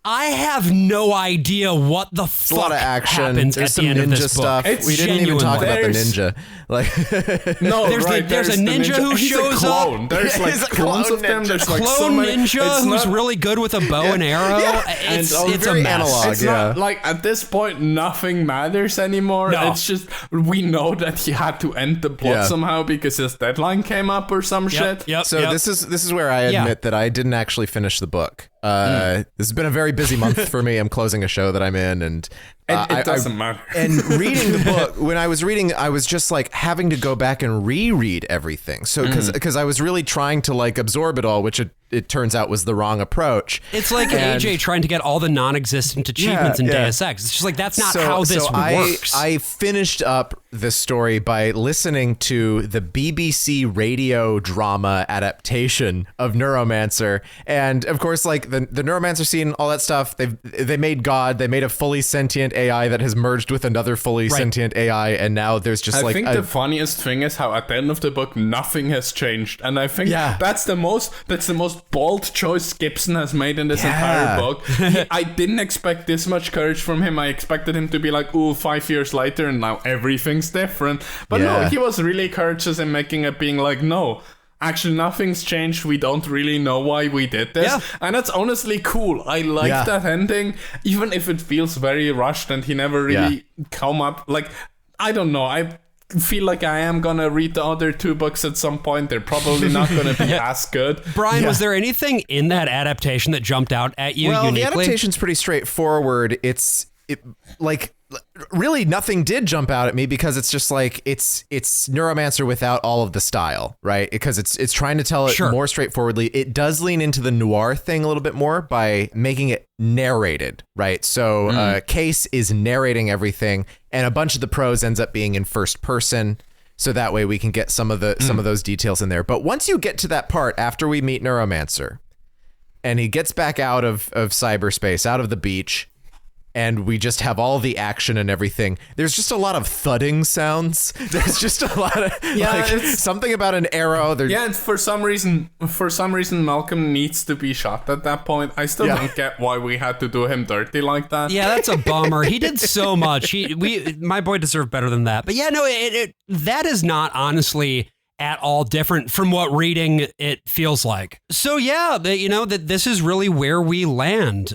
I have no idea what the fuck A lot of action. happens There's at some the end of ninja this stuff. book. We didn't even talk about the There's- ninja. Like, No, There's a the ninja who He's shows a up. clone. There's like He's a clones clone of them. ninja. There's like so Clone many. ninja It's who's not- really good with a bow and arrow. It's a very mess. analog. It's not like at this point nothing matters anymore. No. It's just we know that he had to end the plot somehow because his deadline came up or some shit. Yep. so this is where I admit that I didn't actually finish the book. This has been a very busy month for me. I'm closing a show that I'm in, and It doesn't matter. And reading the book, when I was reading, I was just like having to go back and reread everything. So because I was really trying to like absorb it all, which it turns out was the wrong approach. It's like AJ trying to get all the non-existent achievements in Deus Ex. It's just like that's not how this works. I finished up the story by listening to the BBC radio drama adaptation of Neuromancer, and of course, like the Neuromancer scene, all that stuff. They made God. They made a fully sentient AI that has merged with another fully sentient AI, and now there's just I think the funniest thing is how at the end of the book nothing has changed, and I think that's the most bold choice Gibson has made in this entire book. I didn't expect this much courage from him. I expected him to be like, ooh, 5 years later and now everything's different. But no, he was really courageous in making it being like, no, actually nothing's changed. We don't really know why we did this. Yeah. And that's honestly cool. I like that ending, even if it feels very rushed and he never really come up. Like, I don't know. I feel like I am gonna read the other two books at some point. They're probably not gonna be as good. Brian, was there anything in that adaptation that jumped out at you Well, uniquely? the adaptation's pretty straightforward. Like really nothing did jump out at me because it's just like it's Neuromancer without all of the style, right? Because it's trying to tell it more straightforwardly. It does lean into the noir thing a little bit more by making it narrated, right? So Case is narrating everything, and a bunch of the prose ends up being in first person. So that way we can get some of those details in there. But once you get to that part after we meet Neuromancer, and he gets back out of cyberspace, out of the beach, and we just have all the action and everything. There's just a lot of thudding sounds. There's just a lot of something about an arrow. And for some reason, Malcolm needs to be shot at that point. I still don't get why we had to do him dirty like that. Yeah, that's a bummer. He did so much. My boy deserved better than that. But yeah, no, that is not honestly at all different from what reading it feels like. So yeah, that this is really where we land.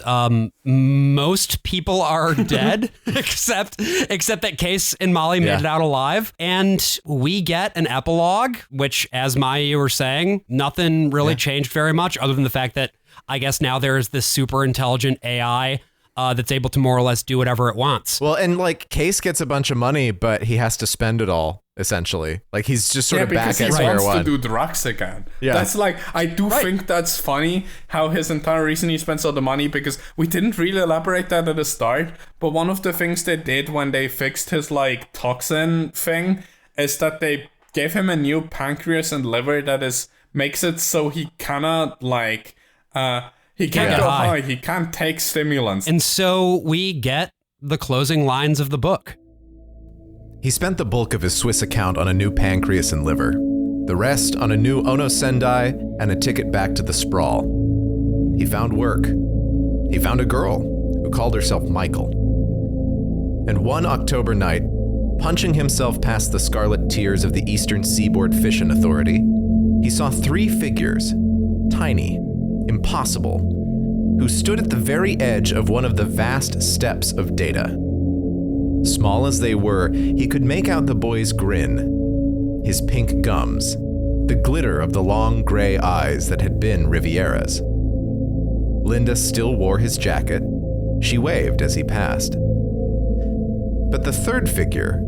Most people are dead, except that Case and Molly made it out alive, and we get an epilogue, which, as Maya, you were saying, nothing really changed very much, other than the fact that I guess now there's this super intelligent AI that's able to more or less do whatever it wants. Well, and like Case gets a bunch of money, but he has to spend it all. Essentially, like he's just sort of back at square one. He wants to do drugs again. That's like, I do think that's funny how his entire reason he spends all the money, because we didn't really elaborate that at the start, but one of the things they did when they fixed his like toxin thing is that they gave him a new pancreas and liver that makes it so he cannot like he can't go high. He can't take stimulants. And so we get the closing lines of the book. He spent the bulk of his Swiss account on a new pancreas and liver, the rest on a new Ono Sendai and a ticket back to the sprawl. He found work. He found a girl who called herself Michael. And one October night, punching himself past the scarlet tiers of the Eastern Seaboard Fishing Authority, he saw 3 figures, tiny, impossible, who stood at the very edge of one of the vast steps of data. Small as they were, he could make out the boy's grin, his pink gums, the glitter of the long gray eyes that had been Riviera's. Linda still wore his jacket. She waved as he passed. But the third figure,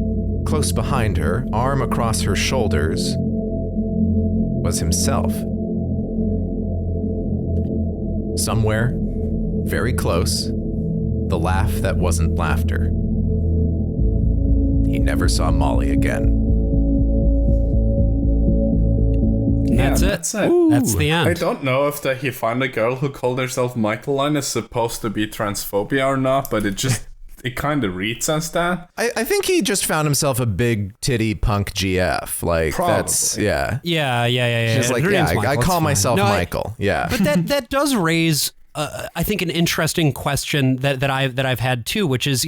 close behind her, arm across her shoulders, was himself. Somewhere, very close, the laugh that wasn't laughter. He never saw Molly again. That's it. That's the end. I don't know if he found a girl who called herself Michael line is supposed to be transphobia or not, but it kind of reads as that. I think he just found himself a big titty punk GF. Like, probably. That's, yeah. Yeah. She's like, Her name's Michael, I call it's myself fine. Michael. Yeah. But that does raise, I think, an interesting question that I've had too, which is,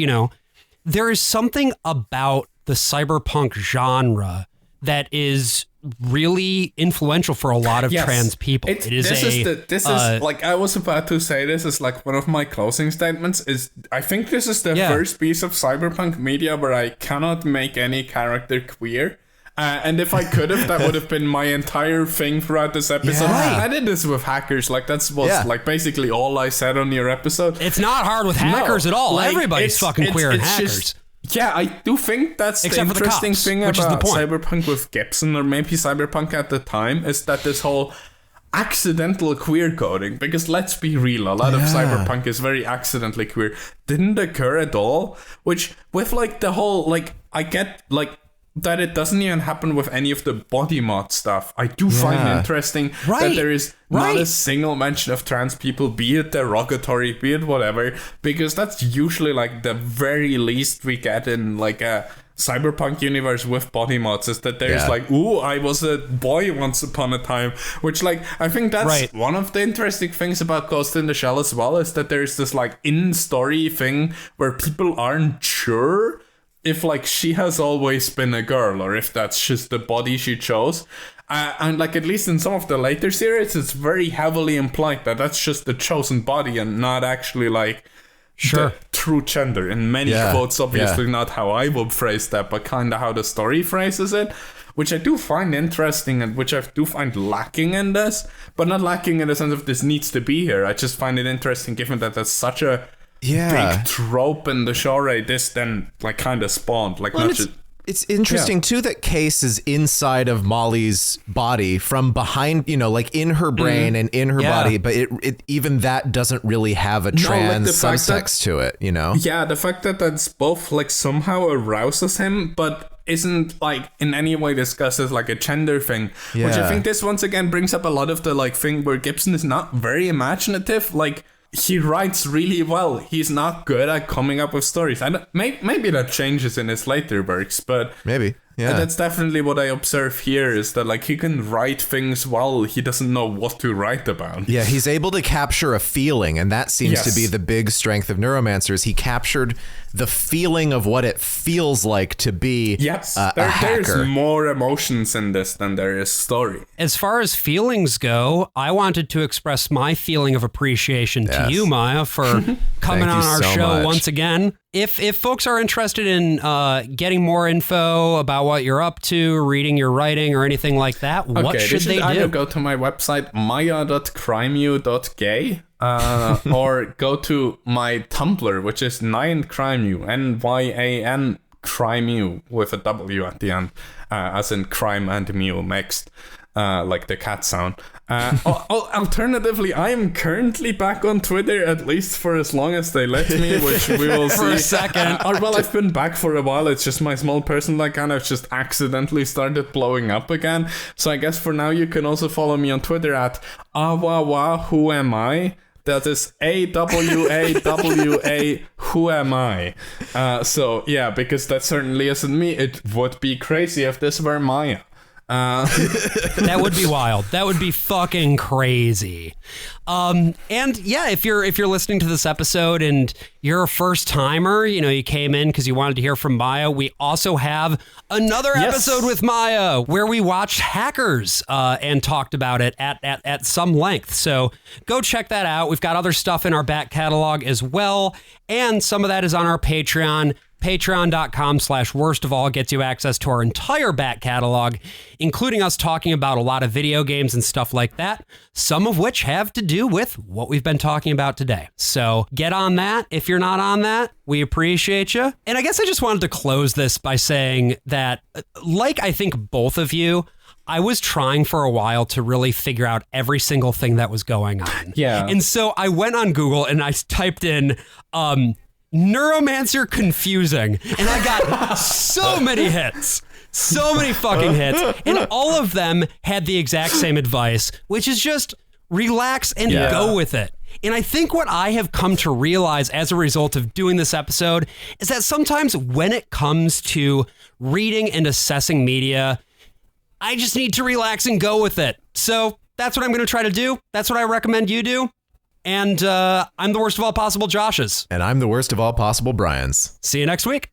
there is something about the cyberpunk genre that is really influential for a lot of trans people. This is like I was about to say. This is like one of my closing statements. Is I think this is the first piece of cyberpunk media where I cannot make any character queer. And if I could have, that would have been my entire thing throughout this episode. Yeah. I did this with hackers. Like was like basically all I said on your episode. It's not hard with hackers at all. Like, everybody's fucking queer and hackers. Yeah, I do think that's Except the interesting cops, thing which is the about point. cyberpunk with Gibson, or maybe cyberpunk at the time, is that this whole accidental queer coding, because let's be real, a lot of cyberpunk is very accidentally queer, didn't occur at all, which with like the whole, like, I get like that it doesn't even happen with any of the body mod stuff. I do find it interesting that there is not a single mention of trans people, be it derogatory, be it whatever, because that's usually like the very least we get in like a cyberpunk universe with body mods, is that there's like, ooh, I was a boy once upon a time, which like I think that's one of the interesting things about Ghost in the Shell as well, is that there's this like in-story thing where people aren't sure if like she has always been a girl or if that's just the body she chose. And like at least in some of the later series, it's very heavily implied that that's just the chosen body and not actually like the true gender. In many quotes, obviously not how I would phrase that, but kind of how the story phrases it, which I do find interesting and which I do find lacking in this, but not lacking in the sense of this needs to be here. I just find it interesting given that that's such a big trope in the genre. This then like kind of spawned like, well, not just. It's interesting too that Case is inside of Molly's body from behind, like in her brain and in her body, but it even that doesn't really have a trans subtext to it, Yeah, the fact that that's both like somehow arouses him, but isn't like in any way discussed as like a gender thing, which I think this once again brings up a lot of the like thing where Gibson is not very imaginative. Like, he writes really well. He's not good at coming up with stories. Maybe that changes in his later works, but maybe. Yeah. That's definitely what I observe here, is that like he can write things well, he doesn't know what to write about. Yeah, he's able to capture a feeling, and that seems to be the big strength of Neuromancer, is he captured the feeling of what it feels like to be a hacker. There's more emotions in this than there is story. As far as feelings go, I wanted to express my feeling of appreciation to you, Maya, for coming on our show once again. If folks are interested in getting more info about what you're up to, reading your writing, or anything like that, what should they do? Either go to my website, maia.crimew.gay, or go to my Tumblr, which is Nyan Nyan crimew with a W at the end, as in crime and mew mixed. Like the cat sound. Alternatively, I am currently back on Twitter, at least for as long as they let me, which we will see. For a second. Well, I've been back for a while. It's just my small personal account. I've just accidentally started blowing up again. So I guess for now you can also follow me on Twitter at awawa who am I. That is AWAWA who am I. So yeah, because that certainly isn't me. It would be crazy if this were Maya. That would be wild. That would be fucking crazy. And yeah, if you're listening to this episode and you're a first timer, you came in because you wanted to hear from Maya. We also have another episode with Maya where we watched Hackers and talked about it at some length. So go check that out. We've got other stuff in our back catalog as well, and some of that is on our Patreon. Patreon.com/worstofall gets you access to our entire back catalog, including us talking about a lot of video games and stuff like that, some of which have to do with what we've been talking about today. So get on that. If you're not on that, we appreciate you. And I guess I just wanted to close this by saying that, like I think both of you, I was trying for a while to really figure out every single thing that was going on. Yeah. And so I went on Google and I typed in, Neuromancer confusing, and I got so many hits, so many fucking hits, and all of them had the exact same advice, which is just relax and go with it. And I think what I have come to realize as a result of doing this episode is that sometimes when it comes to reading and assessing media, I just need to relax and go with it. So that's what I'm going to try to do. That's what I recommend you do. And I'm the worst of all possible Joshes. And I'm the worst of all possible Brians. See you next week.